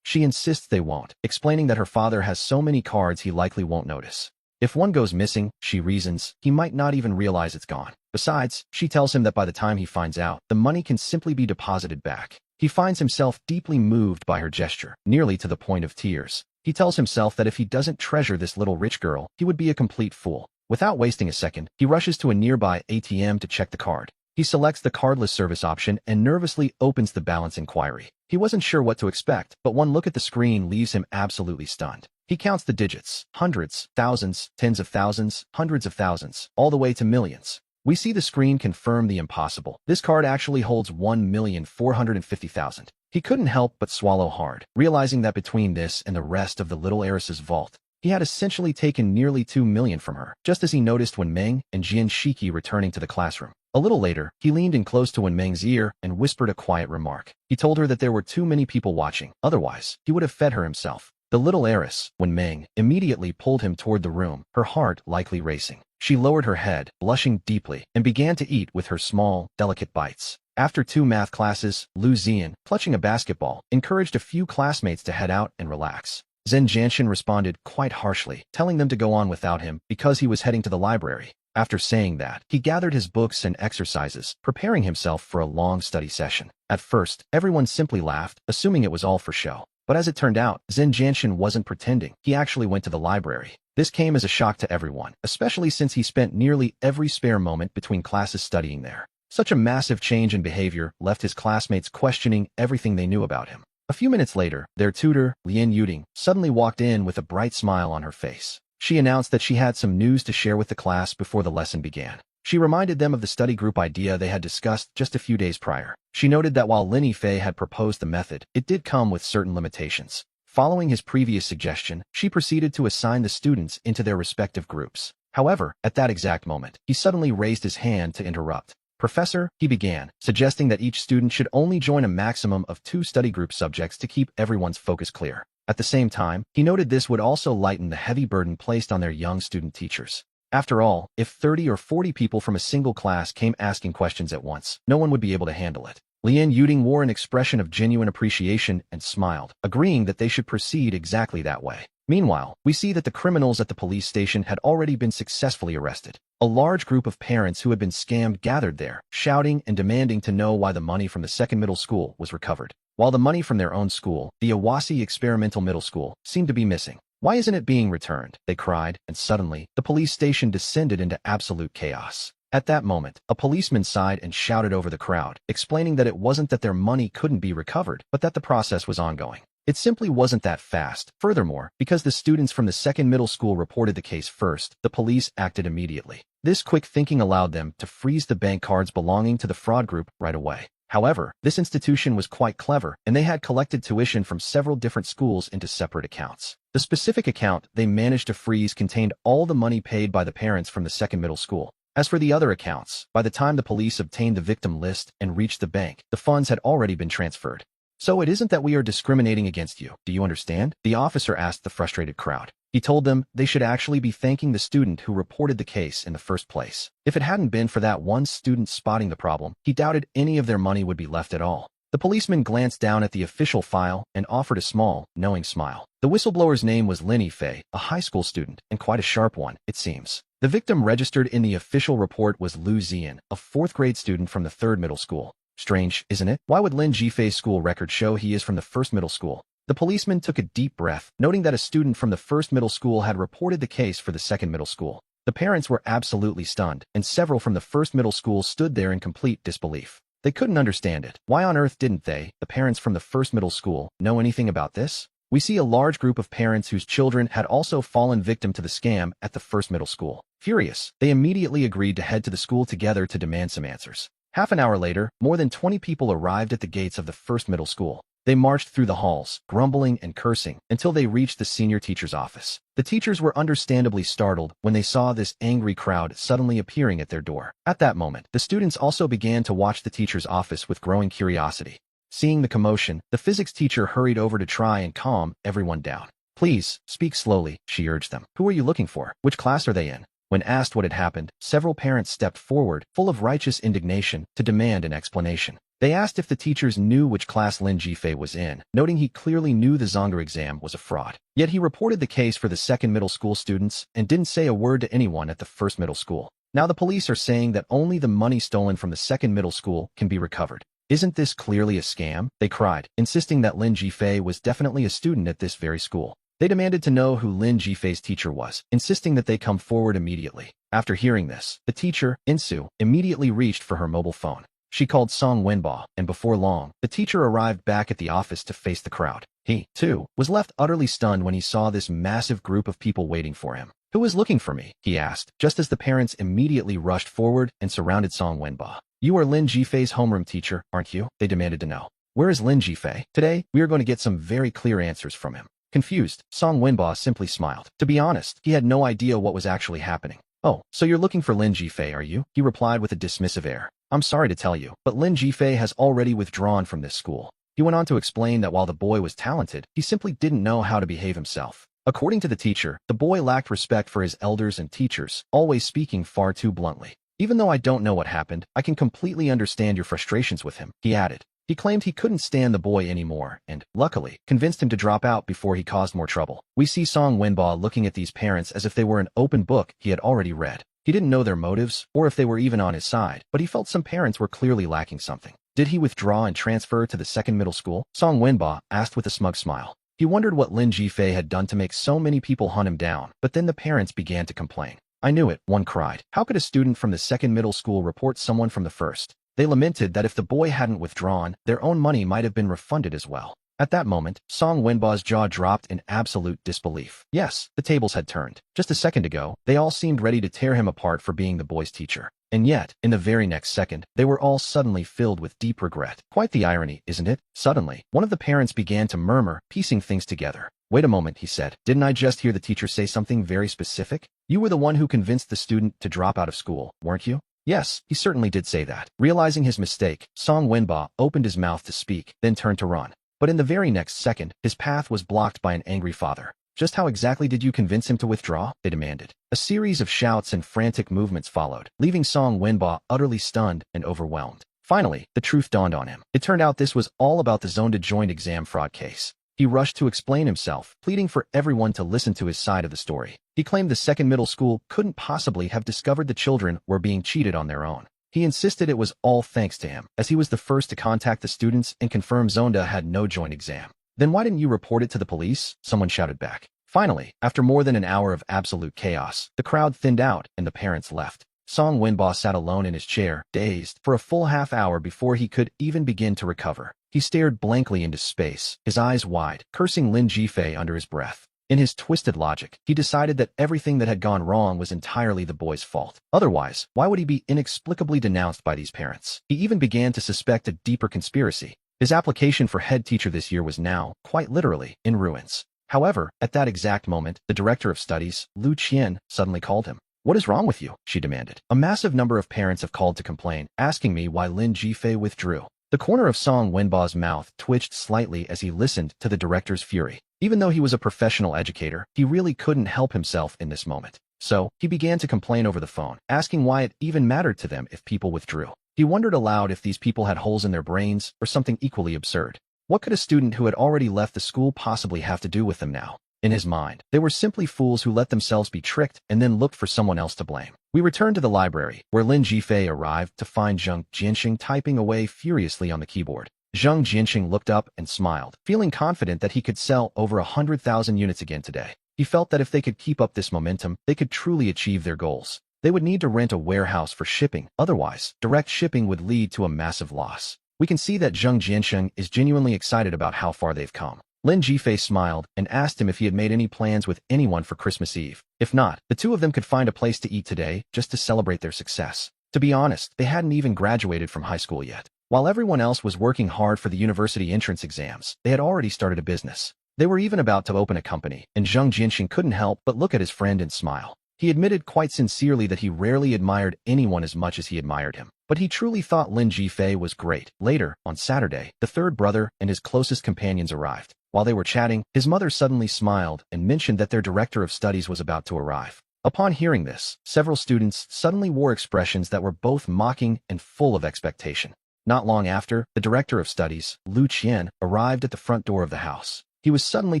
She insists they won't, explaining that her father has so many cards he likely won't notice. If one goes missing, she reasons, he might not even realize it's gone. Besides, she tells him that by the time he finds out, the money can simply be deposited back. He finds himself deeply moved by her gesture, nearly to the point of tears. He tells himself that if he doesn't treasure this little rich girl, he would be a complete fool. Without wasting a second, he rushes to a nearby ATM to check the card. He selects the cardless service option and nervously opens the balance inquiry. He wasn't sure what to expect, but one look at the screen leaves him absolutely stunned. He counts the digits, hundreds, thousands, tens of thousands, hundreds of thousands, all the way to millions. We see the screen confirm the impossible. This card actually holds 1,450,000. He couldn't help but swallow hard, realizing that between this and the rest of the little heiress's vault, he had essentially taken nearly 2 million from her, just as he noticed when Meng and Jian Shiki returning to the classroom. A little later, he leaned in close to Wen Meng's ear and whispered a quiet remark. He told her that there were too many people watching, otherwise, he would have fed her himself. The little heiress, Wen Meng, immediately pulled him toward the room, her heart likely racing. She lowered her head, blushing deeply, and began to eat with her small, delicate bites. After 2 math classes, Lu Zian, clutching a basketball, encouraged a few classmates to head out and relax. Zhen Jianshan responded quite harshly, telling them to go on without him because he was heading to the library. After saying that, he gathered his books and exercises, preparing himself for a long study session. At first, everyone simply laughed, assuming it was all for show. But as it turned out, Zhen Jianshan wasn't pretending. He actually went to the library. This came as a shock to everyone, especially since he spent nearly every spare moment between classes studying there. Such a massive change in behavior left his classmates questioning everything they knew about him. A few minutes later, their tutor, Lian Yuding, suddenly walked in with a bright smile on her face. She announced that she had some news to share with the class before the lesson began. She reminded them of the study group idea they had discussed just a few days prior. She noted that while Lin Yifei had proposed the method, it did come with certain limitations. Following his previous suggestion, she proceeded to assign the students into their respective groups. However, at that exact moment, he suddenly raised his hand to interrupt. "Professor," he began, suggesting that each student should only join a maximum of 2 study group subjects to keep everyone's focus clear. At the same time, he noted this would also lighten the heavy burden placed on their young student teachers. After all, if 30 or 40 people from a single class came asking questions at once, no one would be able to handle it. Lian Yuding wore an expression of genuine appreciation and smiled, agreeing that they should proceed exactly that way. Meanwhile, we see that the criminals at the police station had already been successfully arrested. A large group of parents who had been scammed gathered there, shouting and demanding to know why the money from the second middle school was recovered, while the money from their own school, the Awasi Experimental Middle School, seemed to be missing. "Why isn't it being returned?" they cried, and suddenly, the police station descended into absolute chaos. At that moment, a policeman sighed and shouted over the crowd, explaining that it wasn't that their money couldn't be recovered, but that the process was ongoing. It simply wasn't that fast. Furthermore, because the students from the second middle school reported the case first, the police acted immediately. This quick thinking allowed them to freeze the bank cards belonging to the fraud group right away. However, this institution was quite clever, and they had collected tuition from several different schools into separate accounts. The specific account they managed to freeze contained all the money paid by the parents from the second middle school. As for the other accounts, by the time the police obtained the victim list and reached the bank, the funds had already been transferred. So it isn't that we are discriminating against you, do you understand? The officer asked the frustrated crowd. He told them they should actually be thanking the student who reported the case in the first place. If it hadn't been for that one student spotting the problem, he doubted any of their money would be left at all. The policeman glanced down at the official file and offered a small, knowing smile. The whistleblower's name was Lin Yifei, a high school student, and quite a sharp one, it seems. The victim registered in the official report was Lu Zian, a fourth-grade student from the third middle school. Strange, isn't it? Why would Lin Yifei's school record show he is from the first middle school? The policeman took a deep breath, noting that a student from the first middle school had reported the case for the second middle school. The parents were absolutely stunned, and several from the first middle school stood there in complete disbelief. They couldn't understand it. Why on earth didn't they, the parents from the first middle school, know anything about this? We see a large group of parents whose children had also fallen victim to the scam at the first middle school. Furious, they immediately agreed to head to the school together to demand some answers. Half an hour later, more than 20 people arrived at the gates of the first middle school. They marched through the halls, grumbling and cursing, until they reached the senior teacher's office. The teachers were understandably startled when they saw this angry crowd suddenly appearing at their door. At that moment, the students also began to watch the teacher's office with growing curiosity. Seeing the commotion, the physics teacher hurried over to try and calm everyone down. Please, speak slowly, she urged them. Who are you looking for? Which class are they in? When asked what had happened, several parents stepped forward, full of righteous indignation, to demand an explanation. They asked if the teachers knew which class Lin Yifei was in, noting he clearly knew the Zonga exam was a fraud. Yet he reported the case for the second middle school students and didn't say a word to anyone at the first middle school. Now the police are saying that only the money stolen from the second middle school can be recovered. Isn't this clearly a scam? They cried, insisting that Lin Yifei was definitely a student at this very school. They demanded to know who Lin Yifei's teacher was, insisting that they come forward immediately. After hearing this, the teacher, Insu, immediately reached for her mobile phone. She called Song Wenba, and before long, the teacher arrived back at the office to face the crowd. He, too, was left utterly stunned when he saw this massive group of people waiting for him. Who is looking for me? He asked, just as the parents immediately rushed forward and surrounded Song Wenba. You are Lin Yifei's homeroom teacher, aren't you? They demanded to know. Where is Lin Yifei? Today, we are going to get some very clear answers from him. Confused, Song Wenba simply smiled. To be honest, he had no idea what was actually happening. Oh, so you're looking for Lin Yifei, are you? He replied with a dismissive air. I'm sorry to tell you, but Lin Yifei has already withdrawn from this school. He went on to explain that while the boy was talented, he simply didn't know how to behave himself. According to the teacher, the boy lacked respect for his elders and teachers, always speaking far too bluntly. Even though I don't know what happened, I can completely understand your frustrations with him, he added. He claimed he couldn't stand the boy anymore and, luckily, convinced him to drop out before he caused more trouble. We see Song Wenba looking at these parents as if they were an open book he had already read. He didn't know their motives, or if they were even on his side, but he felt some parents were clearly lacking something. Did he withdraw and transfer to the second middle school? Song Wenba asked with a smug smile. He wondered what Lin Yifei had done to make so many people hunt him down, but then the parents began to complain. I knew it, one cried. How could a student from the second middle school report someone from the first? They lamented that if the boy hadn't withdrawn, their own money might have been refunded as well. At that moment, Song Wenba's jaw dropped in absolute disbelief. Yes, the tables had turned. Just a second ago, they all seemed ready to tear him apart for being the boy's teacher. And yet, in the very next second, they were all suddenly filled with deep regret. Quite the irony, isn't it? Suddenly, one of the parents began to murmur, piecing things together. Wait a moment, he said. Didn't I just hear the teacher say something very specific? You were the one who convinced the student to drop out of school, weren't you? Yes, he certainly did say that. Realizing his mistake, Song Wenba opened his mouth to speak, then turned to run. But in the very next second, his path was blocked by an angry father. Just how exactly did you convince him to withdraw? They demanded. A series of shouts and frantic movements followed, leaving Song Wenba utterly stunned and overwhelmed. Finally, the truth dawned on him. It turned out this was all about the Zonda joint exam fraud case. He rushed to explain himself, pleading for everyone to listen to his side of the story. He claimed the second middle school couldn't possibly have discovered the children were being cheated on their own. He insisted it was all thanks to him, as he was the first to contact the students and confirm Zonda had no joint exam. Then why didn't you report it to the police? Someone shouted back. Finally, after more than an hour of absolute chaos, the crowd thinned out and the parents left. Song Winba sat alone in his chair, dazed, for a full half-hour before he could even begin to recover. He stared blankly into space, his eyes wide, cursing Lin Jifei under his breath. In his twisted logic, he decided that everything that had gone wrong was entirely the boy's fault. Otherwise, why would he be inexplicably denounced by these parents? He even began to suspect a deeper conspiracy. His application for head teacher this year was now, quite literally, in ruins. However, at that exact moment, the director of studies, Lu Qian, suddenly called him. "What is wrong with you?" she demanded. "A massive number of parents have called to complain, asking me why Lin Jifei withdrew." The corner of Song Wenba's mouth twitched slightly as he listened to the director's fury. Even though he was a professional educator, he really couldn't help himself in this moment. So, he began to complain over the phone, asking why it even mattered to them if people withdrew. He wondered aloud if these people had holes in their brains or something equally absurd. What could a student who had already left the school possibly have to do with them now? In his mind, they were simply fools who let themselves be tricked and then looked for someone else to blame. We returned to the library, where Lin Jifei arrived to find Zheng Jianxing typing away furiously on the keyboard. Zheng Jianxing looked up and smiled, feeling confident that he could sell over 100,000 units again today. He felt that if they could keep up this momentum, they could truly achieve their goals. They would need to rent a warehouse for shipping, otherwise, direct shipping would lead to a massive loss. We can see that Zheng Jianxing is genuinely excited about how far they've come. Lin Jifei smiled and asked him if he had made any plans with anyone for Christmas Eve. If not, the two of them could find a place to eat today just to celebrate their success. To be honest, they hadn't even graduated from high school yet. While everyone else was working hard for the university entrance exams, they had already started a business. They were even about to open a company, and Zheng Jianxing couldn't help but look at his friend and smile. He admitted quite sincerely that he rarely admired anyone as much as he admired him. But he truly thought Lin Jifei was great. Later, on Saturday, the third brother and his closest companions arrived. While they were chatting, his mother suddenly smiled and mentioned that their director of studies was about to arrive. Upon hearing this, several students suddenly wore expressions that were both mocking and full of expectation. Not long after, the director of studies, Lu Qian, arrived at the front door of the house. He was suddenly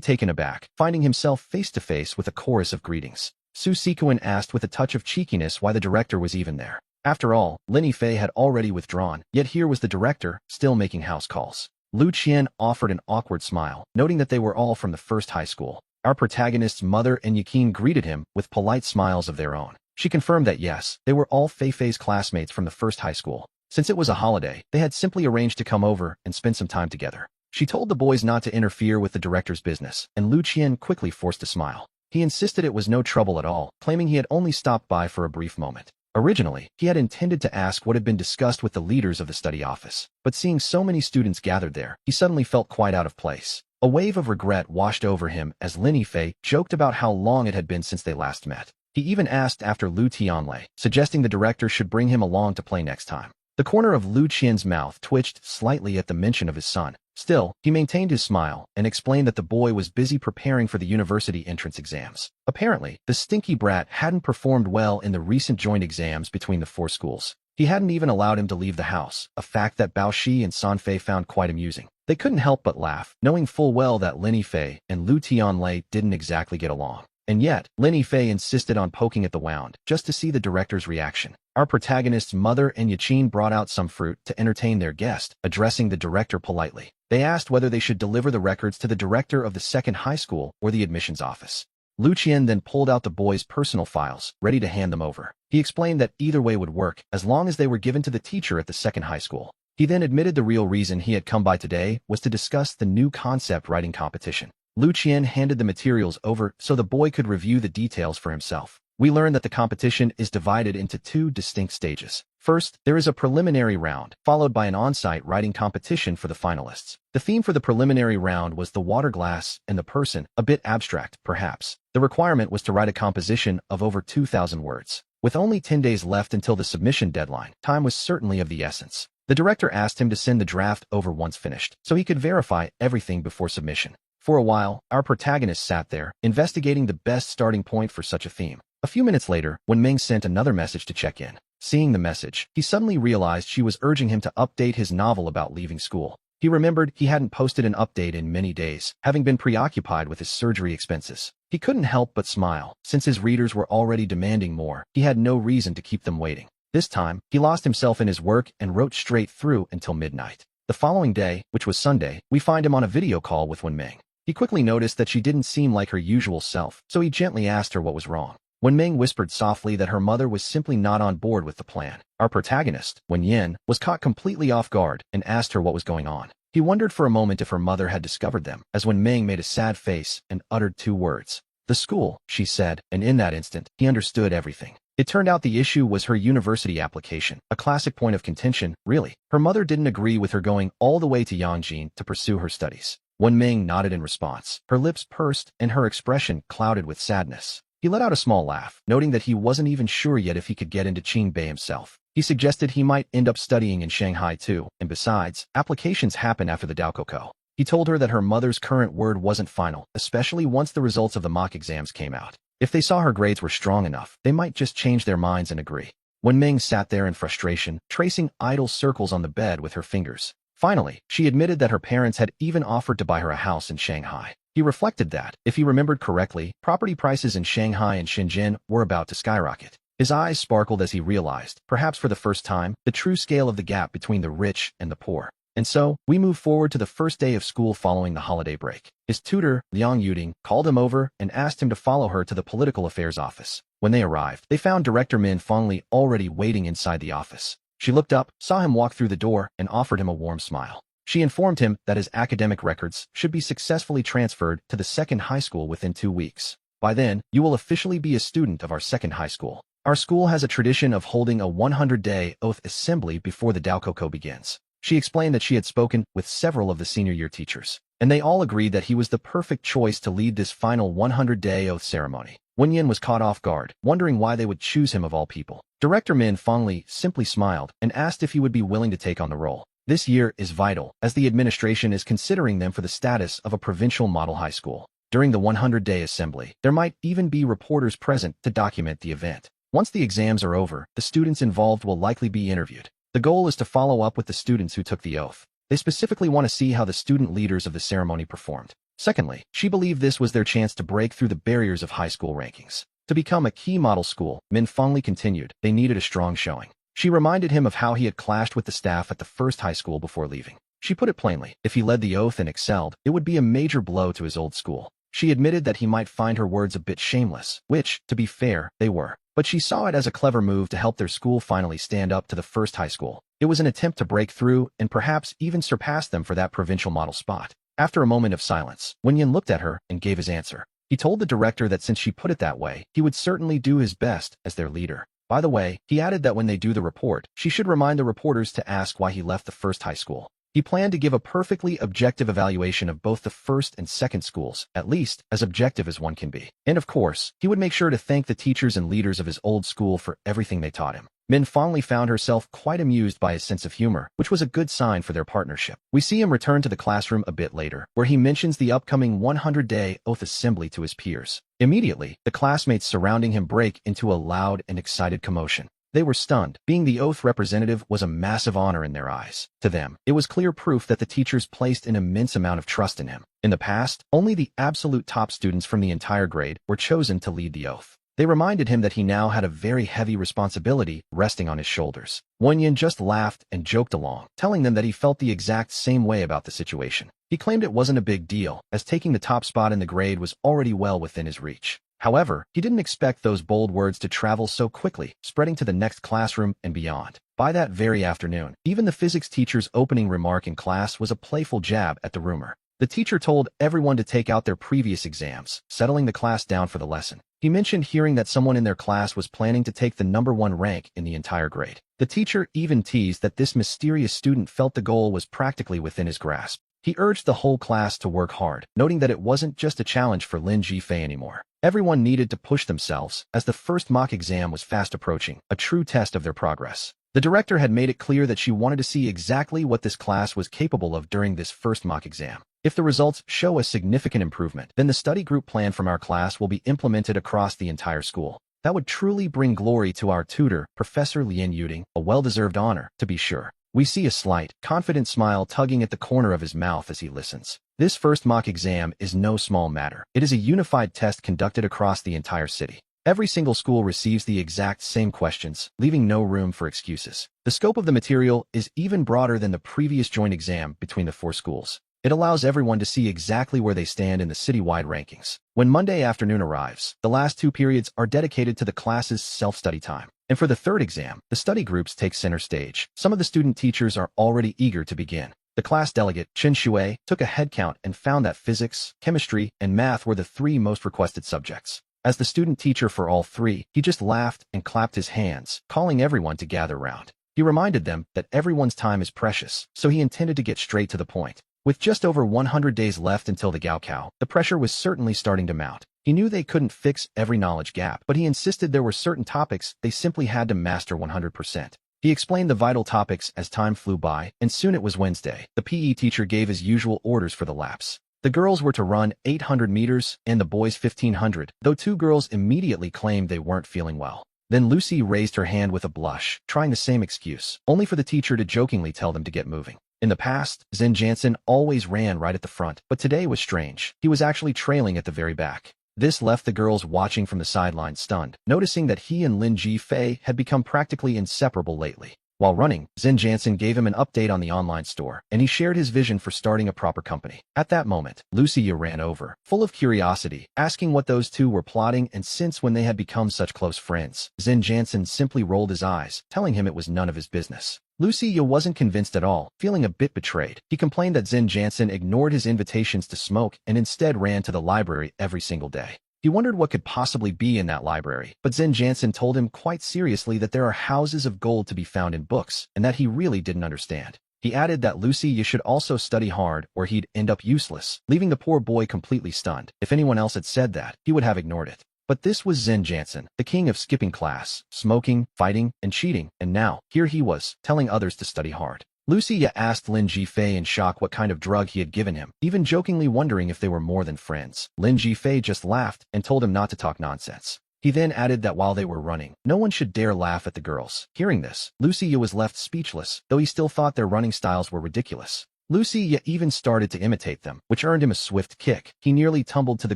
taken aback, finding himself face-to-face with a chorus of greetings. Su Sikuan asked with a touch of cheekiness why the director was even there. After all, Lin Yifei had already withdrawn, yet here was the director, still making house calls. Lu Qian offered an awkward smile, noting that they were all from the first high school. Our protagonist's mother and Yakin greeted him with polite smiles of their own. She confirmed that yes, they were all Feifei's classmates from the first high school. Since it was a holiday, they had simply arranged to come over and spend some time together. She told the boys not to interfere with the director's business, and Lu Qian quickly forced a smile. He insisted it was no trouble at all, claiming he had only stopped by for a brief moment. Originally, he had intended to ask what had been discussed with the leaders of the study office, but seeing so many students gathered there, he suddenly felt quite out of place. A wave of regret washed over him as Lin Yifei joked about how long it had been since they last met. He even asked after Lu Tianlei, suggesting the director should bring him along to play next time. The corner of Lu Qian's mouth twitched slightly at the mention of his son. Still, he maintained his smile and explained that the boy was busy preparing for the university entrance exams. Apparently, the stinky brat hadn't performed well in the recent joint exams between the four schools. He hadn't even allowed him to leave the house, a fact that Bao Shi and Sanfei found quite amusing. They couldn't help but laugh, knowing full well that Lin Yifei and Lu Tianlei didn't exactly get along. And yet, Lin Yifei insisted on poking at the wound, just to see the director's reaction. Our protagonist's mother and Yachin brought out some fruit to entertain their guest, addressing the director politely. They asked whether they should deliver the records to the director of the second high school or the admissions office. Lu Qian then pulled out the boys' personal files, ready to hand them over. He explained that either way would work, as long as they were given to the teacher at the second high school. He then admitted the real reason he had come by today was to discuss the new concept writing competition. Lu Qian handed the materials over so the boy could review the details for himself. We learn that the competition is divided into two distinct stages. First, there is a preliminary round, followed by an on-site writing competition for the finalists. The theme for the preliminary round was the water glass and the person, a bit abstract, perhaps. The requirement was to write a composition of over 2,000 words. With only 10 days left until the submission deadline, time was certainly of the essence. The director asked him to send the draft over once finished, so he could verify everything before submission. For a while, our protagonist sat there, investigating the best starting point for such a theme. A few minutes later, when Meng sent another message to check in. Seeing the message, he suddenly realized she was urging him to update his novel about leaving school. He remembered he hadn't posted an update in many days, having been preoccupied with his surgery expenses. He couldn't help but smile. Since his readers were already demanding more, he had no reason to keep them waiting. This time, he lost himself in his work and wrote straight through until midnight. The following day, which was Sunday, we find him on a video call with Wen Meng. He quickly noticed that she didn't seem like her usual self, so he gently asked her what was wrong. Wen Ming whispered softly that her mother was simply not on board with the plan. Our protagonist, Wen Yin, was caught completely off guard and asked her what was going on. He wondered for a moment if her mother had discovered them, as Wen Ming made a sad face and uttered two words. "The school," she said, and in that instant, he understood everything. It turned out the issue was her university application, a classic point of contention, really. Her mother didn't agree with her going all the way to Yangjin to pursue her studies. Wen Ming nodded in response. Her lips pursed and her expression clouded with sadness. He let out a small laugh, noting that he wasn't even sure yet if he could get into Qingbei himself. He suggested he might end up studying in Shanghai too, and besides, applications happen after the Daokoko. He told her that her mother's current word wasn't final, especially once the results of the mock exams came out. If they saw her grades were strong enough, they might just change their minds and agree. Wen Ming sat there in frustration, tracing idle circles on the bed with her fingers. Finally, she admitted that her parents had even offered to buy her a house in Shanghai. He reflected that, if he remembered correctly, property prices in Shanghai and Shenzhen were about to skyrocket. His eyes sparkled as he realized, perhaps for the first time, the true scale of the gap between the rich and the poor. And so, we move forward to the first day of school following the holiday break. His tutor, Liang Yuding, called him over and asked him to follow her to the political affairs office. When they arrived, they found Director Min Fengli already waiting inside the office. She looked up, saw him walk through the door, and offered him a warm smile. She informed him that his academic records should be successfully transferred to the second high school within 2 weeks. By then, you will officially be a student of our second high school. Our school has a tradition of holding a 100-day oath assembly before the Daokoko begins. She explained that she had spoken with several of the senior year teachers, and they all agreed that he was the perfect choice to lead this final 100-day oath ceremony. Wen Yin was caught off guard, wondering why they would choose him of all people. Director Min Fengli simply smiled and asked if he would be willing to take on the role. This year is vital, as the administration is considering them for the status of a provincial model high school. During the 100-day assembly, there might even be reporters present to document the event. Once the exams are over, the students involved will likely be interviewed. The goal is to follow up with the students who took the oath. They specifically want to see how the student leaders of the ceremony performed. Secondly, she believed this was their chance to break through the barriers of high school rankings. To become a key model school, Min Fengli continued, they needed a strong showing. She reminded him of how he had clashed with the staff at the first high school before leaving. She put it plainly, if he led the oath and excelled, it would be a major blow to his old school. She admitted that he might find her words a bit shameless, which, to be fair, they were. But she saw it as a clever move to help their school finally stand up to the first high school. It was an attempt to break through and perhaps even surpass them for that provincial model spot. After a moment of silence, Wen Yin looked at her and gave his answer. He told the director that since she put it that way, he would certainly do his best as their leader. By the way, he added that when they do the report, she should remind the reporters to ask why he left the first high school. He planned to give a perfectly objective evaluation of both the first and second schools, at least as objective as one can be. And of course, he would make sure to thank the teachers and leaders of his old school for everything they taught him. Min Fengli found herself quite amused by his sense of humor, which was a good sign for their partnership. We see him return to the classroom a bit later, where he mentions the upcoming 100-day oath assembly to his peers. Immediately, the classmates surrounding him break into a loud and excited commotion. They were stunned. Being the oath representative was a massive honor in their eyes. To them, it was clear proof that the teachers placed an immense amount of trust in him. In the past, only the absolute top students from the entire grade were chosen to lead the oath. They reminded him that he now had a very heavy responsibility resting on his shoulders. Wen Yin just laughed and joked along, telling them that he felt the exact same way about the situation. He claimed it wasn't a big deal, as taking the top spot in the grade was already well within his reach. However, he didn't expect those bold words to travel so quickly, spreading to the next classroom and beyond. By that very afternoon, even the physics teacher's opening remark in class was a playful jab at the rumor. The teacher told everyone to take out their previous exams, settling the class down for the lesson. He mentioned hearing that someone in their class was planning to take the #1 rank in the entire grade. The teacher even teased that this mysterious student felt the goal was practically within his grasp. He urged the whole class to work hard, noting that it wasn't just a challenge for Lin Jifei anymore. Everyone needed to push themselves, as the first mock exam was fast approaching, a true test of their progress. The director had made it clear that she wanted to see exactly what this class was capable of during this first mock exam. If the results show a significant improvement, then the study group plan from our class will be implemented across the entire school. That would truly bring glory to our tutor, Professor Lian Yuding, a well-deserved honor, to be sure. We see a slight, confident smile tugging at the corner of his mouth as he listens. This first mock exam is no small matter. It is a unified test conducted across the entire city. Every single school receives the exact same questions, leaving no room for excuses. The scope of the material is even broader than the previous joint exam between the 4 schools. It allows everyone to see exactly where they stand in the citywide rankings. When Monday afternoon arrives, the last 2 periods are dedicated to the class's self-study time. And for the third exam, the study groups take center stage. Some of the student teachers are already eager to begin. The class delegate, Chen Shui, took a head count and found that physics, chemistry, and math were the 3 most requested subjects. As the student teacher for all 3, he just laughed and clapped his hands, calling everyone to gather round. He reminded them that everyone's time is precious, so he intended to get straight to the point. With just over 100 days left until the Gaokao, the pressure was certainly starting to mount. He knew they couldn't fix every knowledge gap, but he insisted there were certain topics they simply had to master 100%. He explained the vital topics as time flew by, and soon it was Wednesday. The PE teacher gave his usual orders for the laps. The girls were to run 800 meters and the boys 1500, though 2 girls immediately claimed they weren't feeling well. Then Lucy raised her hand with a blush, trying the same excuse, only for the teacher to jokingly tell them to get moving. In the past, Zen Jansen always ran right at the front, but today was strange. He was actually trailing at the very back. This left the girls watching from the sidelines stunned, noticing that he and Lin Ji-fei had become practically inseparable lately. While running, Zen Jansen gave him an update on the online store, and he shared his vision for starting a proper company. At that moment, Lucia ran over, full of curiosity, asking what those 2 were plotting, and since when they had become such close friends. Zen Jansen simply rolled his eyes, telling him it was none of his business. Lucia wasn't convinced at all, feeling a bit betrayed. He complained that Zen Jansen ignored his invitations to smoke and instead ran to the library every single day. He wondered what could possibly be in that library, but Zen Jansen told him quite seriously that there are houses of gold to be found in books, and that he really didn't understand. He added that Lucy should also study hard or he'd end up useless, leaving the poor boy completely stunned. If anyone else had said that, he would have ignored it. But this was Zen Jansen, the king of skipping class, smoking, fighting, and cheating, and now, here he was, telling others to study hard. Lucia asked Lin Ji-fei in shock what kind of drug he had given him, even jokingly wondering if they were more than friends. Lin Ji-fei just laughed and told him not to talk nonsense. He then added that while they were running, no one should dare laugh at the girls. Hearing this, Lucia was left speechless, though he still thought their running styles were ridiculous. Lucia even started to imitate them, which earned him a swift kick. He nearly tumbled to the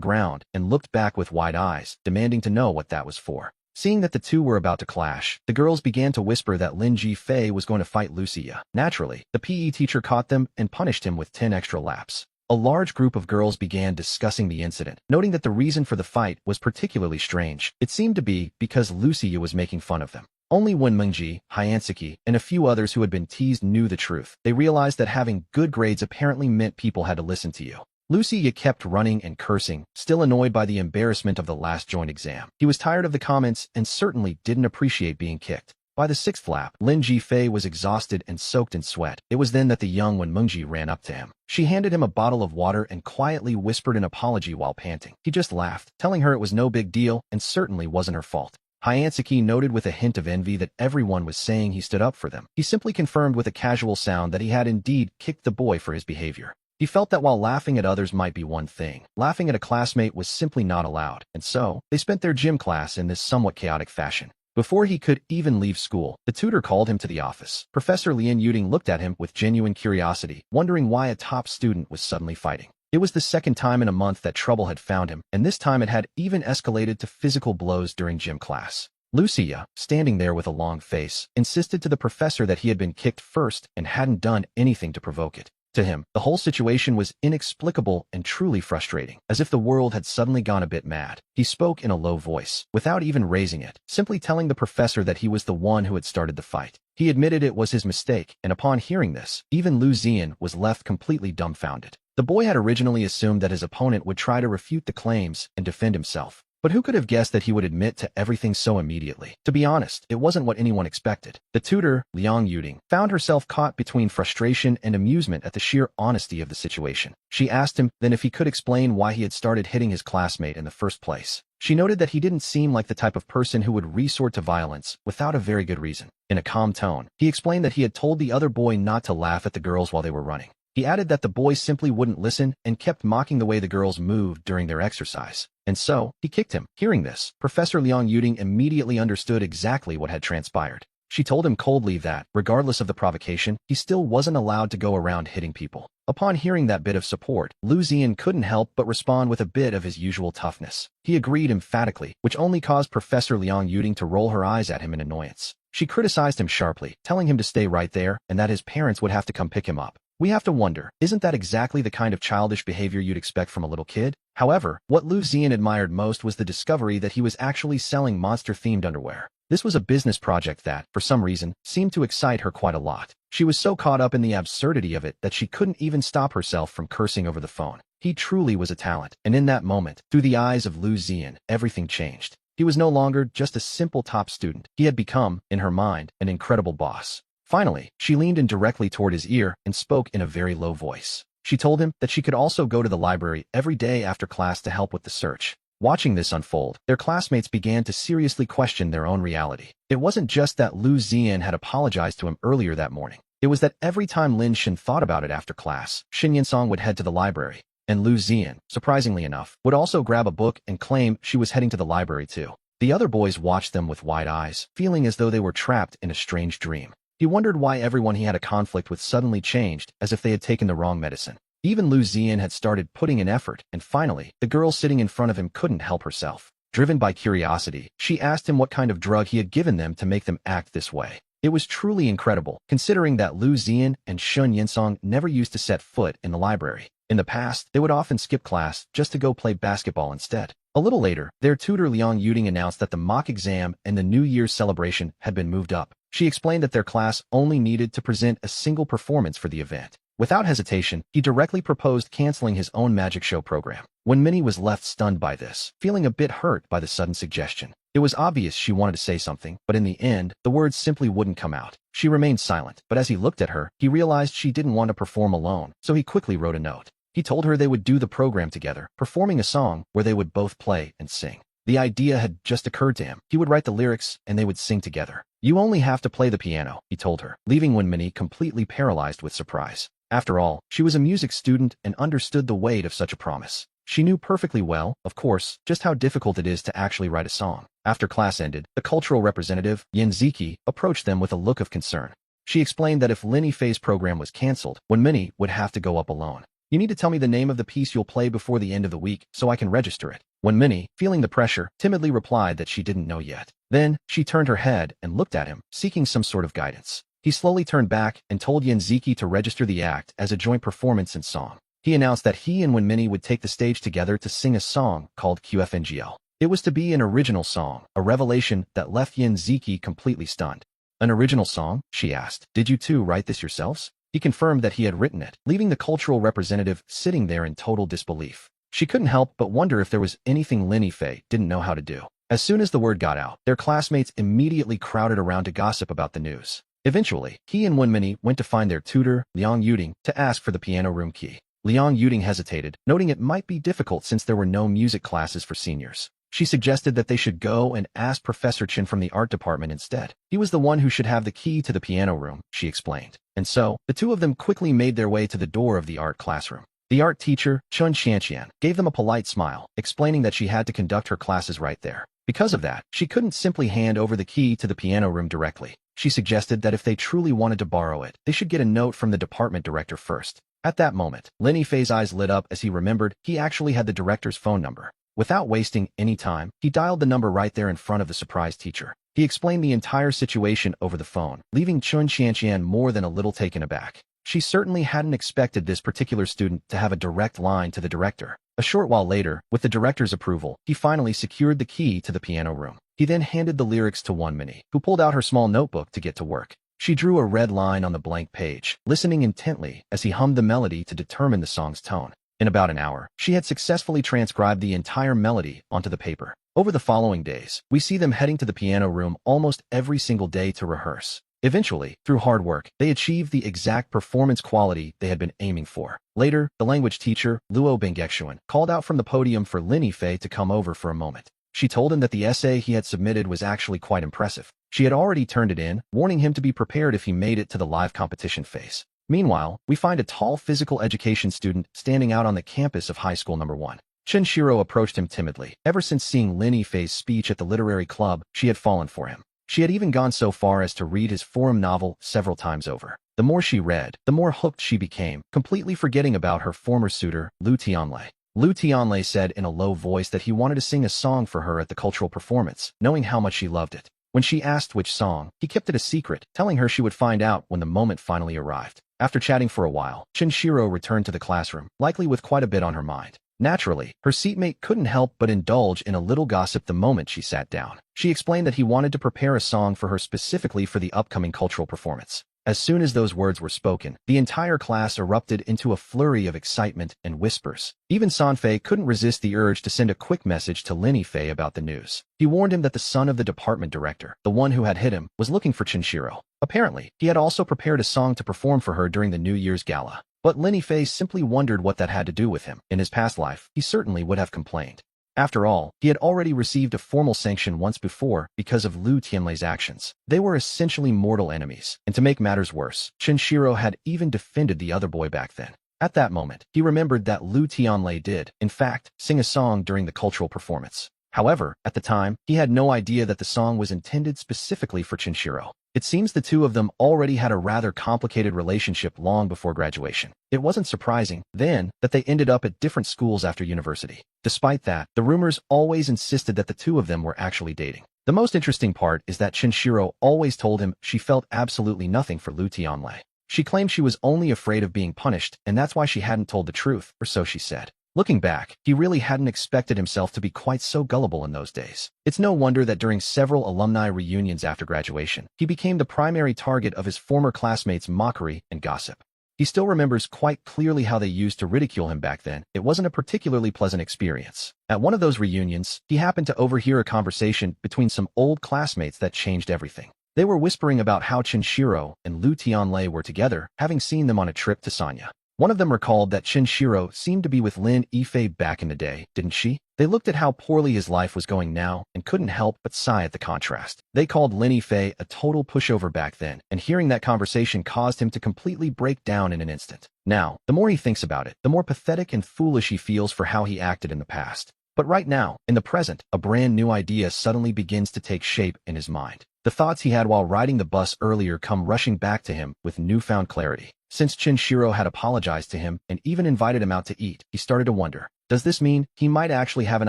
ground and looked back with wide eyes, demanding to know what that was for. Seeing that the 2 were about to clash, the girls began to whisper that Lin Ji-fei was going to fight Lucia. Naturally, the PE teacher caught them and punished him with 10 extra laps. A large group of girls began discussing the incident, noting that the reason for the fight was particularly strange. It seemed to be because Lucia was making fun of them. Only when Mengji, Hyanseki, and a few others who had been teased knew the truth. They realized that having good grades apparently meant people had to listen to you. Lucia kept running and cursing, still annoyed by the embarrassment of the last joint exam. He was tired of the comments and certainly didn't appreciate being kicked. By the 6th lap, Lin Ji-fei was exhausted and soaked in sweat. It was then that the young Wen Mengji ran up to him. She handed him a bottle of water and quietly whispered an apology while panting. He just laughed, telling her it was no big deal and certainly wasn't her fault. Hyanseki noted with a hint of envy that everyone was saying he stood up for them. He simply confirmed with a casual sound that he had indeed kicked the boy for his behavior. He felt that while laughing at others might be one thing, laughing at a classmate was simply not allowed, and so, they spent their gym class in this somewhat chaotic fashion. Before he could even leave school, the tutor called him to the office. Professor Lian Yuding looked at him with genuine curiosity, wondering why a top student was suddenly fighting. It was the 2nd time in a month that trouble had found him, and this time it had even escalated to physical blows during gym class. Lucia, standing there with a long face, insisted to the professor that he had been kicked first and hadn't done anything to provoke it. To him, the whole situation was inexplicable and truly frustrating, as if the world had suddenly gone a bit mad. He spoke in a low voice, without even raising it, simply telling the professor that he was the one who had started the fight. He admitted it was his mistake, and upon hearing this, even Lu Zian was left completely dumbfounded. The boy had originally assumed that his opponent would try to refute the claims and defend himself. But who could have guessed that he would admit to everything so immediately? To be honest, it wasn't what anyone expected. The tutor, Liang Yuding, found herself caught between frustration and amusement at the sheer honesty of the situation. She asked him then if he could explain why he had started hitting his classmate in the first place. She noted that he didn't seem like the type of person who would resort to violence without a very good reason. In a calm tone, he explained that he had told the other boy not to laugh at the girls while they were running. He added that the boy simply wouldn't listen and kept mocking the way the girls moved during their exercise. And so, he kicked him. Hearing this, Professor Liang Yuding immediately understood exactly what had transpired. She told him coldly that, regardless of the provocation, he still wasn't allowed to go around hitting people. Upon hearing that bit of support, Lu Zian couldn't help but respond with a bit of his usual toughness. He agreed emphatically, which only caused Professor Liang Yuding to roll her eyes at him in annoyance. She criticized him sharply, telling him to stay right there and that his parents would have to come pick him up. We have to wonder, isn't that exactly the kind of childish behavior you'd expect from a little kid? However, what Lu Zian admired most was the discovery that he was actually selling monster-themed underwear. This was a business project that, for some reason, seemed to excite her quite a lot. She was so caught up in the absurdity of it that she couldn't even stop herself from cursing over the phone. He truly was a talent, and in that moment, through the eyes of Lu Zian, everything changed. He was no longer just a simple top student. He had become, in her mind, an incredible boss. Finally, she leaned in directly toward his ear and spoke in a very low voice. She told him that she could also go to the library every day after class to help with the search. Watching this unfold, their classmates began to seriously question their own reality. It wasn't just that Lu Zian had apologized to him earlier that morning. It was that every time Lin Shin thought about it after class, Shin Yinsong would head to the library. And Lu Zian, surprisingly enough, would also grab a book and claim she was heading to the library too. The other boys watched them with wide eyes, feeling as though they were trapped in a strange dream. He wondered why everyone he had a conflict with suddenly changed, as if they had taken the wrong medicine. Even Lu Zian had started putting in effort, and finally, the girl sitting in front of him couldn't help herself. Driven by curiosity, she asked him what kind of drug he had given them to make them act this way. It was truly incredible, considering that Lu Zian and Shun Yinsong never used to set foot in the library. In the past, they would often skip class just to go play basketball instead. A little later, their tutor Liang Yuding announced that the mock exam and the New Year's celebration had been moved up. She explained that their class only needed to present a single performance for the event. Without hesitation, he directly proposed canceling his own magic show program. When Minnie was left stunned by this, feeling a bit hurt by the sudden suggestion. It was obvious she wanted to say something, but in the end, the words simply wouldn't come out. She remained silent, but as he looked at her, he realized she didn't want to perform alone, so he quickly wrote a note. He told her they would do the program together, performing a song where they would both play and sing. The idea had just occurred to him. He would write the lyrics, and they would sing together. You only have to play the piano, he told her, leaving Minnie completely paralyzed with surprise. After all, she was a music student and understood the weight of such a promise. She knew perfectly well, of course, just how difficult it is to actually write a song. After class ended, the cultural representative, Yin Ziki, approached them with a look of concern. She explained that if Lin Yifei's program was cancelled, Minnie would have to go up alone. You need to tell me the name of the piece you'll play before the end of the week so I can register it. When Minnie, feeling the pressure, timidly replied that she didn't know yet. Then, she turned her head and looked at him, seeking some sort of guidance. He slowly turned back and told Yenziki to register the act as a joint performance and song. He announced that he and Minnie would take the stage together to sing a song called QFNGL. It was to be an original song, a revelation that left Yenziki completely stunned. An original song? She asked. Did you two write this yourselves? He confirmed that he had written it, leaving the cultural representative sitting there in total disbelief. She couldn't help but wonder if there was anything Lin Yifei didn't know how to do. As soon as the word got out, their classmates immediately crowded around to gossip about the news. Eventually, he and Minnie went to find their tutor, Liang Yuding, to ask for the piano room key. Liang Yuding hesitated, noting it might be difficult since there were no music classes for seniors. She suggested that they should go and ask Professor Chin from the art department instead. He was the one who should have the key to the piano room, she explained. And so, the two of them quickly made their way to the door of the art classroom. The art teacher, Chun Xianqian, gave them a polite smile, explaining that she had to conduct her classes right there. Because of that, she couldn't simply hand over the key to the piano room directly. She suggested that if they truly wanted to borrow it, they should get a note from the department director first. At that moment, Lin Yifei's eyes lit up as he remembered he actually had the director's phone number. Without wasting any time, he dialed the number right there in front of the surprised teacher. He explained the entire situation over the phone, leaving Chun Xianqian more than a little taken aback. She certainly hadn't expected this particular student to have a direct line to the director. A short while later, with the director's approval, he finally secured the key to the piano room. He then handed the lyrics to Minnie, who pulled out her small notebook to get to work. She drew a red line on the blank page, listening intently as he hummed the melody to determine the song's tone. In about an hour, she had successfully transcribed the entire melody onto the paper. Over the following days, we see them heading to the piano room almost every single day to rehearse. Eventually, through hard work, they achieved the exact performance quality they had been aiming for. Later, the language teacher, Luo Bengexuan, called out from the podium for Lin Yifei to come over for a moment. She told him that the essay he had submitted was actually quite impressive. She had already turned it in, warning him to be prepared if he made it to the live competition phase. Meanwhile, we find a tall physical education student standing out on the campus of high school number 1. Chen Shiro approached him timidly. Ever since seeing Lin Yifei's speech at the literary club, she had fallen for him. She had even gone so far as to read his forum novel several times over. The more she read, the more hooked she became, completely forgetting about her former suitor, Lu Tianlei. Lu Tianlei said in a low voice that he wanted to sing a song for her at the cultural performance, knowing how much she loved it. When she asked which song, he kept it a secret, telling her she would find out when the moment finally arrived. After chatting for a while, Chinshiro returned to the classroom, likely with quite a bit on her mind. Naturally, her seatmate couldn't help but indulge in a little gossip the moment she sat down. She explained that he wanted to prepare a song for her specifically for the upcoming cultural performance. As soon as those words were spoken, the entire class erupted into a flurry of excitement and whispers. Even Sanfei couldn't resist the urge to send a quick message to Lin Fei about the news. He warned him that the son of the department director, the one who had hit him, was looking for Chinshiro. Apparently, he had also prepared a song to perform for her during the New Year's gala. But Lin Fei simply wondered what that had to do with him. In his past life, he certainly would have complained. After all, he had already received a formal sanction once before because of Lu Tianlei's actions. They were essentially mortal enemies, and to make matters worse, Chinshiro had even defended the other boy back then. At that moment, he remembered that Lu Tianlei did, in fact, sing a song during the cultural performance. However, at the time, he had no idea that the song was intended specifically for Chinshiro. It seems the two of them already had a rather complicated relationship long before graduation. It wasn't surprising, then, that they ended up at different schools after university. Despite that, the rumors always insisted that the two of them were actually dating. The most interesting part is that Chinshiro always told him she felt absolutely nothing for Lu Tianlei. She claimed she was only afraid of being punished, and that's why she hadn't told the truth, or so she said. Looking back, he really hadn't expected himself to be quite so gullible in those days. It's no wonder that during several alumni reunions after graduation, he became the primary target of his former classmates' mockery and gossip. He still remembers quite clearly how they used to ridicule him back then. It wasn't a particularly pleasant experience. At one of those reunions, he happened to overhear a conversation between some old classmates that changed everything. They were whispering about how Chinshiro and Lu Tianlei were together, having seen them on a trip to Sanya. One of them recalled that Chinshiro seemed to be with Lin Fei back in the day, didn't she? They looked at how poorly his life was going now and couldn't help but sigh at the contrast. They called Lin Fei a total pushover back then, and hearing that conversation caused him to completely break down in an instant. Now, the more he thinks about it, the more pathetic and foolish he feels for how he acted in the past. But right now, in the present, a brand new idea suddenly begins to take shape in his mind. The thoughts he had while riding the bus earlier come rushing back to him with newfound clarity. Since Chinshiro had apologized to him and even invited him out to eat, he started to wonder, does this mean he might actually have an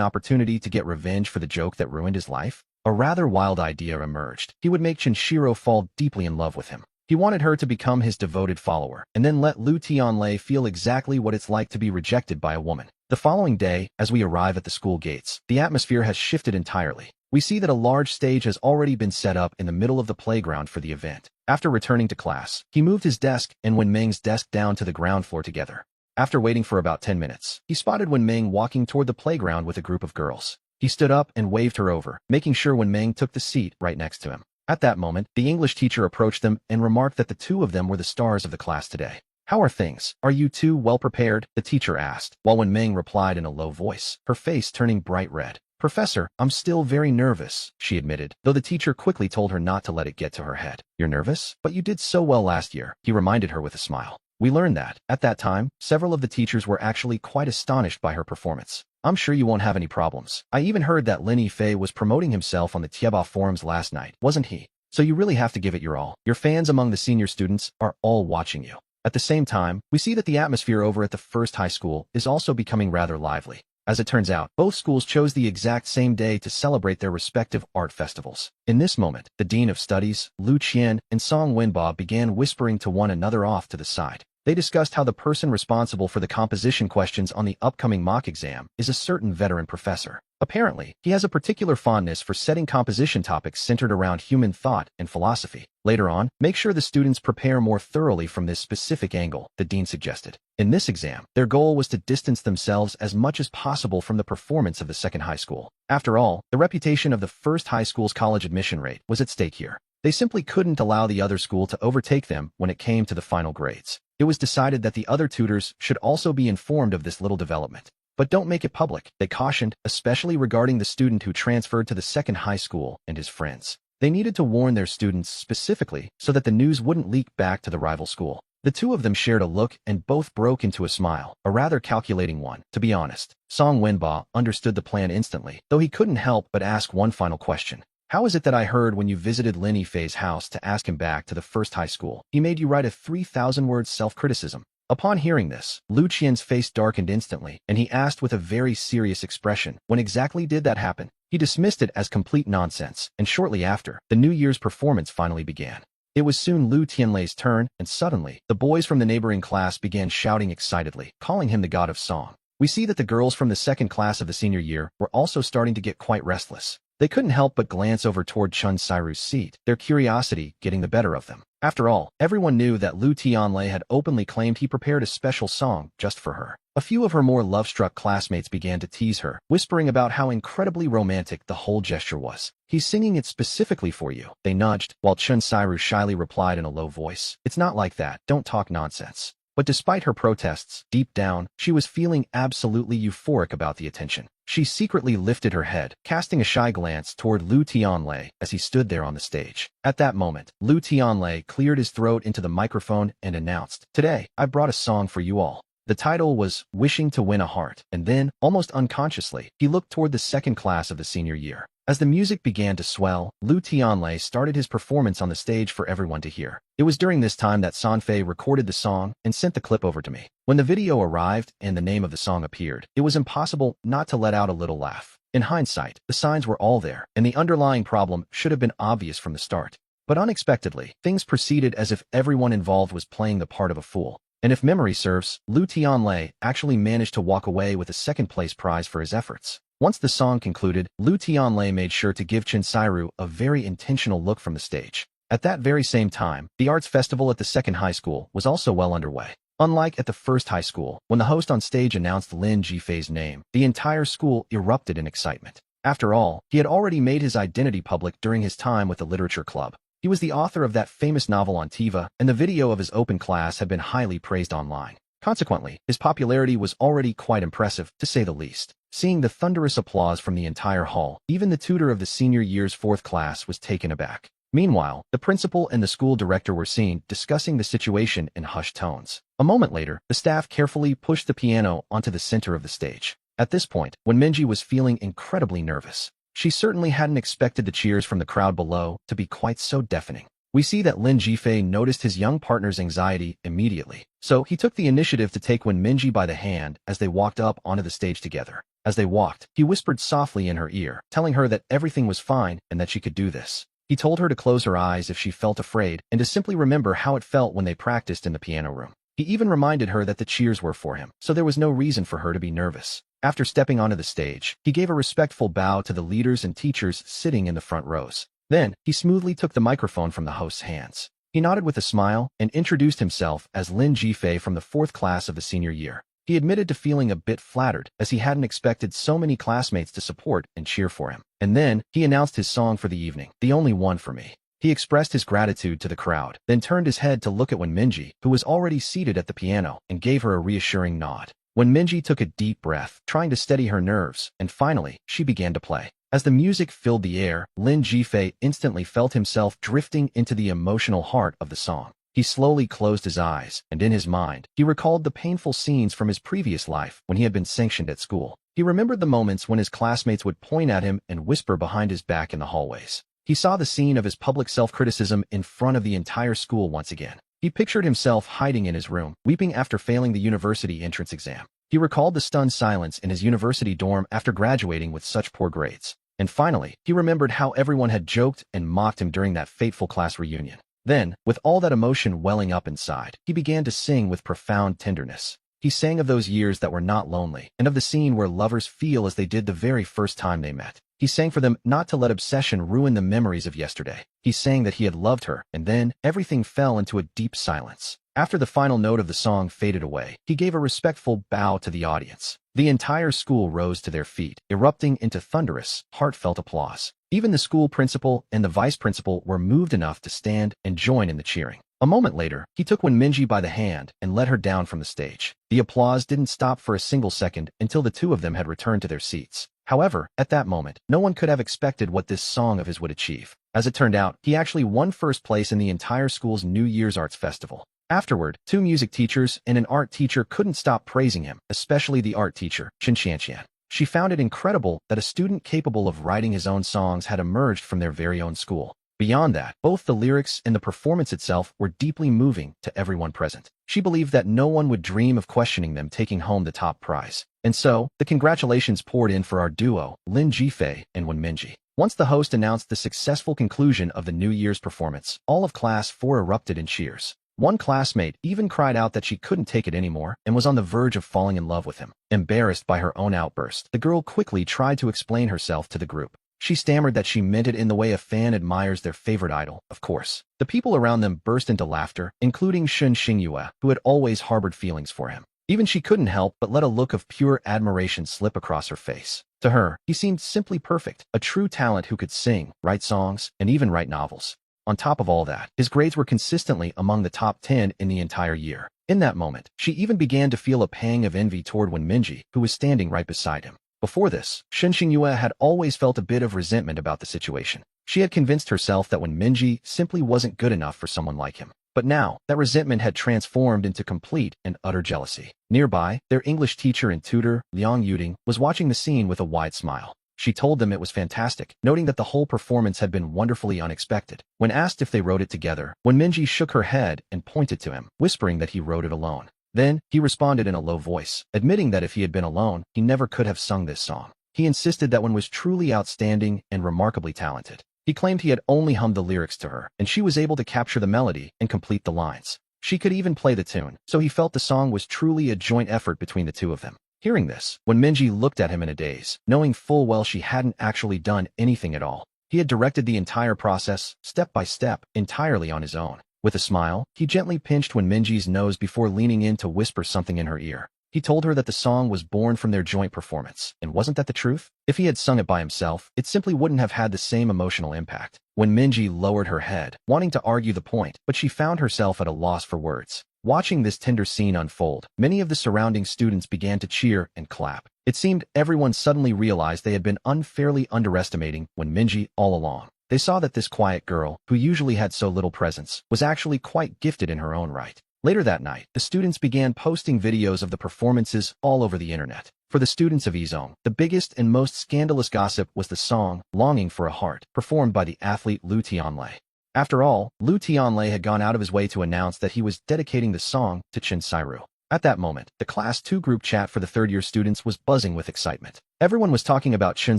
opportunity to get revenge for the joke that ruined his life? A rather wild idea emerged. He would make Chinshiro fall deeply in love with him. He wanted her to become his devoted follower, and then let Lu Tianlei feel exactly what it's like to be rejected by a woman. The following day, as we arrive at the school gates, the atmosphere has shifted entirely. We see that a large stage has already been set up in the middle of the playground for the event. After returning to class, he moved his desk and Wenmeng's desk down to the ground floor together. After waiting for about 10 minutes, he spotted Wenmeng walking toward the playground with a group of girls. He stood up and waved her over, making sure Wenmeng took the seat right next to him. At that moment, the English teacher approached them and remarked that the two of them were the stars of the class today. "How are things? Are you two well prepared?" the teacher asked, while Wenmeng replied in a low voice, her face turning bright red. "Professor, I'm still very nervous," she admitted, though the teacher quickly told her not to let it get to her head. "You're nervous? But you did so well last year," he reminded her with a smile. We learned that, at that time, several of the teachers were actually quite astonished by her performance. "I'm sure you won't have any problems. I even heard that Lin Fei was promoting himself on the Tieba forums last night, wasn't he? So you really have to give it your all. Your fans among the senior students are all watching you." At the same time, we see that the atmosphere over at the first high school is also becoming rather lively. As it turns out, both schools chose the exact same day to celebrate their respective art festivals. In this moment, the Dean of Studies, Lu Qian, and Song Wenba began whispering to one another off to the side. They discussed how the person responsible for the composition questions on the upcoming mock exam is a certain veteran professor. Apparently, he has a particular fondness for setting composition topics centered around human thought and philosophy. Later on, make sure the students prepare more thoroughly from this specific angle, the dean suggested. In this exam, their goal was to distance themselves as much as possible from the performance of the second high school. After all, the reputation of the first high school's college admission rate was at stake here. They simply couldn't allow the other school to overtake them when it came to the final grades. It was decided that the other tutors should also be informed of this little development. But don't make it public, they cautioned, especially regarding the student who transferred to the second high school and his friends. They needed to warn their students specifically so that the news wouldn't leak back to the rival school. The two of them shared a look and both broke into a smile, a rather calculating one, to be honest. Song Wenba understood the plan instantly, though he couldn't help but ask one final question. "How is it that I heard when you visited Lin Fei's house to ask him back to the first high school, he made you write a 3,000-word self-criticism?" Upon hearing this, Lu Qian's face darkened instantly, and he asked with a very serious expression, when exactly did that happen? He dismissed it as complete nonsense, and shortly after, the New Year's performance finally began. It was soon Lu Tianlei's turn, and suddenly, the boys from the neighboring class began shouting excitedly, calling him the god of song. We see that the girls from the second class of the senior year were also starting to get quite restless. They couldn't help but glance over toward Chun Sairu's seat, their curiosity getting the better of them. After all, everyone knew that Lu Tianlei had openly claimed he prepared a special song just for her. A few of her more love-struck classmates began to tease her, whispering about how incredibly romantic the whole gesture was. "He's singing it specifically for you," they nudged, while Chun Sairu shyly replied in a low voice, "It's not like that, don't talk nonsense." But despite her protests, deep down, she was feeling absolutely euphoric about the attention. She secretly lifted her head, casting a shy glance toward Lu Tianlei as he stood there on the stage. At that moment, Lu Tianlei cleared his throat into the microphone and announced, "Today, I brought a song for you all." The title was Wishing to Win a Heart, and then, almost unconsciously, he looked toward the second class of the senior year. As the music began to swell, Lu Tianlei started his performance on the stage for everyone to hear. It was during this time that Sanfei recorded the song and sent the clip over to me. When the video arrived and the name of the song appeared, it was impossible not to let out a little laugh. In hindsight, the signs were all there, and the underlying problem should have been obvious from the start. But unexpectedly, things proceeded as if everyone involved was playing the part of a fool. And if memory serves, Lu Tianlei actually managed to walk away with a second-place prize for his efforts. Once the song concluded, Lu Tianlei made sure to give Chun Sairu a very intentional look from the stage. At that very same time, the arts festival at the second high school was also well underway. Unlike at the first high school, when the host on stage announced Lin Jifei's name, the entire school erupted in excitement. After all, he had already made his identity public during his time with the literature club. He was the author of that famous novel on TIVA, and the video of his open class had been highly praised online. Consequently, his popularity was already quite impressive, to say the least. Seeing the thunderous applause from the entire hall, even the tutor of the senior year's fourth class was taken aback. Meanwhile, the principal and the school director were seen discussing the situation in hushed tones. A moment later, the staff carefully pushed the piano onto the center of the stage. At this point, when Minji was feeling incredibly nervous, she certainly hadn't expected the cheers from the crowd below to be quite so deafening. We see that Lin Jifei noticed his young partner's anxiety immediately, so he took the initiative to take Wen Minji by the hand as they walked up onto the stage together. As they walked, he whispered softly in her ear, telling her that everything was fine and that she could do this. He told her to close her eyes if she felt afraid and to simply remember how it felt when they practiced in the piano room. He even reminded her that the cheers were for him, so there was no reason for her to be nervous. After stepping onto the stage, he gave a respectful bow to the leaders and teachers sitting in the front rows. Then, he smoothly took the microphone from the host's hands. He nodded with a smile and introduced himself as Lin Jifei from the fourth class of the senior year. He admitted to feeling a bit flattered, as he hadn't expected so many classmates to support and cheer for him. And then, he announced his song for the evening, The Only One for Me. He expressed his gratitude to the crowd, then turned his head to look at Wen Minji, who was already seated at the piano, and gave her a reassuring nod. Wen Minji took a deep breath, trying to steady her nerves, and finally, she began to play. As the music filled the air, Lin Jifei instantly felt himself drifting into the emotional heart of the song. He slowly closed his eyes, and in his mind, he recalled the painful scenes from his previous life when he had been sanctioned at school. He remembered the moments when his classmates would point at him and whisper behind his back in the hallways. He saw the scene of his public self-criticism in front of the entire school once again. He pictured himself hiding in his room, weeping after failing the university entrance exam. He recalled the stunned silence in his university dorm after graduating with such poor grades. And finally, he remembered how everyone had joked and mocked him during that fateful class reunion. Then, with all that emotion welling up inside, he began to sing with profound tenderness. He sang of those years that were not lonely, and of the scene where lovers feel as they did the very first time they met. He sang for them not to let obsession ruin the memories of yesterday. He sang that he had loved her, and then, everything fell into a deep silence. After the final note of the song faded away, he gave a respectful bow to the audience. The entire school rose to their feet, erupting into thunderous, heartfelt applause. Even the school principal and the vice principal were moved enough to stand and join in the cheering. A moment later, he took Wen Minji by the hand and led her down from the stage. The applause didn't stop for a single second until the two of them had returned to their seats. However, at that moment, no one could have expected what this song of his would achieve. As it turned out, he actually won first place in the entire school's New Year's Arts Festival. Afterward, 2 music teachers and an art teacher couldn't stop praising him, especially the art teacher, Chen Xianxian. She found it incredible that a student capable of writing his own songs had emerged from their very own school. Beyond that, both the lyrics and the performance itself were deeply moving to everyone present. She believed that no one would dream of questioning them taking home the top prize. And so, the congratulations poured in for our duo, Lin Jifei and Wen Minji. Once the host announced the successful conclusion of the New Year's performance, all of Class 4 erupted in cheers. One classmate even cried out that she couldn't take it anymore and was on the verge of falling in love with him. Embarrassed by her own outburst, the girl quickly tried to explain herself to the group. She stammered that she meant it in the way a fan admires their favorite idol, of course. The people around them burst into laughter, including Shun Xingyue, who had always harbored feelings for him. Even she couldn't help but let a look of pure admiration slip across her face. To her, he seemed simply perfect, a true talent who could sing, write songs, and even write novels. On top of all that, his grades were consistently among the top 10 in the entire year. In that moment, she even began to feel a pang of envy toward Wenminji, who was standing right beside him. Before this, Shun Xingyue had always felt a bit of resentment about the situation. She had convinced herself that Wenminji simply wasn't good enough for someone like him. But now, that resentment had transformed into complete and utter jealousy. Nearby, their English teacher and tutor, Liang Yuding, was watching the scene with a wide smile. She told them it was fantastic, noting that the whole performance had been wonderfully unexpected. When asked if they wrote it together, Wenminji shook her head and pointed to him, whispering that he wrote it alone. Then, he responded in a low voice, admitting that if he had been alone, he never could have sung this song. He insisted that Wen was truly outstanding and remarkably talented. He claimed he had only hummed the lyrics to her, and she was able to capture the melody and complete the lines. She could even play the tune, so he felt the song was truly a joint effort between the two of them. Hearing this, Wenminji looked at him in a daze, knowing full well she hadn't actually done anything at all. He had directed the entire process, step by step, entirely on his own. With a smile, he gently pinched Wenminji's nose before leaning in to whisper something in her ear. He told her that the song was born from their joint performance, and wasn't that the truth? If he had sung it by himself, it simply wouldn't have had the same emotional impact. Wenminji lowered her head, wanting to argue the point, but she found herself at a loss for words. Watching this tender scene unfold, many of the surrounding students began to cheer and clap. It seemed everyone suddenly realized they had been unfairly underestimating Wenminji all along. They saw that this quiet girl, who usually had so little presence, was actually quite gifted in her own right. Later that night, the students began posting videos of the performances all over the internet. For the students of Izong, the biggest and most scandalous gossip was the song, Longing for a Heart, performed by the athlete Liu Tianlei. After all, Liu Tianlei had gone out of his way to announce that he was dedicating the song to Chen Sairu. At that moment, the Class 2 group chat for the third-year students was buzzing with excitement. Everyone was talking about Chen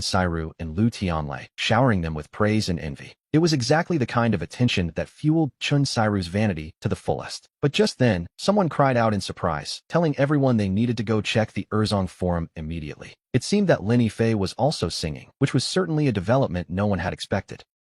Sairu and Liu Tianlei, showering them with praise and envy. It was exactly the kind of attention that fueled Chen Sairu's vanity to the fullest. But just then, someone cried out in surprise, telling everyone they needed to go check the Erzong forum immediately. It seemed that Lin Yifei was also singing, which was certainly a development no one had expected.